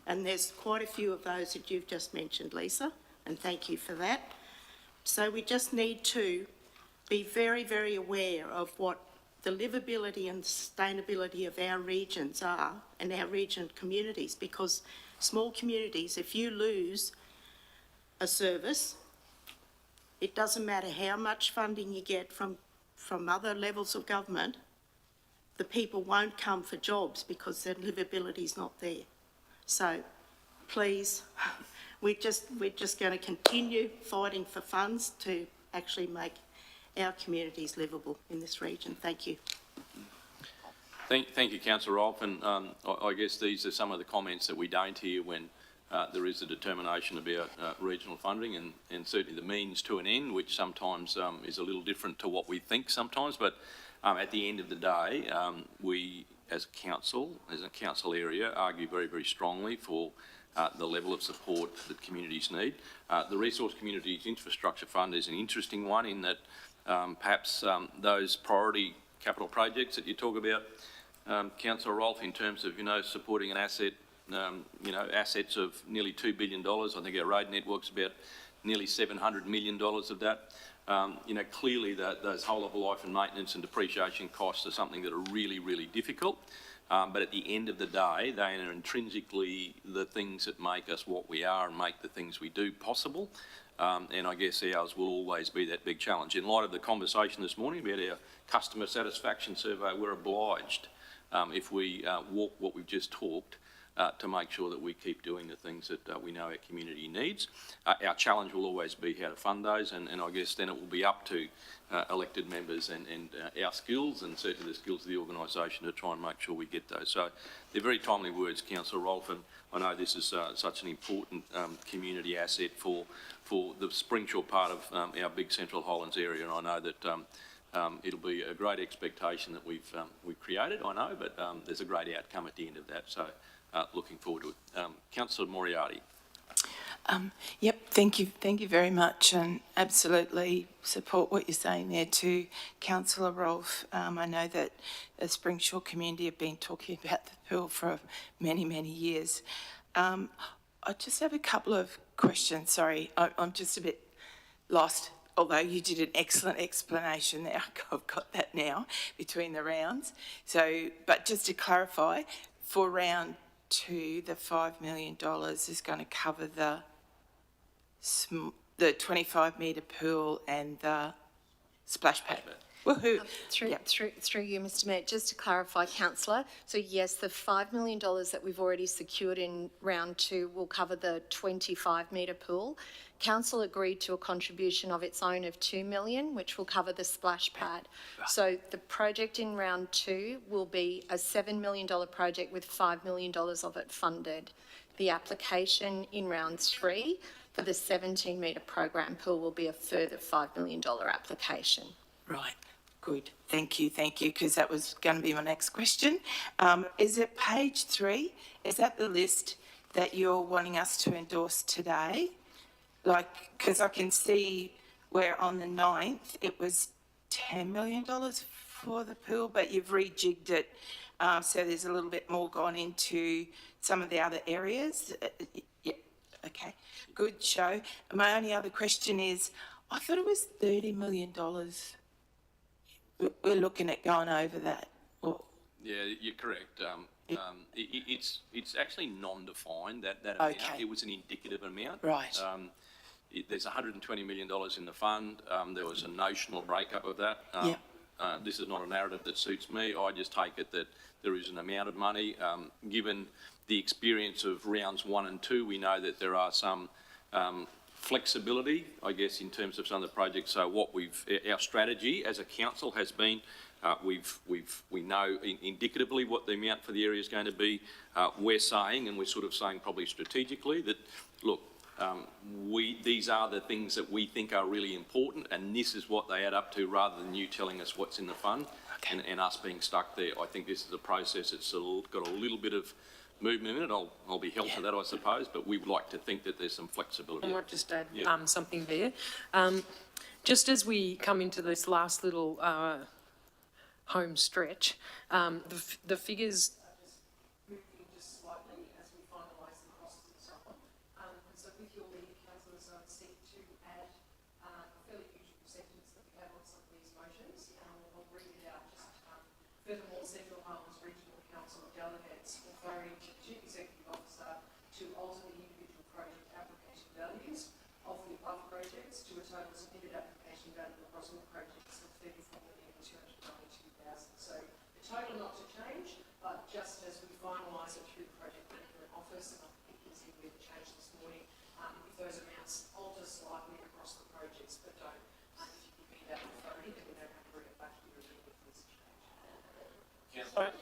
And there's quite a few of those that you've just mentioned, Lisa, and thank you for that. So we just need to be very, very aware of what the livability and sustainability of our regions are and our region communities, because small communities, if you lose a service, it doesn't matter how much funding you get from other levels of government, the people won't come for jobs because their livability is not there. So please, we're just going to continue fighting for funds to actually make our communities livable in this region. Thank you. Thank you, Councillor Rolfe, and I guess these are some of the comments that we don't hear when there is a determination about regional funding and certainly the means to an end, which sometimes is a little different to what we think sometimes, but at the end of the day, we as a council area, argue very, very strongly for the level of support that communities need. The Resource Communities Infrastructure Fund is an interesting one in that perhaps those priority capital projects that you talk about, Councillor Rolfe, in terms of, supporting an asset, assets of nearly $2 billion. I think our road network's about nearly $700 million of that. Clearly those whole of life and maintenance and depreciation costs are something that are really, really difficult. But at the end of the day, they are intrinsically the things that make us what we are and make the things we do possible. And I guess ours will always be that big challenge. In light of the conversation this morning about our customer satisfaction survey, we're obliged, if we walk what we've just talked, to make sure that we keep doing the things that we know our community needs. Our challenge will always be how to fund those, and I guess then it will be up to elected members and our skills, and certainly the skills of the organisation, to try and make sure we get those. So they're very timely words, Councillor Rolfe, and I know this is such an important community asset for the Springshore part of our big Central Highlands area, and I know that it'll be a great expectation that we've created, I know, but there's a great outcome at the end of that. So looking forward to it. Councillor Moriarty. Yep, thank you very much, and absolutely support what you're saying there too, Councillor Rolfe. I know that the Springshore community have been talking about the pool for many, many years. I just have a couple of questions. Sorry, I'm just a bit lost, although you did an excellent explanation there. I've got that now between the rounds. So, but just to clarify, for round 2, the $5 million is going to cover the 25-metre pool and the splash pad. Woohoo. Through you, Mr Mayor, just to clarify, councillor, so yes, the $5 million that we've already secured in round 2 will cover the 25-metre pool. Council agreed to a contribution of its own of $2 million, which will cover the splash pad. So the project in round 2 will be a $7 million project with $5 million of it funded. The application in round 3 for the 17-metre program pool will be a further $5 million application. Right. Good. Thank you, because that was going to be my next question. Is it page 3? Is that the list that you're wanting us to endorse today? Like, because I can see where on the 9th it was $10 million for the pool, but you've rejigged it, so there's a little bit more gone into some of the other areas. Yeah, okay, good show. My only other question is, I thought it was $30 million. We're looking at going over that. Yeah, you're correct. It's actually non-defined, that amount. Okay. It was an indicative amount. Right. There's $120 million in the fund. There was a notional breakup of that. This is not a narrative that suits me. I just take it that there is an amount of money. Given the experience of rounds 1 and 2, we know that there are some flexibility, I guess, in terms of some of the projects. So our strategy as a council has been, we know indicatively what the amount for the area is going to be. We're saying, and we're sort of saying probably strategically, that look, these are the things that we think are really important, and this is what they add up to, rather than you telling us what's in the fund and us being stuck there. I think this is a process that's got a little bit of movement in it. I'll be held to that, I suppose, but we would like to think that there's some flexibility. I might just add something there. Just as we come into this last little home stretch, the figures moving just slightly as we finalise the costs and so on. And so with your leave, councillors, I would seek to add a fairly usual sentence that we have on some of these motions. I'll read it out. Furthermore, Central Highlands Regional Council delegates authority to the Chief Executive Officer to alter the individual project application values of the above projects to a total submitted application value across all projects of $34,292,000. So the total not to change, but just as we finalise it through the project management office, and I think you can see we've changed this morning, if those amounts alter slightly across the projects, but don't, if you give me that authority, then we don't have to bring it back here again if there's a change. Councillor, I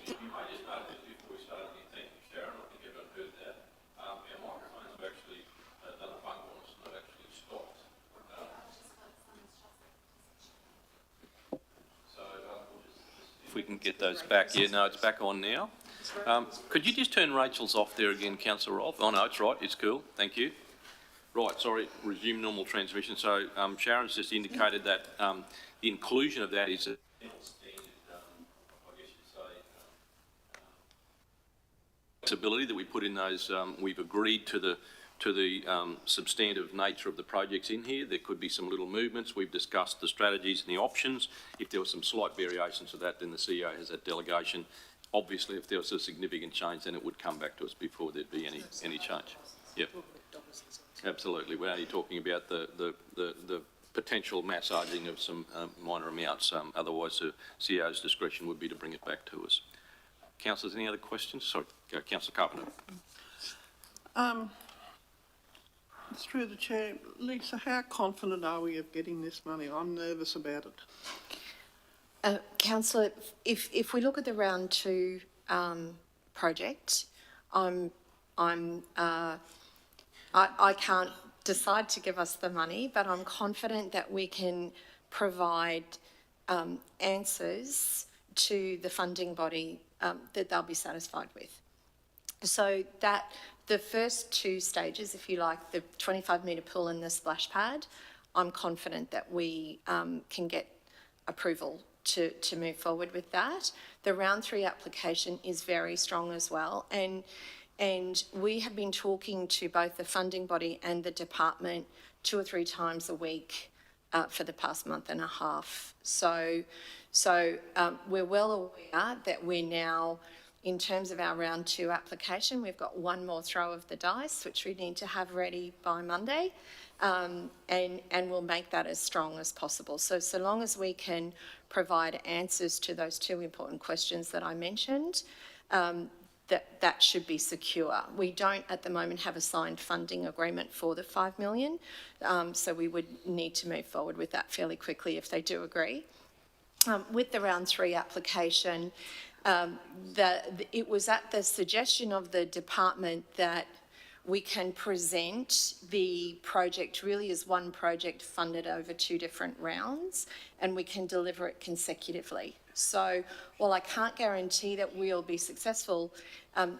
just noted this before we started. Thank you, Sharon. I think everyone heard that. Our microphones have actually done a bug on us and they've actually stopped. If we can get those back. Yeah, no, it's back on now. Could you just turn Rachel's off there again, Councillor Rolfe? Oh, no, it's right. It's cool. Thank you. Right, sorry, resume normal transmission. So Sharon's just indicated that the inclusion of that is flexibility that we put in those. We've agreed to the substantive nature of the projects in here. There could be some little movements. We've discussed the strategies and the options. If there were some slight variations of that, then the CEO has that delegation. Obviously, if there was a significant change, then it would come back to us before there'd be any change. Yep. Absolutely. We're only talking about the potential massaging of some minor amounts. Otherwise, the CEO's discretion would be to bring it back to us. Councillors, any other questions? Sorry, Councillor Carpenter. Through the chair, Lisa, how confident are we of getting this money? I'm nervous about it. Councillor, if we look at the round 2 project, I can't decide to give us the money, but I'm confident that we can provide answers to the funding body that they'll be satisfied with. So that the first 2 stages, if you like, the 25-metre pool and the splash pad, I'm confident that we can get approval to move forward with that. The round 3 application is very strong as well, and we have been talking to both the funding body and the department 2 or 3 times a week for the past month and a half. So we're well aware that we're now, in terms of our round 2 application, we've got one more throw of the dice, which we need to have ready by Monday, and we'll make that as strong as possible. So long as we can provide answers to those two important questions that I mentioned, that should be secure. We don't at the moment have a signed funding agreement for the $5 million, so we would need to move forward with that fairly quickly if they do agree. With the round 3 application, it was at the suggestion of the department that we can present the project really as one project funded over 2 different rounds, and we can deliver it consecutively. So while I can't guarantee that we'll be successful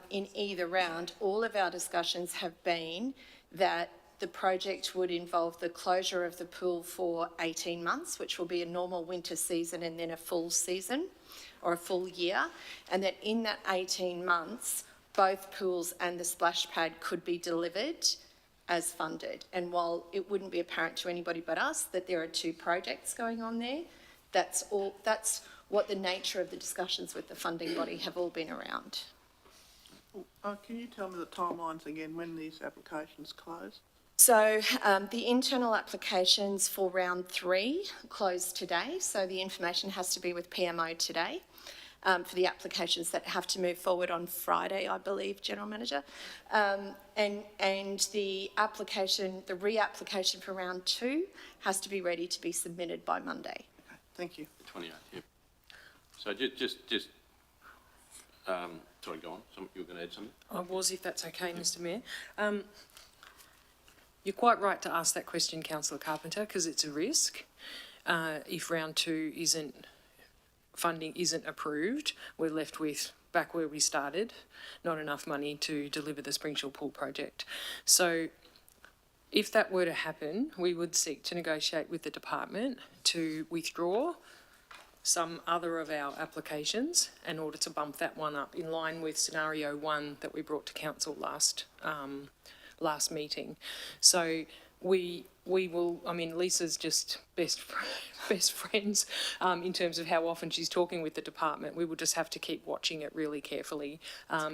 in either round, all of our discussions have been that the project would involve the closure of the pool for 18 months, which will be a normal winter season and then a full season or a full year, and that in that 18 months, both pools and the splash pad could be delivered as funded. And while it wouldn't be apparent to anybody but us that there are 2 projects going on there, that's what the nature of the discussions with the funding body have all been around. Can you tell me the timelines again, when these applications close? So the internal applications for round 3 close today, so the information has to be with PMO today. For the applications that have to move forward on Friday, I believe, General Manager. And the application, the re-application for round 2 has to be ready to be submitted by Monday. Okay, thank you. The 28th, yep. So sorry, go on. You were going to add something? I was, if that's okay, Mr Mayor. You're quite right to ask that question, Councillor Carpenter, because it's a risk. If round 2 funding isn't approved, we're left with back where we started, not enough money to deliver the Springshaw Pool project. So if that were to happen, we would seek to negotiate with the department to withdraw some other of our applications in order to bump that one up in line with scenario 1 that we brought to council last meeting. So we will, I mean, Lisa's just best friends in terms of how often she's talking with the department. We will just have to keep watching it really carefully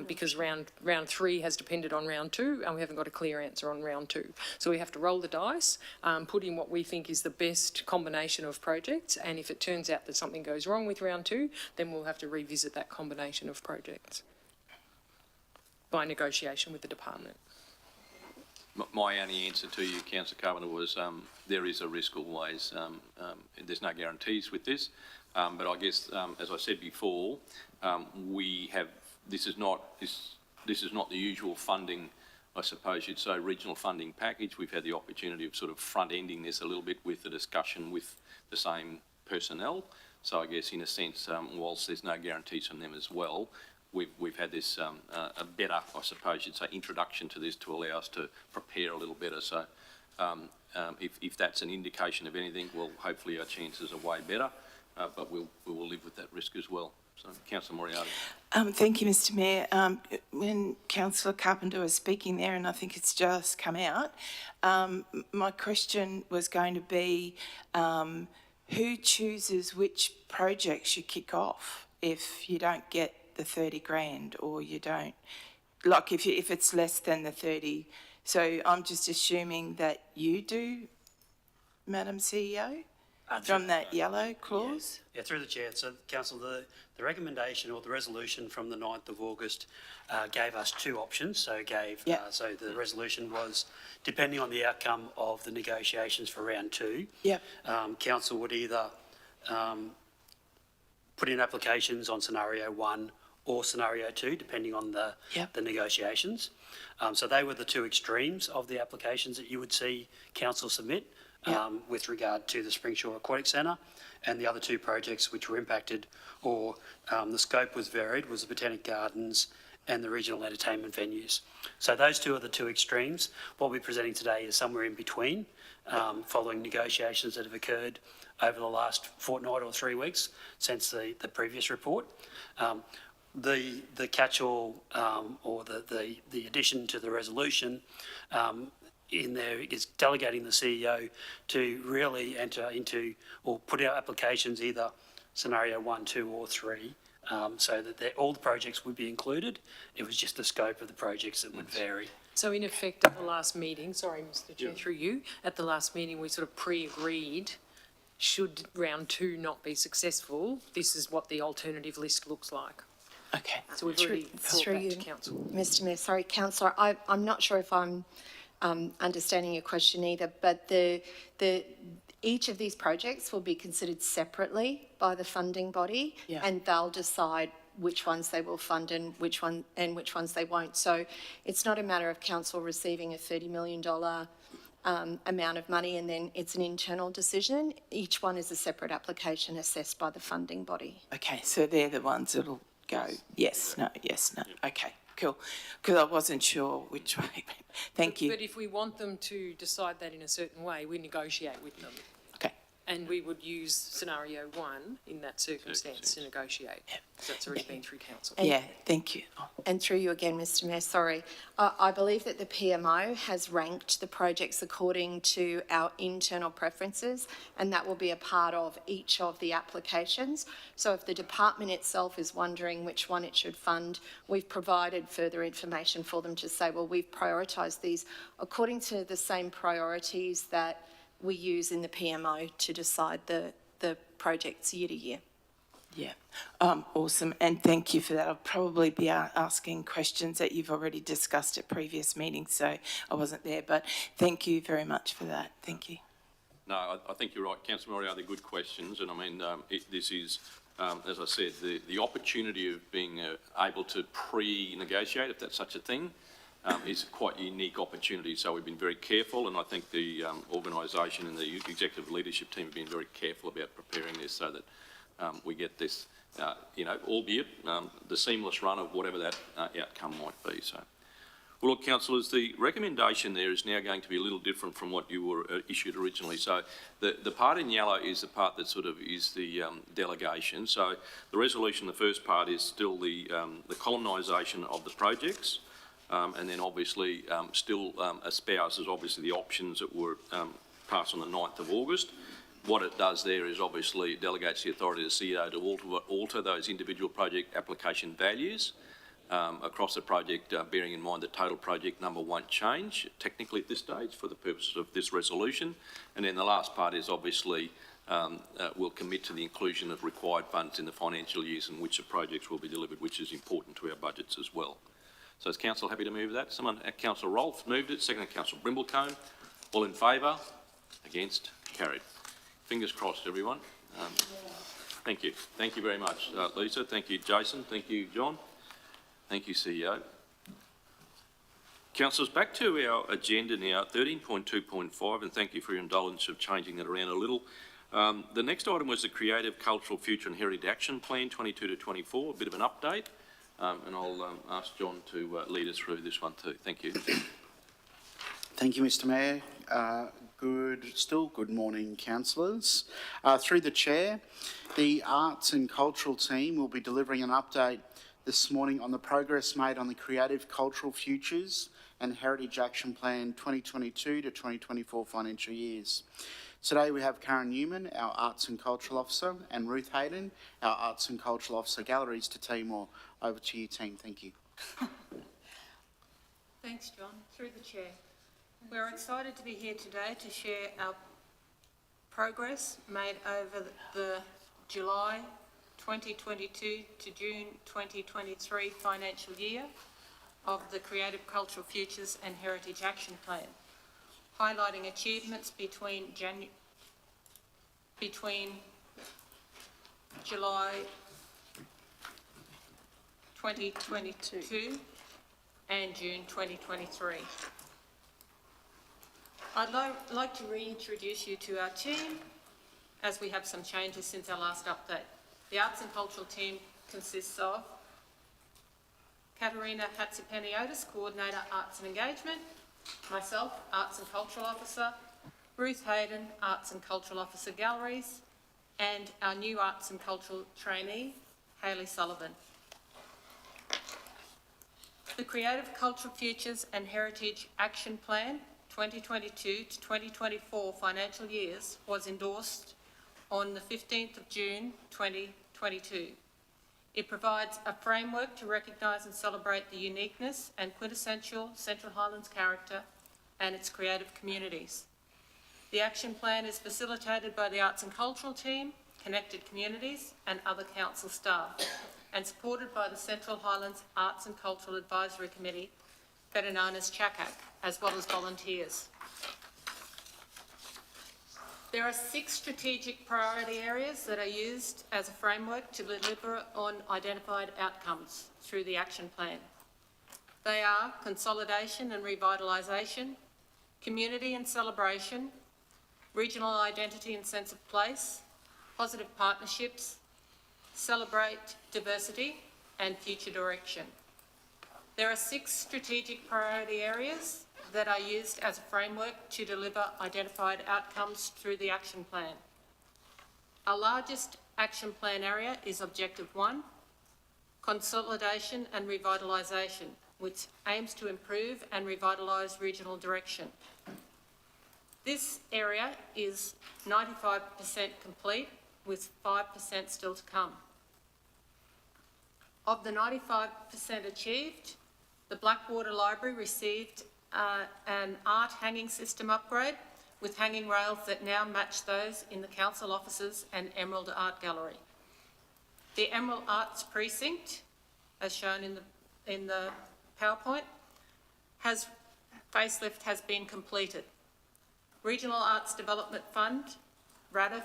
because round 3 has depended on round 2 and we haven't got a clear answer on round 2. So we have to roll the dice, put in what we think is the best combination of projects, and if it turns out that something goes wrong with round 2, then we'll have to revisit that combination of projects by negotiation with the department. My only answer to you, Councillor Carpenter, was there is a risk always. There's no guarantees with this, but I guess, as I said before, this is not the usual funding, I suppose you'd say, regional funding package. We've had the opportunity of sort of front-ending this a little bit with the discussion with the same personnel. So I guess, in a sense, whilst there's no guarantees from them as well, we've had this a better, I suppose you'd say, introduction to this to allow us to prepare a little better. So if that's an indication of anything, well, hopefully our chances are way better, but we will live with that risk as well. So, Councillor Moriarty. Thank you, Mr Mayor. When Councillor Carpenter was speaking there, and I think it's just come out, my question was going to be who chooses which projects you kick off if you don't get the 30 grand, or you don't, like if it's less than the 30. So I'm just assuming that you do, Madam CEO, from that yellow clause? Yeah, through the chair. So, Council, the recommendation or the resolution from the 9th of August gave us 2 options. So so the resolution was, depending on the outcome of the negotiations for round 2, Council would either put in applications on scenario 1 or scenario 2, depending on the negotiations. So they were the 2 extremes of the applications that you would see council submit with regard to the Springshaw Aquatic Centre, and the other 2 projects which were impacted, or the scope was varied, was the Botanic Gardens and the regional entertainment venues. So those 2 are the 2 extremes. What we're presenting today is somewhere in between, following negotiations that have occurred over the last fortnight or 3 weeks since the previous report. The catch-all or the addition to the resolution in there is delegating the CEO to really enter into or put out applications either scenario 1, 2 or 3, so that all the projects would be included. It was just the scope of the projects that would vary. So in effect, at the last meeting, sorry Mr Chair, through you, at the last meeting we sort of pre-agreed should round 2 not be successful, this is what the alternative list looks like. Okay. So we've already brought Through that you, to council. Mr Mayor, sorry, councillor, I'm not sure if I'm understanding your question either, but each of these projects will be considered separately by the funding body, and they'll decide which ones they will fund and which ones they won't. So it's not a matter of council receiving a $30 million amount of money and then it's an internal decision. Each one is a separate application assessed by the funding body. Okay, so they're the ones that'll go yes, no, yes, no. Okay, cool. Because I wasn't sure which way. Thank you. But if we want them to decide that in a certain way, we negotiate with them. Okay. And we would use scenario 1 in that circumstance to negotiate. So that's already been through council. Yeah, thank you. And through you again, Mr Mayor, sorry. I believe that the PMO has ranked the projects according to our internal preferences, and that will be a part of each of the applications. So if the department itself is wondering which one it should fund, we've provided further information for them to say, well, we've prioritised these according to the same priorities that we use in the PMO to decide the projects year to year. Yeah, awesome, and thank you for that. I'll probably be asking questions that you've already discussed at previous meetings, so I wasn't there, but thank you very much for that. Thank you. No, I think you're right, Councillor Murray, are the good questions, and I mean, this is, as I said, the opportunity of being able to pre-negotiate, if that's such a thing, is quite a unique opportunity. So we've been very careful, and I think the organisation and the executive leadership team have been very careful about preparing this so that we get this, albeit the seamless run of whatever that outcome might be. So, well, look, councillors, the recommendation there is now going to be a little different from what you were issued originally. So the part in yellow is the part that sort of is the delegation. So the resolution, the first part, is still the colonisation of the projects. And then obviously still espouses obviously the options that were passed on the 9th of August. What it does there is obviously delegates the authority to the CEO to alter those individual project application values across the project, bearing in mind the total project number won't change technically at this stage for the purposes of this resolution. And then the last part is obviously will commit to the inclusion of required funds in the financial years in which the projects will be delivered, which is important to our budgets as well. So is council happy to move that? Someone, Councillor Rolfe moved it, seconded Councillor Brimblecombe. All in favour? Against? Carried. Fingers crossed, everyone. Thank you. Thank you very much, Lisa. Thank you, Jason. Thank you, John. Thank you, CEO. Councillors, back to our agenda now, 13.2.5, and thank you for your indulgence of changing that around a little. The next item was the Creative, Cultural, Future and Heritage Action Plan 22 to 24, a bit of an update. And I'll ask John to lead us through this one too. Thank you. Thank you, Mr Mayor. Good morning, councillors. Through the Chair, the Arts and Cultural team will be delivering an update this morning on the progress made on the Creative, Cultural, Futures and Heritage Action Plan 2022 to 2024 financial years. Today we have Karen Newman, our Arts and Cultural Officer, and Ruth Hayden, our Arts and Cultural Officer, Galleries, to tell you more. Over to you, team. Thank you. Thanks, John. Through the Chair. We're excited to be here today to share our progress made over the July 2022 to June 2023 financial year of the Creative, Cultural, Futures and Heritage Action Plan, highlighting achievements between July 2022 and June 2023. I'd like to reintroduce you to our team as we have some changes since our last update. The Arts and Cultural team consists of Katerina Hatzipeniotis, Coordinator, Arts and Engagement, myself, Arts and Cultural Officer, Ruth Hayden, Arts and Cultural Officer, Galleries, and our new Arts and Cultural trainee, Hayley Sullivan. The Creative, Cultural, Futures and Heritage Action Plan 2022 to 2024 financial years was endorsed on the 15th of June 2022. It provides a framework to recognise and celebrate the uniqueness and quintessential Central Highlands character and its creative communities. The action plan is facilitated by the Arts and Cultural team, Connected Communities and other council staff, and supported by the Central Highlands Arts and Cultural Advisory Committee, better known as CHRC, as well as volunteers. There are 6 strategic priority areas that are used as a framework to deliver on identified outcomes through the action plan. They are consolidation and revitalisation, community and celebration, regional identity and sense of place, positive partnerships, celebrate diversity, and future direction. There are 6 strategic priority areas that are used as a framework to deliver identified outcomes through the action plan. Our largest action plan area is Objective 1, consolidation and revitalisation, which aims to improve and revitalise regional direction. This area is 95% complete, with 5% still to come. Of the 95% achieved, the Blackwater Library received an art hanging system upgrade with hanging rails that now match those in the council offices and Emerald Art Gallery. The Emerald Arts Precinct, as shown in the PowerPoint, facelift has been completed. Regional Arts Development Fund, RADF,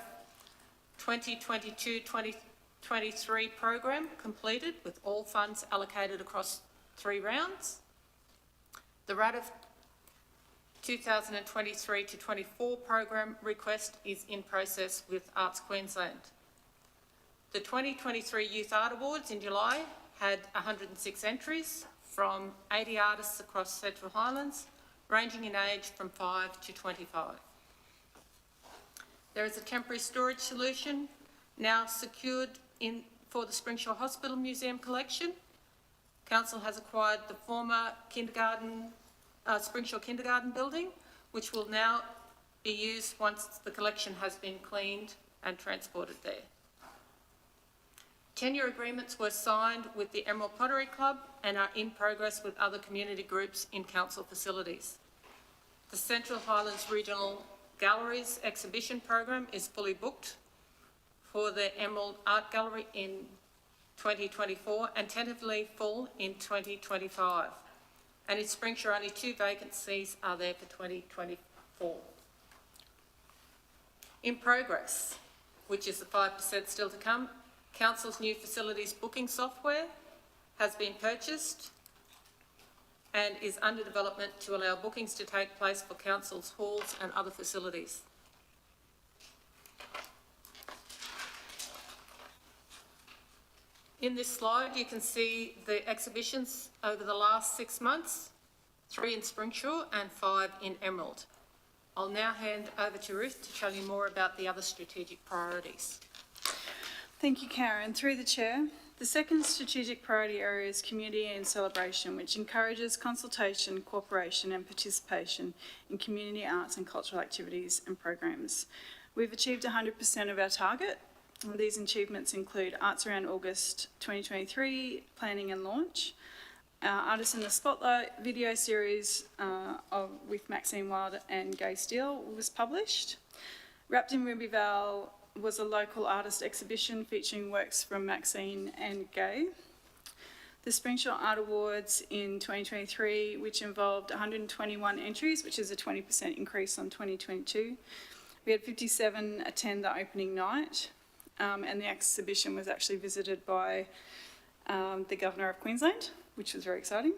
2022-2023 program completed with all funds allocated across 3 rounds. The RADF 2023-24 program request is in process with Arts Queensland. The 2023 Youth Art Awards in July had 106 entries from 80 artists across Central Highlands, ranging in age from 5 to 25. There is a temporary storage solution now secured for the Springshaw Hospital Museum collection. Council has acquired the former Springshaw Kindergarten building, which will now be used once the collection has been cleaned and transported there. Tenure agreements were signed with the Emerald Pottery Club and are in progress with other community groups in council facilities. The Central Highlands Regional Galleries exhibition program is fully booked for the Emerald Art Gallery in 2024 and tentatively full in 2025. And in Springshaw, only 2 vacancies are there for 2024. In progress, which is the 5% still to come, Council's new facilities booking software has been purchased and is under development to allow bookings to take place for Council's halls and other facilities. In this slide, you can see the exhibitions over the last 6 months, 3 in Springshaw and 5 in Emerald. I'll now hand over to Ruth to tell you more about the other strategic priorities. Thank you, Karen. Through the Chair, the second strategic priority area is community and celebration, which encourages consultation, cooperation and participation in community arts and cultural activities and programs. We've achieved 100% of our target. These achievements include Arts Around August 2023, planning and launch, Artists in the Spotlight video series with Maxine Wilde and Gay Steele was published. Wrapped in Rubyvale was a local artist exhibition featuring works from Maxine and Gay. The Springshaw Art Awards in 2023, which involved 121 entries, which is a 20% increase on 2022. We had 57 attend the opening night, and the exhibition was actually visited by the Governor of Queensland, which was very exciting.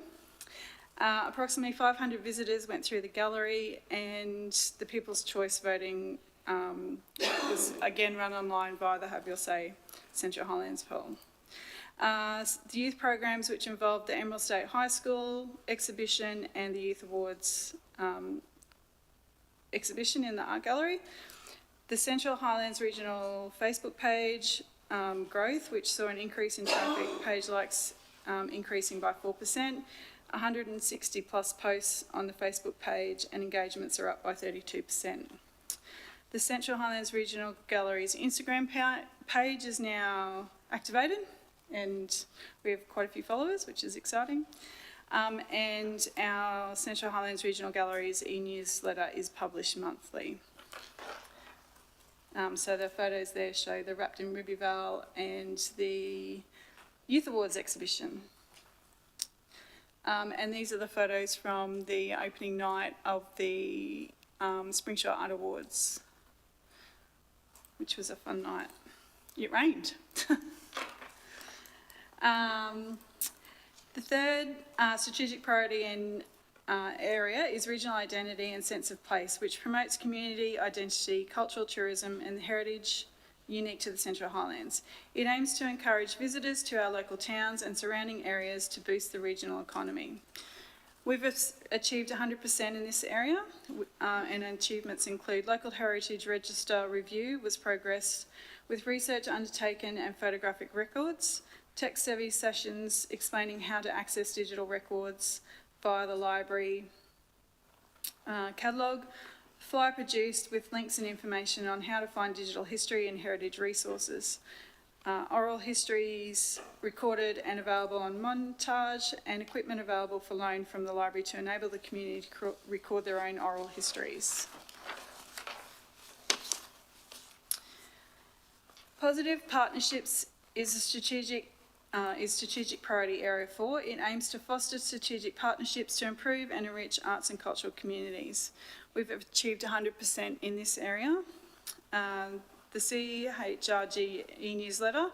Approximately 500 visitors went through the gallery, and the People's Choice voting was again run online via the Have Your Say Central Highlands poll. The youth programs, which involved the Emerald State High School exhibition and the Youth Awards exhibition in the Art Gallery. The Central Highlands Regional Facebook page growth, which saw an increase in traffic, page likes increasing by 4%, 160 plus posts on the Facebook page, and engagements are up by 32%. The Central Highlands Regional Gallery's Instagram page is now activated, and we have quite a few followers, which is exciting. And our Central Highlands Regional Gallery's e-newsletter is published monthly. So the photos there show the Wrapped in Ruby Vale and the Youth Awards exhibition. And these are the photos from the opening night of the Springshore Art Awards, which was a fun night. It rained. The third strategic priority and area is regional identity and sense of place, which promotes community identity, cultural tourism and heritage unique to the Central Highlands. It aims to encourage visitors to our local towns and surrounding areas to boost the regional economy. We've achieved 100% in this area, and achievements include local heritage register review was progressed with research undertaken and photographic records, tech-savvy sessions explaining how to access digital records via the library catalogue, flyer produced with links and information on how to find digital history and heritage resources, oral histories recorded and available on montage, and equipment available for loan from the library to enable the community to record their own oral histories. Positive partnerships is a strategic priority area 4. It aims to foster strategic partnerships to improve and enrich arts and cultural communities. We've achieved 100% in this area. The CHRG e-newsletter,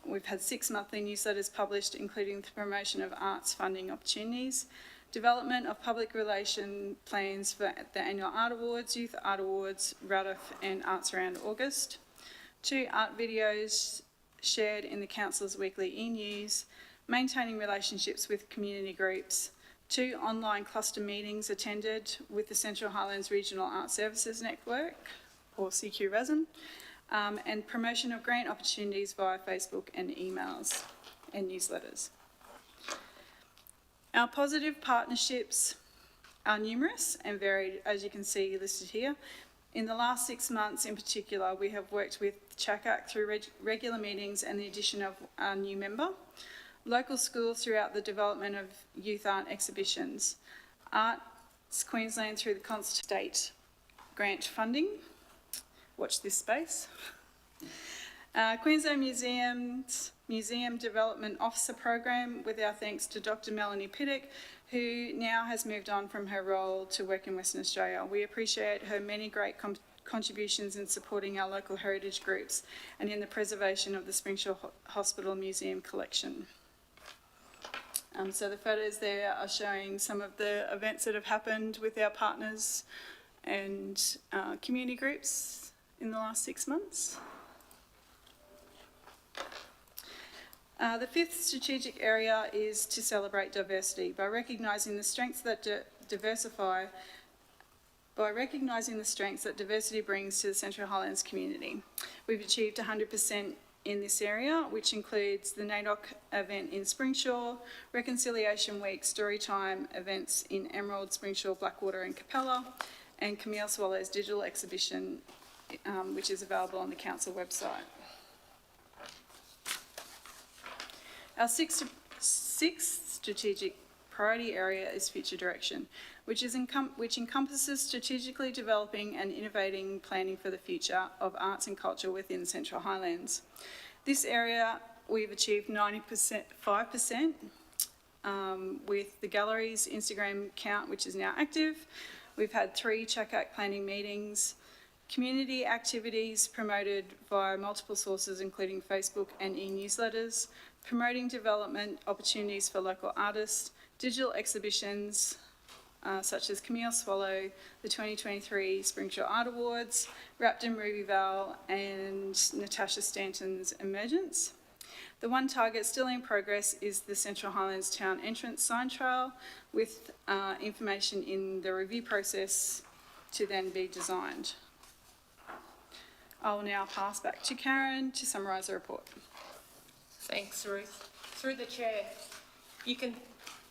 we've had 6 monthly newsletters published, including the promotion of arts funding opportunities, development of public relation plans for the annual Art Awards, Youth Art Awards, RADF and Arts Around August, 2 art videos shared in the Council's weekly e-news, maintaining relationships with community groups, 2 online cluster meetings attended with the Central Highlands Regional Art Services Network, or CHRC, and promotion of grant opportunities via Facebook and emails and newsletters. Our positive partnerships are numerous and varied, as you can see listed here. In the last 6 months in particular, we have worked with CHRC through regular meetings and the addition of a new member, local schools throughout the development of youth art exhibitions, Arts Queensland through the constant state grant funding, watch this space, Queensland Museum Development Officer Program, with our thanks to Dr. Melanie Pittock, who now has moved on from her role to work in Western Australia. We appreciate her many great contributions in supporting our local heritage groups and in the preservation of the Springshore Hospital Museum collection. So the photos there are showing some of the events that have happened with our partners and community groups in the last 6 months. The 5th strategic area is to celebrate diversity by recognising the strengths that diversity brings to the Central Highlands community. We've achieved 100% in this area, which includes the NAIDOC event in Springsure, Reconciliation Week, Storytime events in Emerald, Springsure, Blackwater and Capella, and Camille Swallow's digital exhibition, which is available on the council website. Our sixth strategic priority area is future direction, which encompasses strategically developing and innovating planning for the future of arts and culture within Central Highlands. This area we've achieved 5% with the gallery's Instagram account, which is now active. We've had 3 CHRC planning meetings, community activities promoted via multiple sources, including Facebook and e-newsletters, promoting development opportunities for local artists, digital exhibitions such as Camille Swallow, the 2023 Springshore Art Awards, Wrapped in Ruby Vale and Natasha Stanton's Emergence. The one target still in progress is the Central Highlands Town Entrance Sign Trail, with information in the review process to then be designed. I will now pass back to Karen to summarise the report. Thanks, Ruth. Through the chair, you can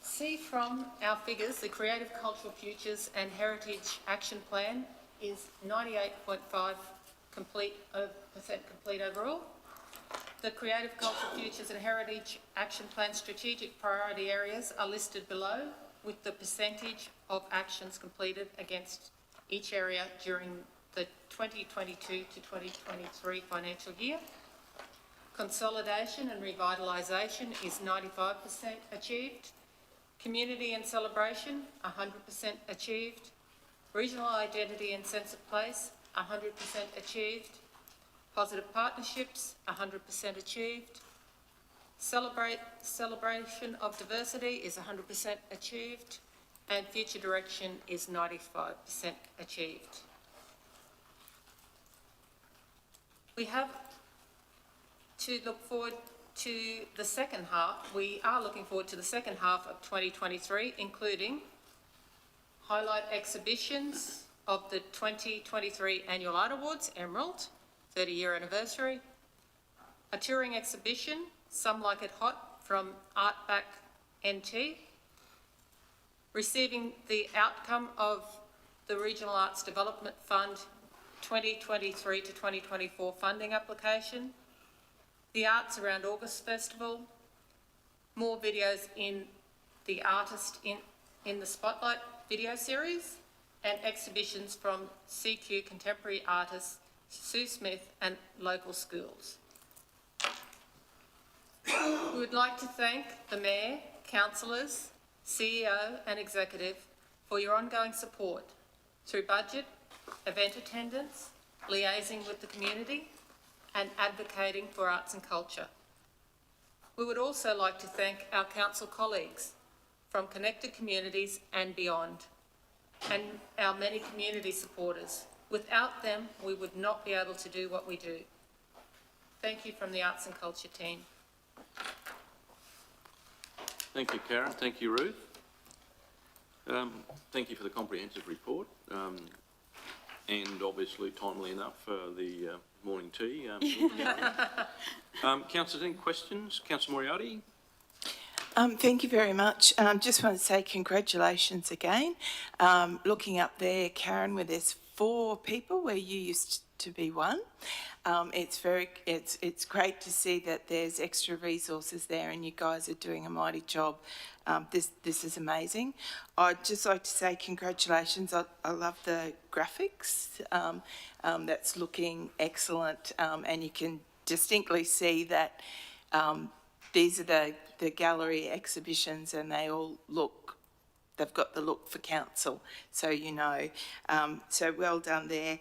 see from our figures the Creative Cultural Futures and Heritage Action Plan is 98.5% complete overall. The Creative Cultural Futures and Heritage Action Plan strategic priority areas are listed below, with the percentage of actions completed against each area during the 2022 to 2023 financial year. Consolidation and revitalisation is 95% achieved. Community and celebration, 100% achieved. Regional identity and sense of place, 100% achieved. Positive partnerships, 100% achieved. Celebration of diversity is 100% achieved. And future direction is 95% achieved. We have to look forward to the second half. We are looking forward to the second half of 2023, including highlight exhibitions of the 2023 Annual Art Awards, Emerald, 30-year anniversary, a touring exhibition, Some Like It Hot, from Artback NT, receiving the outcome of the Regional Arts Development Fund 2023 to 2024 funding application, the Arts Around August Festival, more videos in the Artist in the Spotlight video series, and exhibitions from CQ contemporary artists Sue Smith and local schools. We would like to thank the Mayor, councillors, CEO and Executive for your ongoing support through budget, event attendance, liaising with the community and advocating for arts and culture. We would also like to thank our council colleagues from connected communities and beyond, and our many community supporters. Without them, we would not be able to do what we do. Thank you from the Arts and Culture team. Thank you, Karen. Thank you, Ruth. Thank you for the comprehensive report, and obviously timely enough for the morning tea. Councillors, any questions? Councillor Moriarty? Thank you very much. Just want to say congratulations again. Looking up there, Karen, where there's 4 people where you used to be one. It's great to see that there's extra resources there and you guys are doing a mighty job. This is amazing. I'd just like to say congratulations. I love the graphics. That's looking excellent, and you can distinctly see that these are the gallery exhibitions, and they all look, they've got the look for council, so you know. So well done there.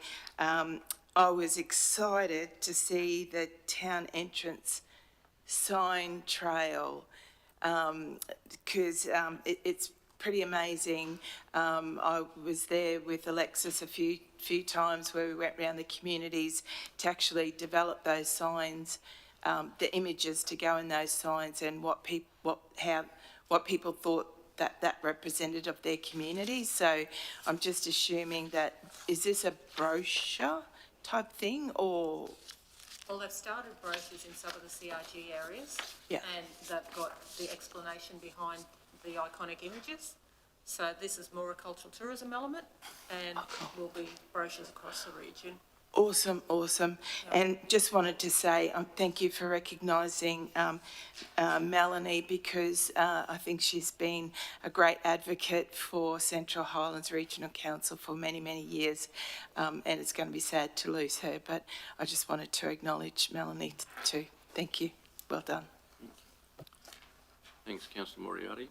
I was excited to see the town entrance sign trail, because it's pretty amazing. I was there with Alexis a few times where we went around the communities to actually develop those signs, the images to go in those signs, and what people thought that represented of their community. So I'm just assuming that, is this a brochure type thing, or? Well, they've started brochures in some of the CRG areas, yeah, and they've got the explanation behind the iconic images. So this is more a cultural tourism element, and will be brochures across the region. Awesome, awesome. Yeah. And just wanted to say thank you for recognising Melanie, because I think she's been a great advocate for Central Highlands Regional Council for many, many years, and it's going to be sad to lose her, but I just wanted to acknowledge Melanie too. Thank you. Well done. Thanks, Councillor Moriarty.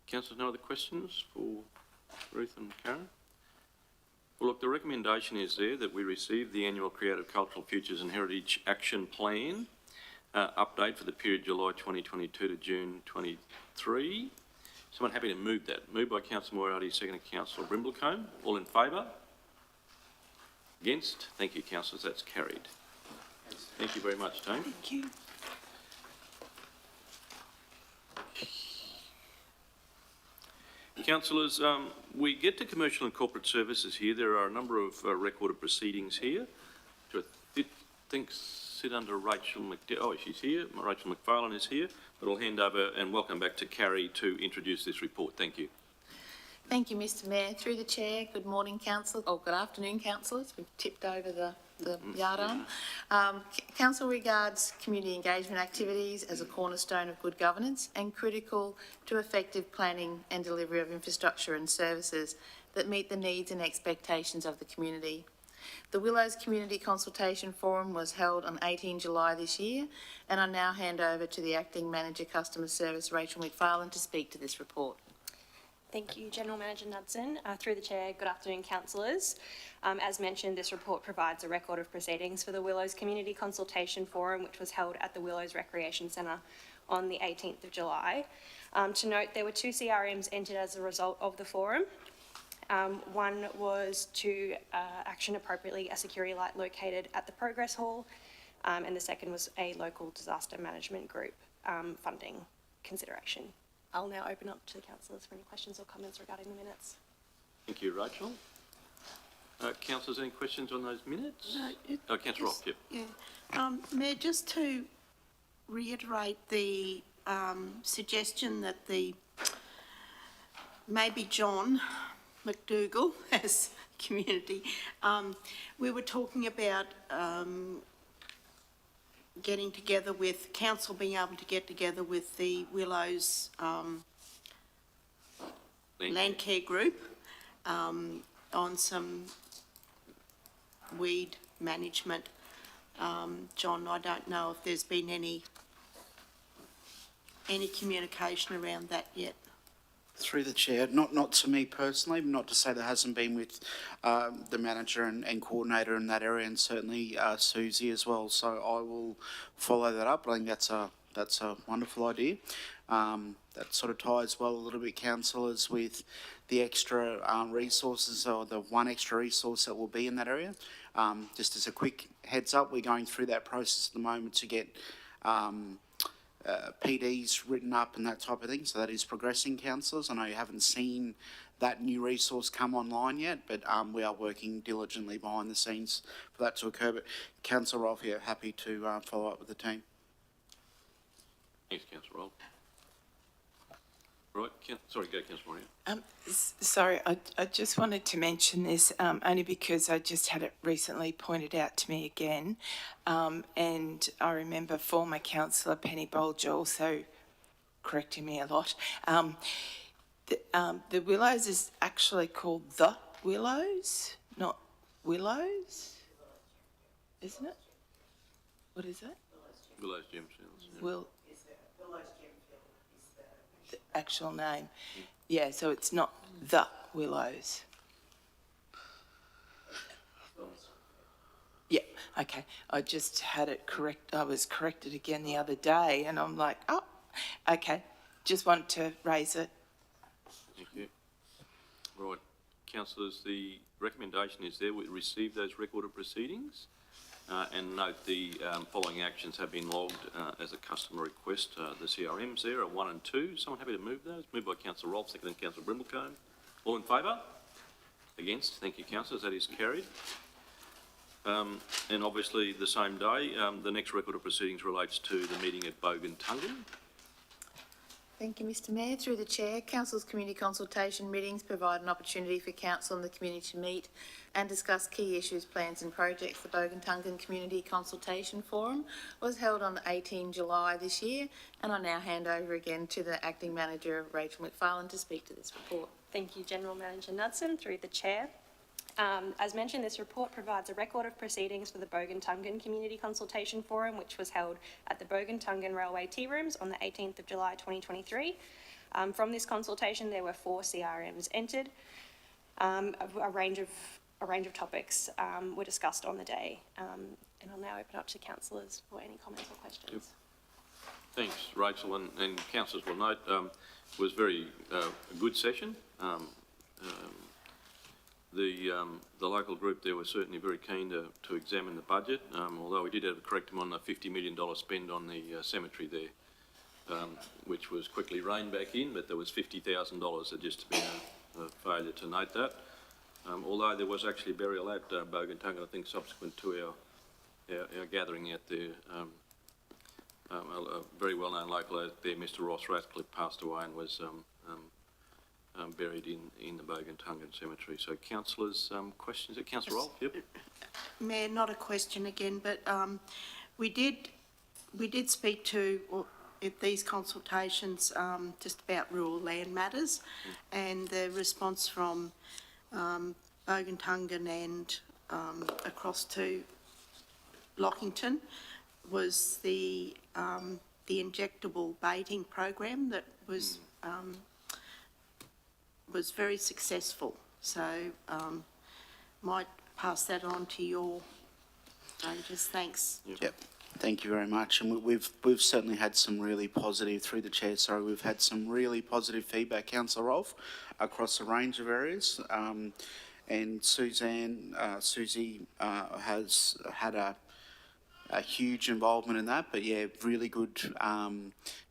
Councillors, no other questions for Ruth and Karen? Well, look, the recommendation is there that we receive the annual Creative Cultural Futures and Heritage Action Plan update for the period July 2022 to June 23. Someone happy to move that? Moved by Councillor Moriarty, seconded Councillor Brimblecombe. All in favour? Against? Thank you, councillors. That's carried. Thank you very much, Tony. Thank you. Councillors, we get to commercial and corporate services here. There are a number of recorded proceedings here, which I think sit under Rachel Oh, she's here. Rachel McFarlane is here. But I'll hand over and welcome back to Carrie to introduce this report. Thank you. Thank you, Mr Mayor. Through the chair, good morning, council, or good afternoon, councillors. We've tipped over the the yardarm. Council regards community engagement activities as a cornerstone of good governance and critical to effective planning and delivery of infrastructure and services that meet the needs and expectations of the community. The Willows Community Consultation Forum was held on 18 July this year, and I now hand over to the Acting Manager Customer Service, Rachel McFarlane, to speak to this report. Thank you, General Manager Knudsen. Through the Chair, good afternoon, councillors. As mentioned, this report provides a record of proceedings for the Willows Community Consultation Forum, which was held at the Willows Recreation Centre on the 18th of July. To note, there were 2 CRMs entered as a result of the forum. One was to action appropriately a security light located at the Progress Hall, and the second was a local disaster management group funding consideration. I'll now open up to the councillors for any questions or comments regarding the minutes. Thank you, Rachel. Councillors, any questions on those minutes? Councillor Roth, yep. Yeah. Mayor, just to reiterate the suggestion that maybe John McDougall as community, we were talking about getting together with council, being able to get together with the Willows land care group on some weed management. John, I don't know if there's been any communication around that yet. Through the chair, not to me personally, not to say there hasn't been with the manager and coordinator in that area, and certainly Susie as well. So I will follow that up. I think that's a wonderful idea. That sort of ties well a little bit, councillors, with the extra resources, or the one extra resource that will be in that area. Just as a quick heads up, we're going through that process at the moment to get PDs written up and that type of thing, so that is progressing, councillors. I know you haven't seen that new resource come online yet, but we are working diligently behind the scenes for that to occur. But Councillor Rolfe here, happy to follow up with the team. Thanks, Councillor Rolfe. Right, sorry, go Councillor Moria. Sorry, I just wanted to mention this only because I just had it recently pointed out to me again, and I remember former councillor Penny Bolger also correcting me a lot. The Willows is actually called The Willows, not Willows, isn't it? What is it? Willows Gem Fields. Yeah. Willows Gem Field is the actual name. Yeah, so it's not The Willows. Yeah, okay. I just had it correct. I was corrected again the other day, and I'm like, oh, okay. Just want to raise it. Thank you. Right, councillors, the recommendation is there. We receive those record of proceedings, and note the following actions have been logged as a customer request. The CRMs there are 1 and 2. Someone happy to move those? Moved by Councillor Rolfe, seconded Councillor Brimblecombe. All in favour? Against? Thank you, councillors. That is carried. And obviously the same day, the next record of proceedings relates to the meeting at Bogan Tungan. Thank you, Mr Mayor. Through the Chair, Council's community consultation meetings provide an opportunity for Council and the community to meet and discuss key issues, plans and projects. The Bogan Tungan Community Consultation Forum was held on 18 July this year, and I now hand over again to the Acting Manager, Rachel McFarlane, to speak to this report. Thank you, General Manager Knudsen. Through the Chair. As mentioned, this report provides a record of proceedings for the Bogan Tungan Community Consultation Forum, which was held at the Bogan Tungan Railway Tea Rooms on the 18th of July 2023. From this consultation, there were 4 CRMs entered. A range of topics were discussed on the day. And I'll now open up to councillors for any comments or questions. Yep. Thanks, Rachel, and councillors will note it was very a good session. The local group there was certainly very keen to examine the budget, although we did have to correct them on the $50 million spend on the cemetery there, which was quickly reined back in, but there was $50,000 that just been a failure to note that. Although there was actually burial at Bogan Tungan, I think subsequent to our gathering out there. A very well-known local out there, Mr Ross Ratcliffe, passed away and was buried in the Boguntungan Cemetery. So councillors, questions? Councillor Rolfe? Yep. Mayor, not a question again, but we did speak to, at these consultations, just about rural land matters, and the response from Boguntungan and across to Lockington was the injectable baiting program that was very successful. So might pass that on to your rangers. Thanks. Yep. Thank you very much. And we've certainly had some really positive, through the chair, sorry, we've had some really positive feedback, Councillor Rolfe, across a range of areas. And Susie has had a huge involvement in that, but yeah, really good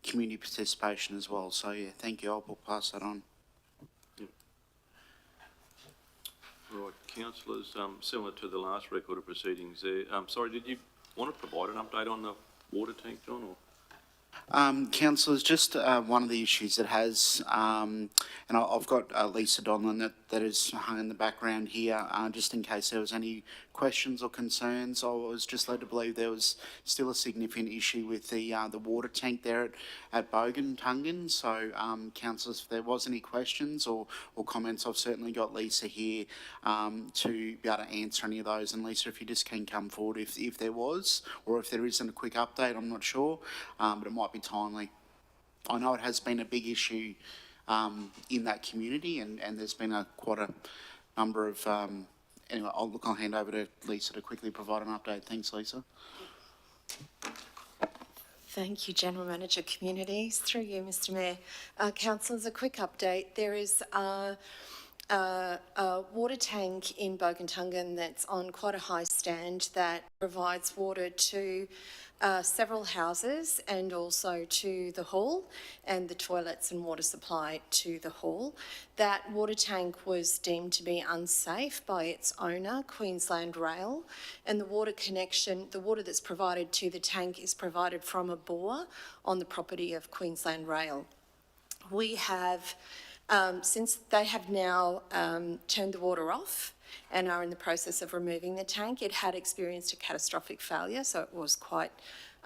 community participation as well. So yeah, thank you. I'll pass that on. Right, councillors, similar to the last record of proceedings there. Sorry, did you want to provide an update on the water tank, John? Or? Councillors, just one of the issues that has, and I've got Lisa Donlan that is hung in the background here, just in case there was any questions or concerns. I was just led to believe there was still a significant issue with the water tank there at Boguntungan. So, councillors, if there was any questions or comments, I've certainly got Lisa here to be able to answer any of those. And Lisa, if you just can come forward if there was, or if there isn't a quick update, I'm not sure, but it might be timely. I know it has been a big issue in that community, and there's been quite a number of anyway, I'll hand over to Lisa to quickly provide an update. Thanks, Lisa. Thank you, General Manager Communities. Through you, Mr Mayor. Councillors, a quick update. There is a water tank in Boguntungan that's on quite a high stand that provides water to several houses and also to the hall, and the toilets and water supply to the hall. That water tank was deemed to be unsafe by its owner, Queensland Rail, and the water that's provided to the tank is provided from a bore on the property of Queensland Rail. We have, since they have now turned the water off and are in the process of removing the tank, it had experienced a catastrophic failure, so it was quite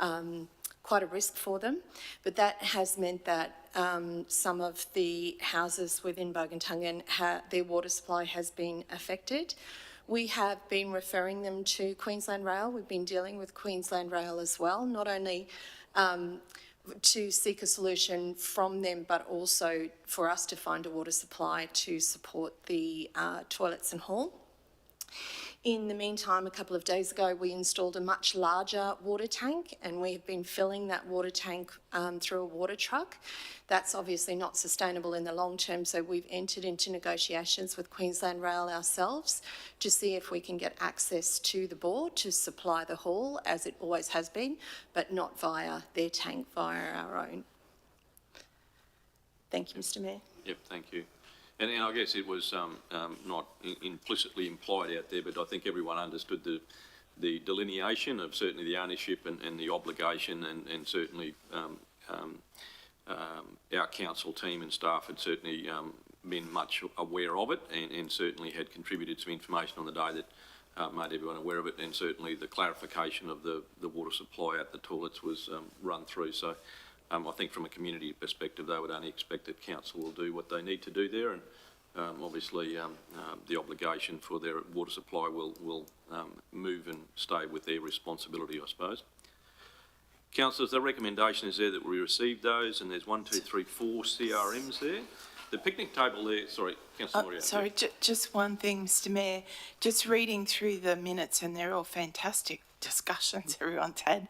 a risk for them. But that has meant that some of the houses within Boguntungan, their water supply has been affected. We have been referring them to Queensland Rail. We've been dealing with Queensland Rail as well, not only to seek a solution from them, but also for us to find a water supply to support the toilets and hall. In the meantime, a couple of days ago, we installed a much larger water tank, and we have been filling that water tank through a water truck. That's obviously not sustainable in the long term, so we've entered into negotiations with Queensland Rail ourselves to see if we can get access to the bore to supply the hall, as it always has been, but not via their tank, via our own. Thank you, Mr Mayor. Yep, thank you. And I guess it was not implicitly implied out there, but I think everyone understood the delineation of certainly the ownership and the obligation, and certainly our council team and staff had certainly been much aware of it, and certainly had contributed some information on the day that made everyone aware of it, and certainly the clarification of the water supply at the toilets was run through. So I think from a community perspective, they would only expect that council will do what they need to do there, and obviously the obligation for their water supply will move and stay with their responsibility, I suppose. Councillors, the recommendation is there that we receive those, and there's 1, 2, 3, 4 CRMs there. The picnic table there, sorry, Councillor Moriarty. Sorry, just one thing, Mr Mayor. Just reading through the minutes, and they're all fantastic discussions everyone's had.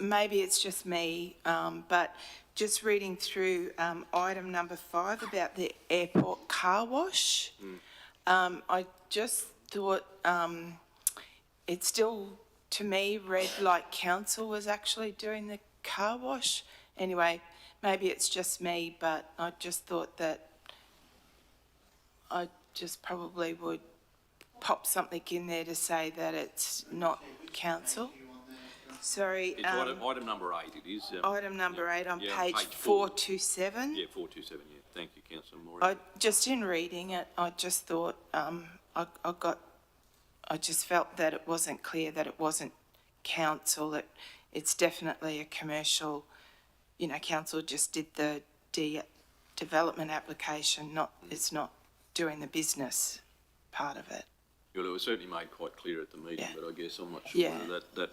Maybe it's just me, but just reading through item number 5 about the airport car wash, I just thought it still, to me, read like council was actually doing the car wash. Anyway, maybe it's just me, but I just thought that I just probably would pop something in there to say that it's not council. Sorry. It's item number 8, it is. Item number 8 on yeah, page 427. Yeah, 427, yeah. thank you, Councillor Moore. Just in reading it, I just thought, I just felt that it wasn't clear that it wasn't council, it's definitely a commercial, council just did the development application, it's not doing the business part of it. Well, it was certainly made quite clear at the meeting, but I guess I'm not sure whether that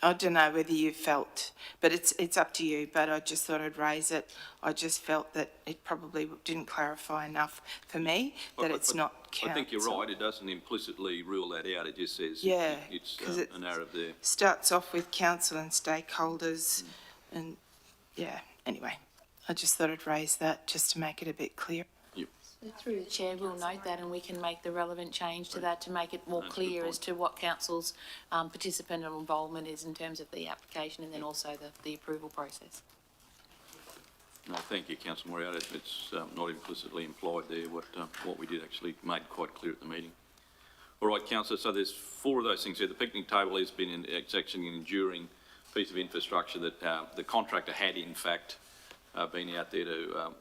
I don't know whether you felt, but it's up to you, but I just thought I'd raise it. I just felt that it probably didn't clarify enough for me that it's not council. I think you're right, it doesn't implicitly rule that out, it just says it's a narrative there. Starts off with council and stakeholders and, anyway, I just thought I'd raise that just to make it a bit clear. Through the chair, we'll note that and we can make the relevant change to that to make it more clear as to what council's participant and involvement is in terms of the application and then also the approval process. No, thank you, Councillor Moriarty. It's not implicitly implied there what we did actually made quite clear at the meeting. All right, Councillor, so there's 4 of those things here. The picnic table has been it's actually an enduring piece of infrastructure that the contractor had in fact been out there to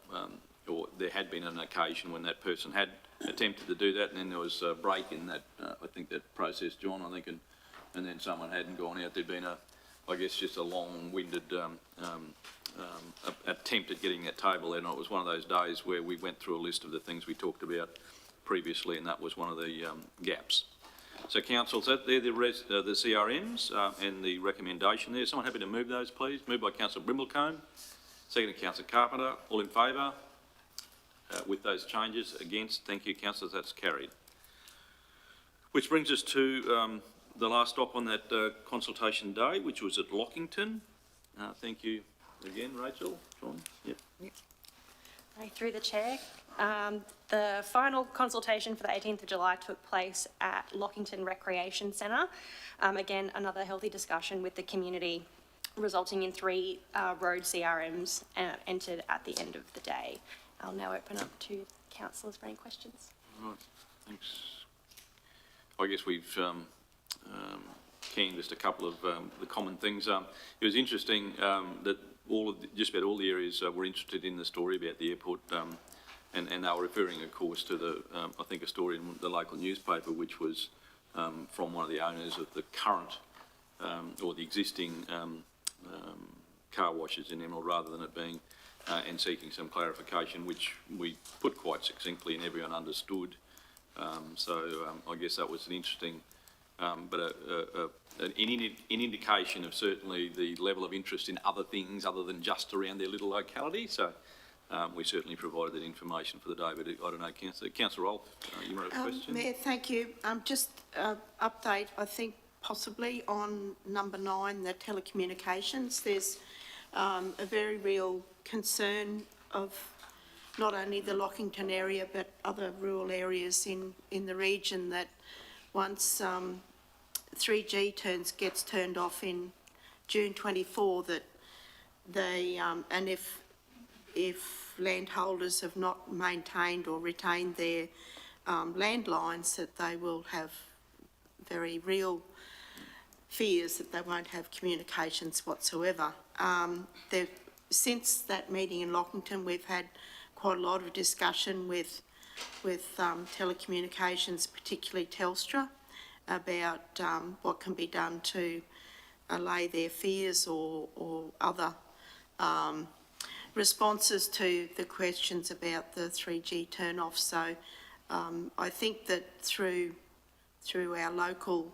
or there had been an occasion when that person had attempted to do that, and then there was a break in that, I think, that process, John, and then someone hadn't gone out. There'd been I guess, just a long-winded attempt at getting that table there, and it was one of those days where we went through a list of the things we talked about previously, and that was one of the gaps. So, Council, they're the CRMs and the recommendation there. Someone happy to move those, please? Moved by Councillor Brimblecombe, seconded Councillor Carpenter. All in favour? With those changes, against? Thank you, councillors, that's carried. Which brings us to the last stop on that consultation day, which was at Lockington. Thank you again, Rachel. John? Yep. Through the chair, the final consultation for the 18th of July took place at Lockington Recreation Centre. Again, another healthy discussion with the community, resulting in 3 road CRMs entered at the end of the day. I'll now open up to councillors for any questions. All right, thanks. I guess we've canvassed a couple of the common things. It was interesting that just about all the areas were interested in the story about the airport, and they were referring, of course, to the I think a story in the local newspaper, which was from one of the owners of the current or the existing car washes in Emerald, rather than it being and seeking some clarification, which we put quite succinctly and everyone understood. I guess that was an interesting, but an indication of certainly the level of interest in other things other than just around their little locality. So we certainly provided that information for the day, but I don't know, Councillor Rolfe, you might have a question? Mayor, thank you. Just update, I think, possibly on number 9, the telecommunications. There's a very real concern of not only the Lockington area but other rural areas in the region that once 3G gets turned off in June 24, that they and if landholders have not maintained or retained their landlines, that they will have very real fears that they won't have communications whatsoever. Since that meeting in Lockington, we've had quite a lot of discussion with telecommunications, particularly Telstra, about what can be done to allay their fears or other responses to the questions about the 3G turn-off. So I think that through our local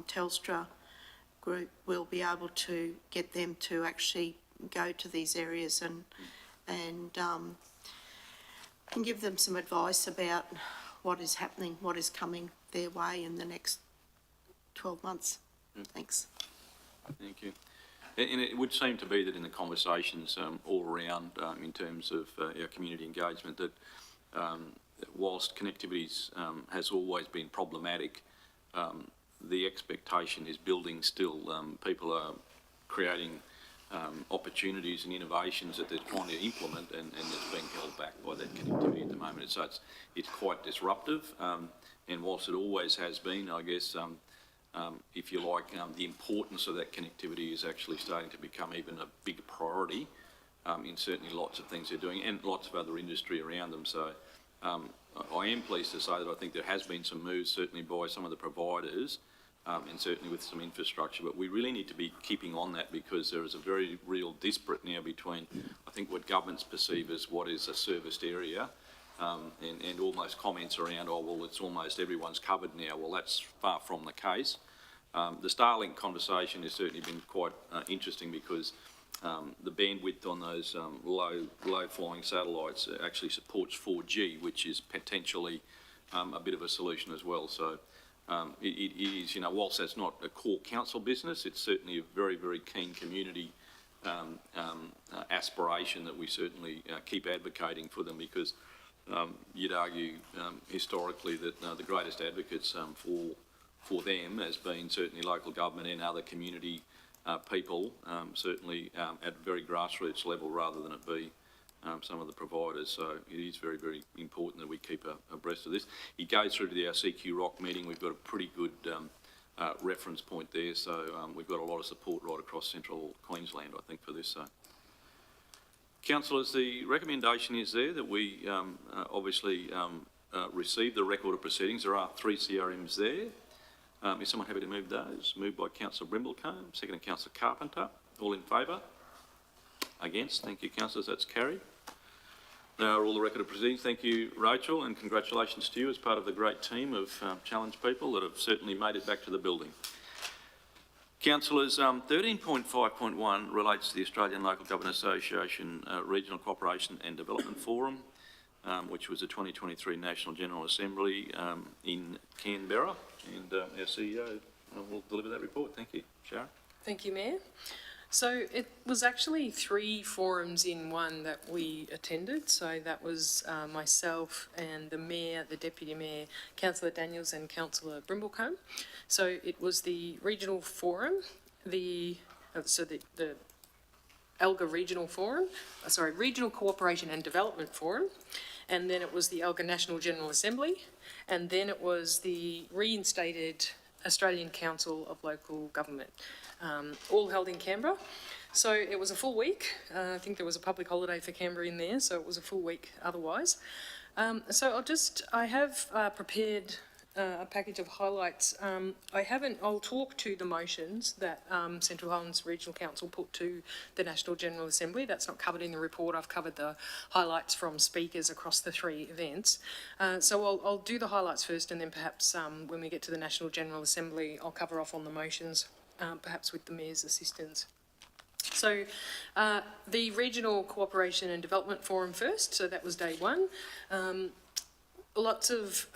Telstra group, we'll be able to get them to actually go to these areas and give them some advice about what is happening, what is coming their way in the next 12 months. Thanks. Thank you. And it would seem to be that in the conversations all around in terms of our community engagement, that whilst connectivity has always been problematic, the expectation is building still. People are creating opportunities and innovations that they're trying to implement, and it's being held back by that connectivity at the moment. So it's quite disruptive, and whilst it always has been, I guess, if you like, the importance of that connectivity is actually starting to become even a bigger priority in certainly lots of things they're doing and lots of other industry around them. So I am pleased to say that I think there has been some moves certainly by some of the providers and certainly with some infrastructure, but we really need to be keeping on that because there is a very real disparate now between, I think, what governments perceive as what is a serviced area and almost comments around, oh, well, it's almost everyone's covered now. Well, that's far from the case. The Starlink conversation has certainly been quite interesting because the bandwidth on those low-flying satellites actually supports 4G, which is potentially a bit of a solution as well. So it is, you know, whilst that's not a core council business, it's certainly a very, very keen community aspiration that we certainly keep advocating for them because you'd argue historically that the greatest advocates for them has been certainly local government and other community people, certainly at very grassroots level rather than it be some of the providers. So it is very, very important that we keep abreast of this. It goes through to our CHRC meeting. We've got a pretty good reference point there. So we've got a lot of support right across central Queensland, I think, for this. So, councillors, the recommendation is there that we obviously receive the record of proceedings. There are 3 CRMs there. Is someone happy to move those? Moved by Councillor Brimblecombe, seconded Councillor Carpenter. All in favour? Against? Thank you, councillors. That's carried. Now all the record of proceedings. Thank you, Rachel, and congratulations to you as part of the great team of challenged people that have certainly made it back to the building. Councillors, 13.5.1 relates to the Australian Local Government Association Regional Cooperation and Development Forum, which was the 2023 National General Assembly in Canberra. And our CEO will deliver that report. Thank you. Sharon. Thank you, Mayor. So it was actually 3 forums in one that we attended. So that was myself and the Mayor, the Deputy Mayor, Councillor Daniels and Councillor Brimblecombe. So it was the Regional Forum, the ALGA Regional Forum, Regional Cooperation and Development Forum, and then it was the ALGA National General Assembly, and then it was the reinstated Australian Council of Local Government, all held in Canberra. So it was a full week. I think there was a public holiday for Canberra in there, so it was a full week otherwise. So I have prepared a package of highlights. I'll talk to the motions that Central Highlands Regional Council put to the National General Assembly. That's not covered in the report. I've covered the highlights from speakers across the 3 events. So I'll do the highlights first, and then perhaps when we get to the National General Assembly, I'll cover off on the motions, perhaps with the Mayor's assistance. So the Regional Cooperation and Development Forum first, so that was day 1. Lots of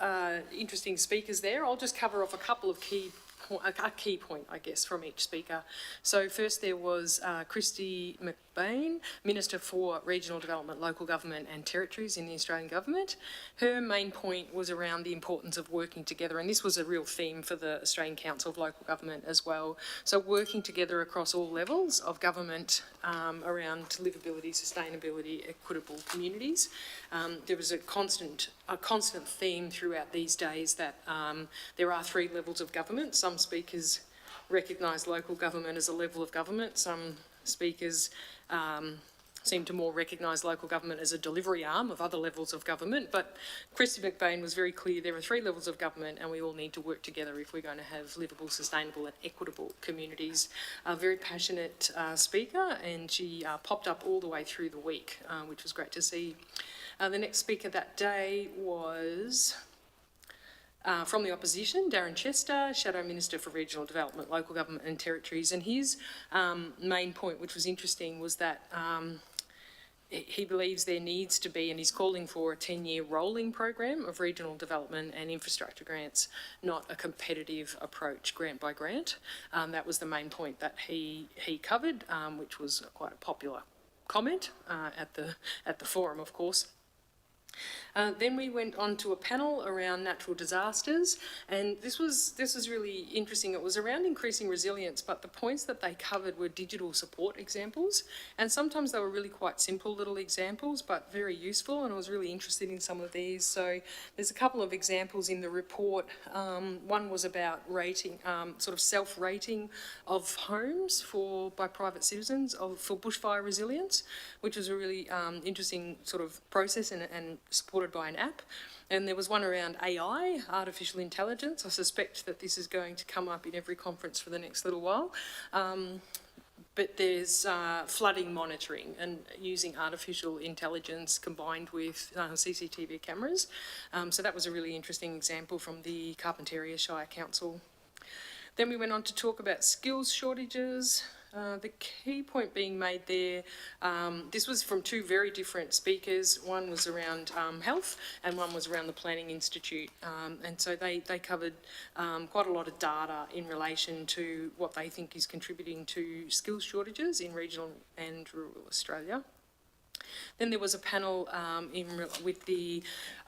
interesting speakers there. I'll just cover off a couple of a key point, I guess, from each speaker. So first there was Christy McBain, Minister for Regional Development, Local Government and Territories in the Australian Government. Her main point was around the importance of working together, and this was a real theme for the Australian Council of Local Government as well. So working together across all levels of government around livability, sustainability, equitable communities. There was a constant theme throughout these days that there are 3 levels of government. Some speakers recognise local government as a level of government. Some speakers seem to more recognise local government as a delivery arm of other levels of government. But Christy McBain was very clear there are 3 levels of government and we all need to work together if we're going to have livable, sustainable and equitable communities. A very passionate speaker, and she popped up all the way through the week, which was great to see. The next speaker that day was from the opposition, Darren Chester, Shadow Minister for Regional Development, Local Government and Territories, and his main point, which was interesting, was that he believes there needs to be, and he's calling for, a 10-year rolling program of regional development and infrastructure grants, not a competitive approach grant by grant. That was the main point that he covered, which was quite a popular comment at the forum, of course. Then we went on to a panel around natural disasters, and this was really interesting. It was around increasing resilience, but the points that they covered were digital support examples, and sometimes they were really quite simple little examples, but very useful, and I was really interested in some of these. So there's a couple of examples in the report. One was about rating, sort of self-rating of homes by private citizens for bushfire resilience, which was a really interesting sort of process and supported by an app. And there was one around AI, artificial intelligence. I suspect that this is going to come up in every conference for the next little while. But there's flooding monitoring and using artificial intelligence combined with CCTV cameras. So that was a really interesting example from the Carpentaria Shire Council. Then we went on to talk about skills shortages. The key point being made there, this was from two very different speakers. One was around health and one was around the Planning Institute. And so they covered quite a lot of data in relation to what they think is contributing to skills shortages in regional and rural Australia. Then there was a panel with the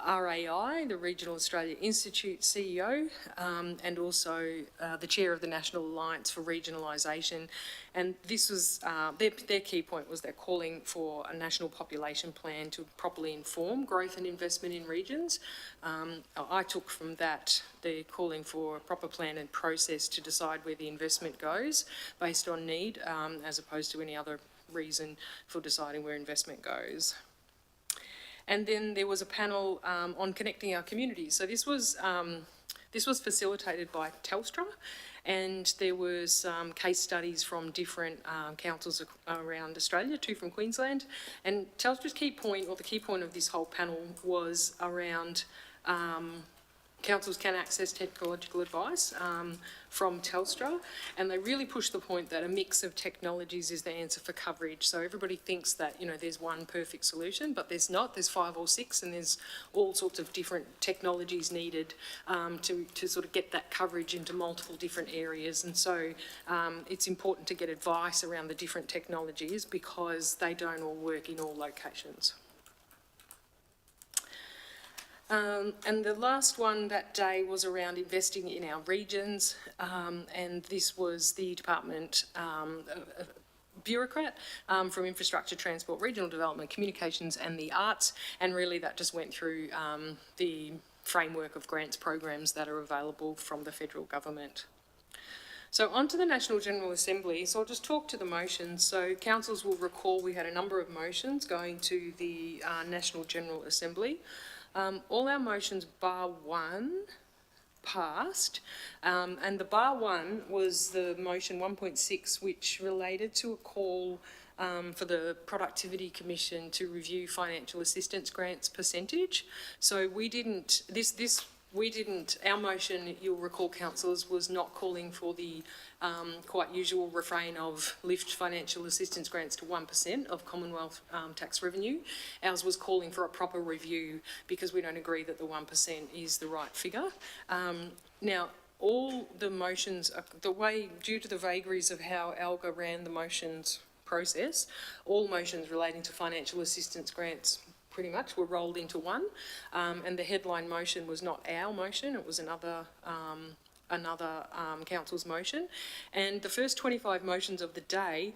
RAI, the Regional Australia Institute CEO, and also the chair of the National Alliance for Regionalisation. And this was, their key point was they're calling for a national population plan to properly inform growth and investment in regions. I took from that they're calling for a proper plan and process to decide where the investment goes based on need, as opposed to any other reason for deciding where investment goes. And then there was a panel on connecting our communities. So this was facilitated by Telstra, and there was case studies from different councils around Australia, two from Queensland. And Telstra's key point, or the key point of this whole panel, was around councils can access technological advice from Telstra, and they really push the point that a mix of technologies is the answer for coverage. So everybody thinks that, you know, there's one perfect solution, but there's not. There's 5 or 6, and there's all sorts of different technologies needed to sort of get that coverage into multiple different areas. And so it's important to get advice around the different technologies because they don't all work in all locations. And the last one that day was around investing in our regions, and this was the department bureaucrat from infrastructure, transport, regional development, communications and the arts, and really that just went through the framework of grants programs that are available from the federal government. So on to the National General Assembly. So I'll just talk to the motions. So councils will recall we had a number of motions going to the National General Assembly. All our motions bar one passed, and the bar one was the motion 1.6, which related to a call for the Productivity Commission to review financial assistance grants percentage. So we didn't, our motion, you'll recall, councillors, was not calling for the quite usual refrain of lift financial assistance grants to 1% of Commonwealth tax revenue. Ours was calling for a proper review because we don't agree that the 1% is the right figure. Now, all the motions, due to the vagaries of how ALGA ran the motions process, all motions relating to financial assistance grants pretty much were rolled into one, and the headline motion was not our motion, it was another council's motion, and the first 25 motions of the day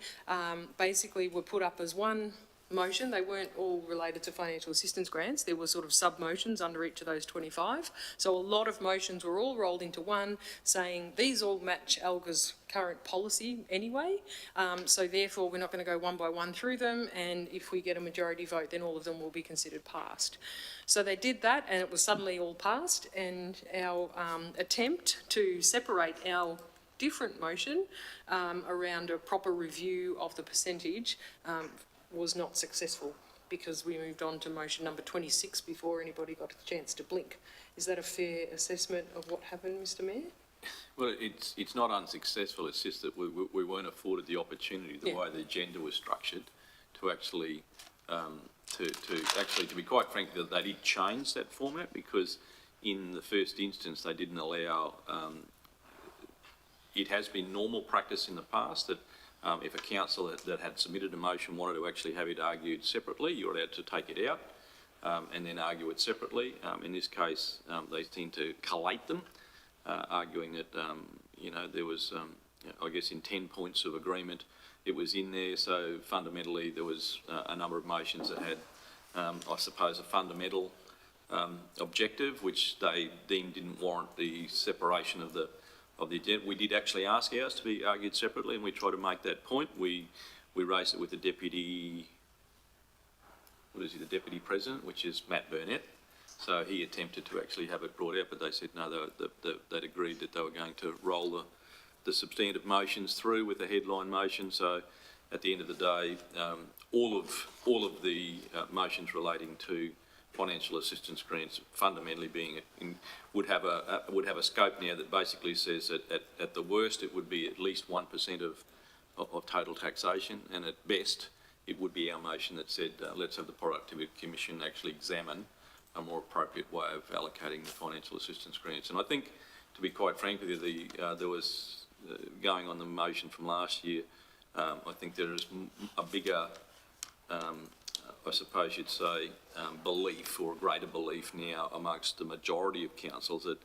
basically were put up as one motion. They weren't all related to financial assistance grants. There were sort of sub-motions under each of those 25. So a lot of motions were all rolled into one, saying these all match ALGA's current policy anyway, so therefore we're not going to go one by one through them, and if we get a majority vote then all of them will be considered passed. So they did that and it was suddenly all passed, and our attempt to separate our different motion around a proper review of the percentage was not successful because we moved on to motion number 26 before anybody got a chance to blink. Is that a fair assessment of what happened, Mr Mayor? Well, it's not unsuccessful, it's just that we weren't afforded the opportunity, the way the agenda was structured, to actually, to be quite frank, that they did change that format, because in the first instance they didn't allow, it has been normal practice in the past that if a council that had submitted a motion wanted to actually have it argued separately, you're allowed to take it out. and then argue it separately. In this case, they seem to collate them, arguing that, there was, I guess in 10 points of agreement, it was in there. So fundamentally, there was a number of motions that had, I suppose, a fundamental objective, which they deemed didn't warrant the separation of the agenda. We did actually ask ours to be argued separately, and we tried to make that point. We raised it with the deputy, the deputy president, which is Matt Burnett. So he attempted to actually have it brought out, but they said no, they'd agreed that they were going to roll the substantive motions through with the headline motion. So at the end of the day, all of the motions relating to financial assistance grants fundamentally would have a scope now that basically says that at the worst it would be at least 1% of total taxation, and at best it would be our motion that said let's have the Productivity Commission actually examine a more appropriate way of allocating the financial assistance grants. And I think, to be quite frank with you, there was going on the motion from last year. I think there is a bigger, I suppose you'd say, belief, or a greater belief now amongst the majority of councils that,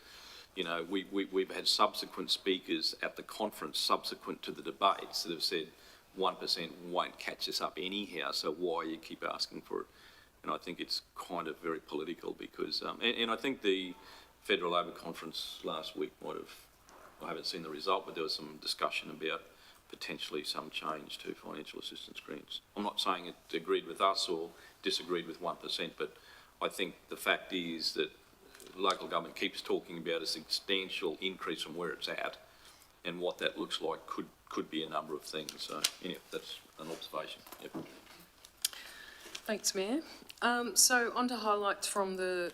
we've had subsequent speakers at the conference subsequent to the debates that have said 1% won't catch us up anyhow, so why you keep asking for it? And I think it's kind of very political because, and I think the Federal Labor Conference last week might have, I haven't seen the result, but there was some discussion about potentially some change to financial assistance grants. I'm not saying it agreed with us or disagreed with 1%, but I think the fact is that local government keeps talking about a substantial increase from where it's at, and what that looks like could be a number of things. So, anyway, that's an observation. Yep. Thanks, Mayor. So on to highlights from the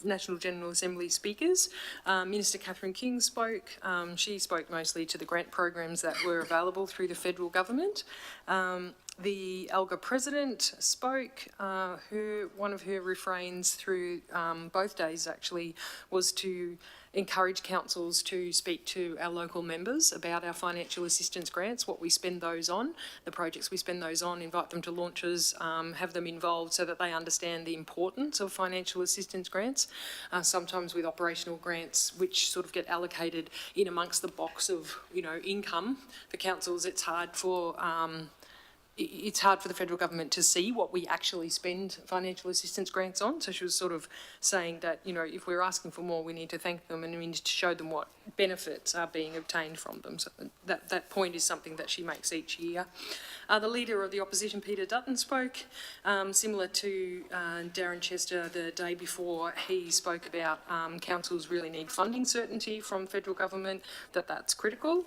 National General Assembly speakers. Minister Catherine King spoke. She spoke mostly to the grant programs that were available through the federal government. The ALGA president spoke. One of her refrains through both days actually was to encourage councils to speak to our local members about our financial assistance grants, what we spend those on, the projects we spend those on, invite them to launches, have them involved so that they understand the importance of financial assistance grants. Sometimes with operational grants, which sort of get allocated in amongst the box of, income for councils, it's hard for the federal government to see what we actually spend financial assistance grants on. So she was sort of saying that, if we're asking for more, we need to thank them and we need to show them what benefits are being obtained from them. So that point is something that she makes each year. The Leader of the Opposition, Peter Dutton, spoke. Similar to Darren Chester the day before, he spoke about councils really need funding certainty from federal government, that's critical.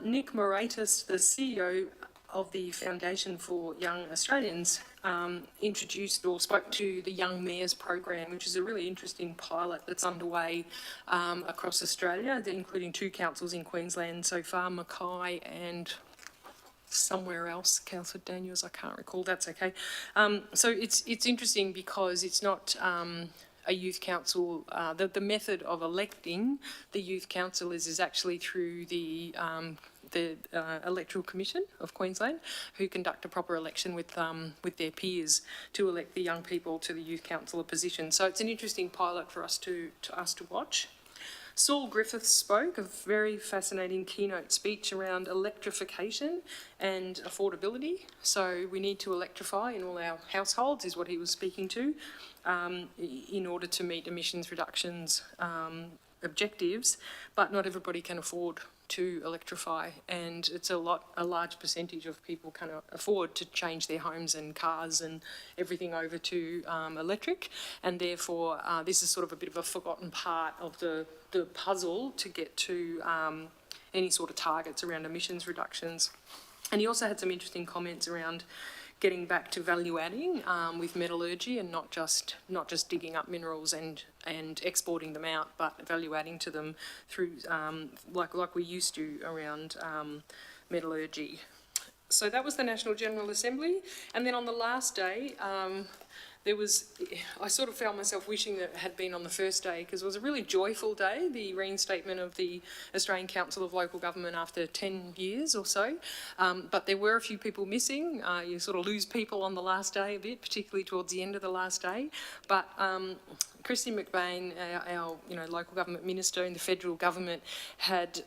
Nick Moratis, the CEO of the Foundation for Young Australians, introduced or spoke to the Young Mayors program, which is a really interesting pilot that's underway across Australia, including 2 councils in Queensland so far, Mackay and somewhere else, Councillor Daniels, I can't recall, that's okay. So it's interesting because it's not a youth council, the method of electing the youth councillors is actually through the Electoral Commission of Queensland, who conduct a proper election with their peers to elect the young people to the youth councillor position. So it's an interesting pilot for us to watch. Saul Griffiths spoke, a very fascinating keynote speech around electrification and affordability. So we need to electrify in all our households, is what he was speaking to, in order to meet emissions reductions objectives, but not everybody can afford to electrify, and it's a large percentage of people can afford to change their homes and cars and everything over to electric, and therefore this is sort of a bit of a forgotten part of the puzzle to get to any sort of targets around emissions reductions. And he also had some interesting comments around getting back to value adding with metallurgy, and not just digging up minerals and exporting them out, but value adding to them through like we used to around metallurgy. So that was the National General Assembly, and then on the last day, I sort of found myself wishing that it had been on the first day, because it was a really joyful day, the reinstatement of the Australian Council of Local Government after 10 years or so. But there were a few people missing. You sort of lose people on the last day a bit, particularly towards the end of the last day. But Christy McBain, our local government minister in the federal government, had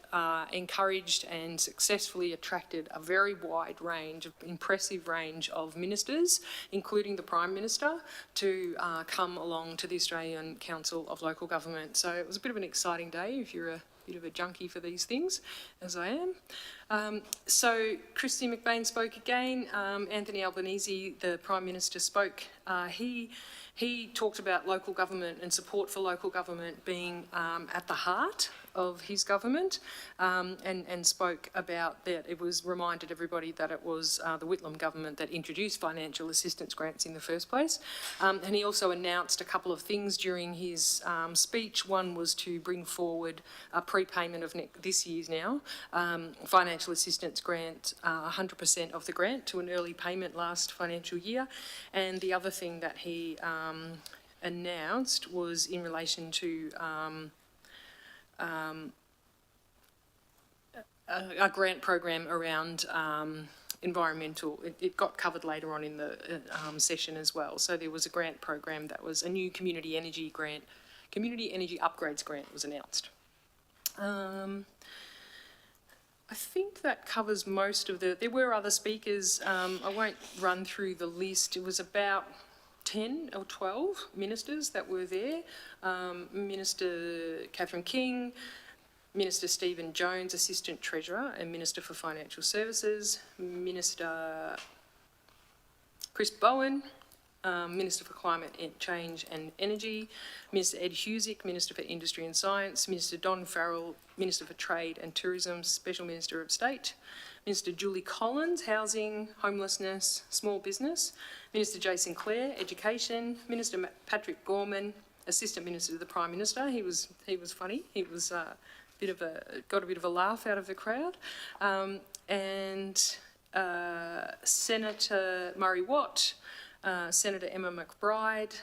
encouraged and successfully attracted a very wide range, impressive range of ministers, including the Prime Minister, to come along to the Australian Council of Local Government. So it was a bit of an exciting day if you're a bit of a junkie for these things, as I am. So Christy McBain spoke again. Anthony Albanese, the Prime Minister, spoke. He talked about local government and support for local government being at the heart of his government, and spoke about that. It was reminded everybody that it was the Whitlam government that introduced financial assistance grants in the first place. And he also announced a couple of things during his speech. One was to bring forward a prepayment of this year's now financial assistance grant, 100% of the grant to an early payment last financial year. And the other thing that he announced was in relation to a grant program around environmental. It got covered later on in the session as well. So there was a grant program that was a new community energy grant, community energy upgrades grant was announced. I think that covers most of there were other speakers. I won't run through the list. It was about 10 or 12 ministers that were there. Minister Catherine King, Minister Stephen Jones, Assistant Treasurer and Minister for Financial Services, Minister Chris Bowen, Minister for Climate Change and Energy, Minister Ed Husick, Minister for Industry and Science, Minister Don Farrell, Minister for Trade and Tourism, Special Minister of State, Minister Julie Collins, Housing, Homelessness, Small Business, Minister Jason Clare, Education, Minister Patrick Gorman, Assistant Minister to the Prime Minister. He was funny. He was got a bit of a laugh out of the crowd, and Senator Murray Watt, Senator Emma McBride,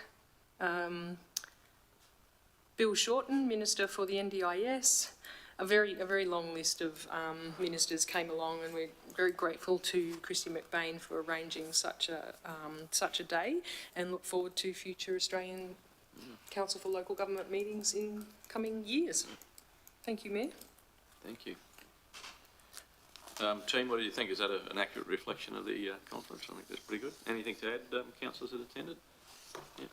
Bill Shorten, Minister for the NDIS. A very long list of ministers came along, and we're very grateful to Christy McBain for arranging such a day, and look forward to future Australian Council for Local Government meetings in coming years. Thank you, Mayor. Thank you. Team, what do you think? Is that an accurate reflection of the conference? I think that's pretty good. Anything to add, councillors that attended? Yeah.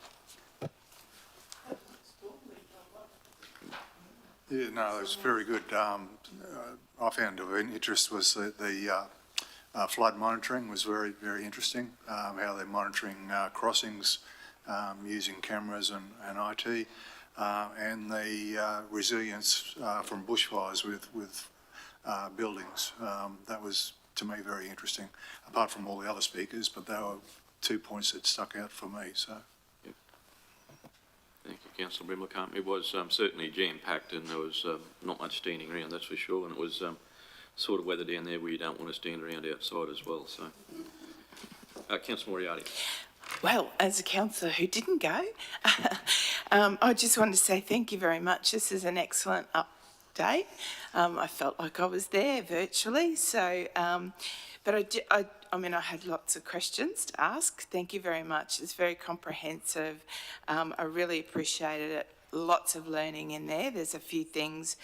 Yeah, no, it was very good. I found of interest was the flood monitoring was very, very interesting, how they're monitoring crossings using cameras and IT, and the resilience from bushfires with buildings. That was, to me, very interesting, apart from all the other speakers, but they were 2 points that stuck out for me. So. Thank you, Councillor Brimley. It was certainly jam-packed, and there was not much standing around, that's for sure, and it was sort of weather down there where you don't want to stand around outside as well. So, Councillor Moriarty. Well, as a councillor who didn't go, I just want to say thank you very much. This is an excellent update. I felt like I was there virtually, so, but I mean, I had lots of questions to ask. Thank you very much. It's very comprehensive. I really appreciated it. Lots of learning in there. There's a few things.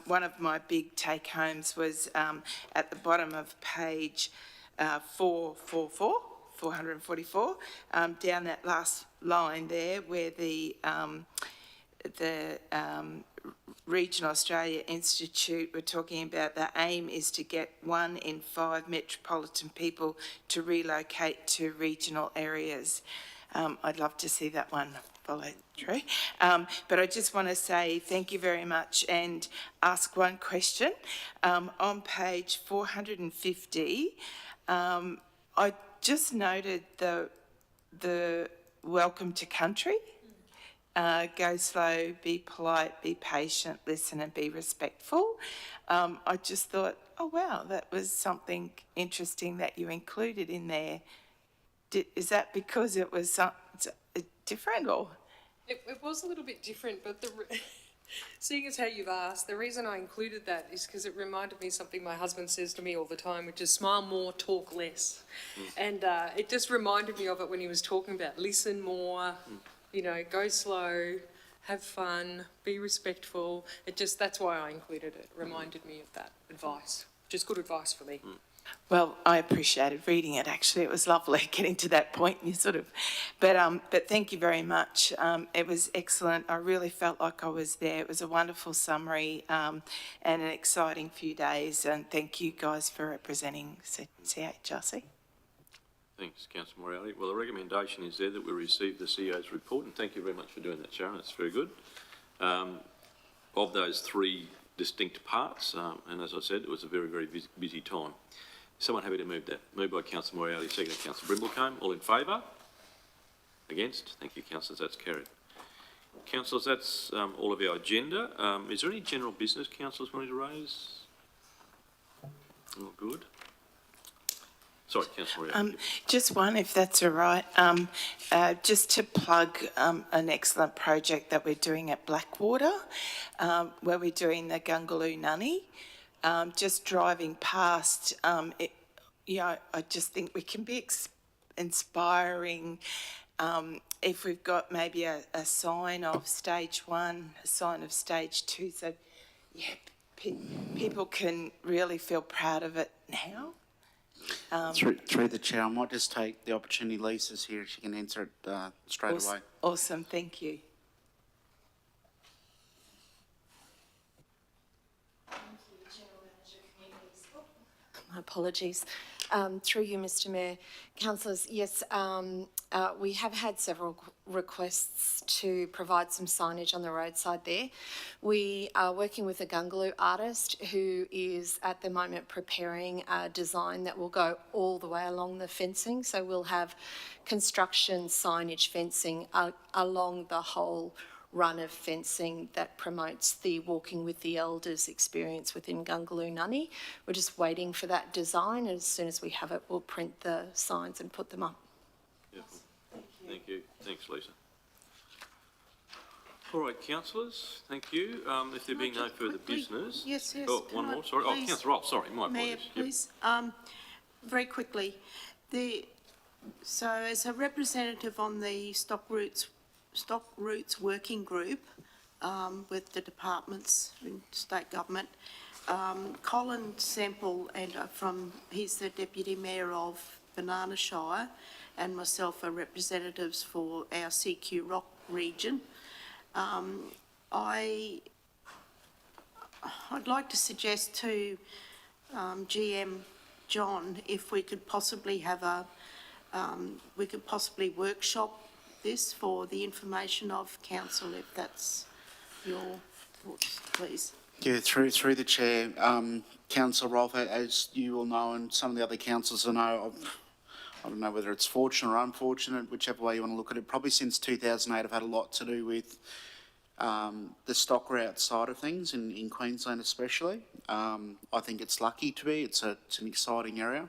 One of my big take-homes was at the bottom of page 444, down that last line there where the Regional Australia Institute were talking about the aim is to get 1 in 5 metropolitan people to relocate to regional areas. I'd love to see that one followed through. But I just want to say thank you very much and ask one question. On page 450, I just noted the welcome to country. Go slow, be polite, be patient, listen and be respectful. I just thought, oh wow, that was something interesting that you included in there. is that because it was different or? It was a little bit different, but seeing as how you've asked, the reason I included that is because it reminded me of something my husband says to me all the time, which is smile more, talk less. And it just reminded me of it when he was talking about listen more, you know, go slow, have fun, be respectful. That's why I included it. It reminded me of that advice, which is good advice for me. Well, I appreciated reading it, actually. It was lovely getting to that point. You sort of, but thank you very much. It was excellent. I really felt like I was there. It was a wonderful summary and an exciting few days. And thank you guys for representing CHRC. Thanks, Councillor Morale. Well, the recommendation is there that we receive the CEO's report, and thank you very much for doing that, Sharon. That's very good. Of those three distinct parts, and as I said, it was a very, very busy time. Someone happy to move that? Moved by Councillor Morale, seconded by Councillor Brimblecombe. All in favour? Against? Thank you, councillors. That's carried. Councillors, that's all of our agenda. Is there any general business councillors wanting to raise? All good. Sorry, Councillor Morale. Just one, if that's all right. Just to plug an excellent project that we're doing at Blackwater, where we're doing the Gungaloo Nunny. Just driving past, I just think we can be inspiring if we've got maybe a sign of stage 1, a sign of stage 2, so people can really feel proud of it now. Through the chair, I might just take the opportunity. Lisa's here; she can answer it straight away. Awesome, thank you. My apologies. Through you, Mr Mayor. Councillors, yes, we have had several requests to provide some signage on the roadside there. We are working with a Gungaloo artist who is at the moment preparing a design that will go all the way along the fencing. So we'll have construction signage fencing along the whole run of fencing that promotes the Walking with the Elders experience within Gungaloo Nunny. We're just waiting for that design, and as soon as we have it, we'll print the signs and put them up. Yep. Thank you. Thanks, Lisa. All right, councillors, thank you. If there being no further business... Yes. Oh, one more, sorry. Oh, Councillor Roll, sorry, my apologies. Mayor, please, very quickly. So as a representative on the Stock Routes Working Group with the departments in state government, Colin Semple, he's the Deputy Mayor of Banana Shire, and myself are representatives for our CQ Rock region. I'd like to suggest to GM John if we could possibly have workshop this for the information of council, if that's your thoughts, please. Yeah, through the chair, Councillor Rolfe, as you all know, and some of the other councillors I know, I don't know whether it's fortunate or unfortunate, whichever way you want to look at it. Probably since 2008, I've had a lot to do with the stock route side of things in Queensland, especially. I think it's lucky to be. It's an exciting area.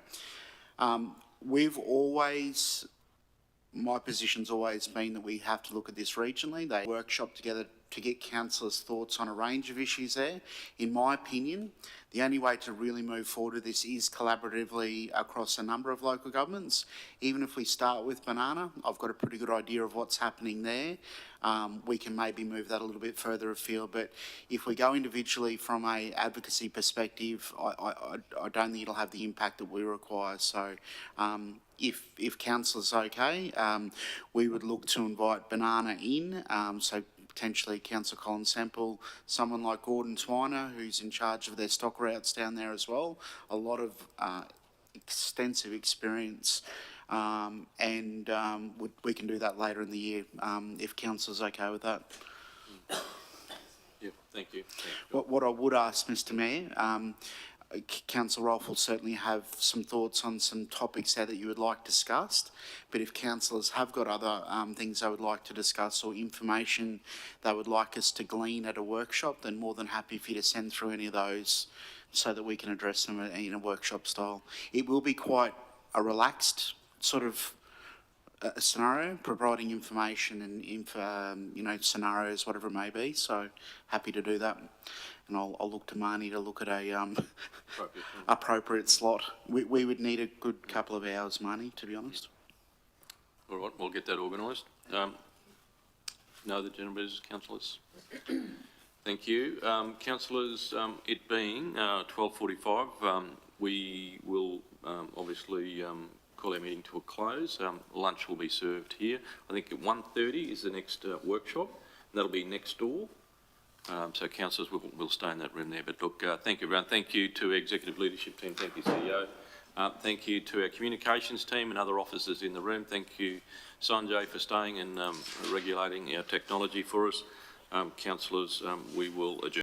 My position's always been that we have to look at this regionally. They workshop together to get councillors' thoughts on a range of issues there. In my opinion, the only way to really move forward with this is collaboratively across a number of local governments. Even if we start with Banana, I've got a pretty good idea of what's happening there. We can maybe move that a little bit further afield, but if we go individually from a advocacy perspective, I don't think it'll have the impact that we require. So if council's okay, we would look to invite Banana in, so potentially Councillor Colin Semple, someone like Gordon Twiner, who's in charge of their stock routes down there as well. A lot of extensive experience, and we can do that later in the year if council's okay with that. Yeah, thank you. What I would ask, Mr Mayor, Councillor Rolfe will certainly have some thoughts on some topics there that you would like discussed, but if councillors have got other things they would like to discuss or information they would like us to glean at a workshop, then more than happy for you to send through any of those so that we can address them in a workshop style. It will be quite a relaxed sort of a scenario, providing information and scenarios, whatever it may be. So happy to do that, and I'll look to Marnie to look at a appropriate slot. We would need a good couple of hours, Marnie, to be honest. All right, we'll get that organised. No other general business, councillors? Thank you. Councillors, it being 12:45, we will obviously call our meeting to a close. Lunch will be served here. I think at 1:30 is the next workshop, and that'll be next door. So councillors will stay in that room there. But look, thank you, everyone. Thank you to our executive leadership team. Thank you, CEO. Thank you to our communications team and other officers in the room. Thank you, Sanjay, for staying and regulating our technology for us. Councillors, we will adjourn.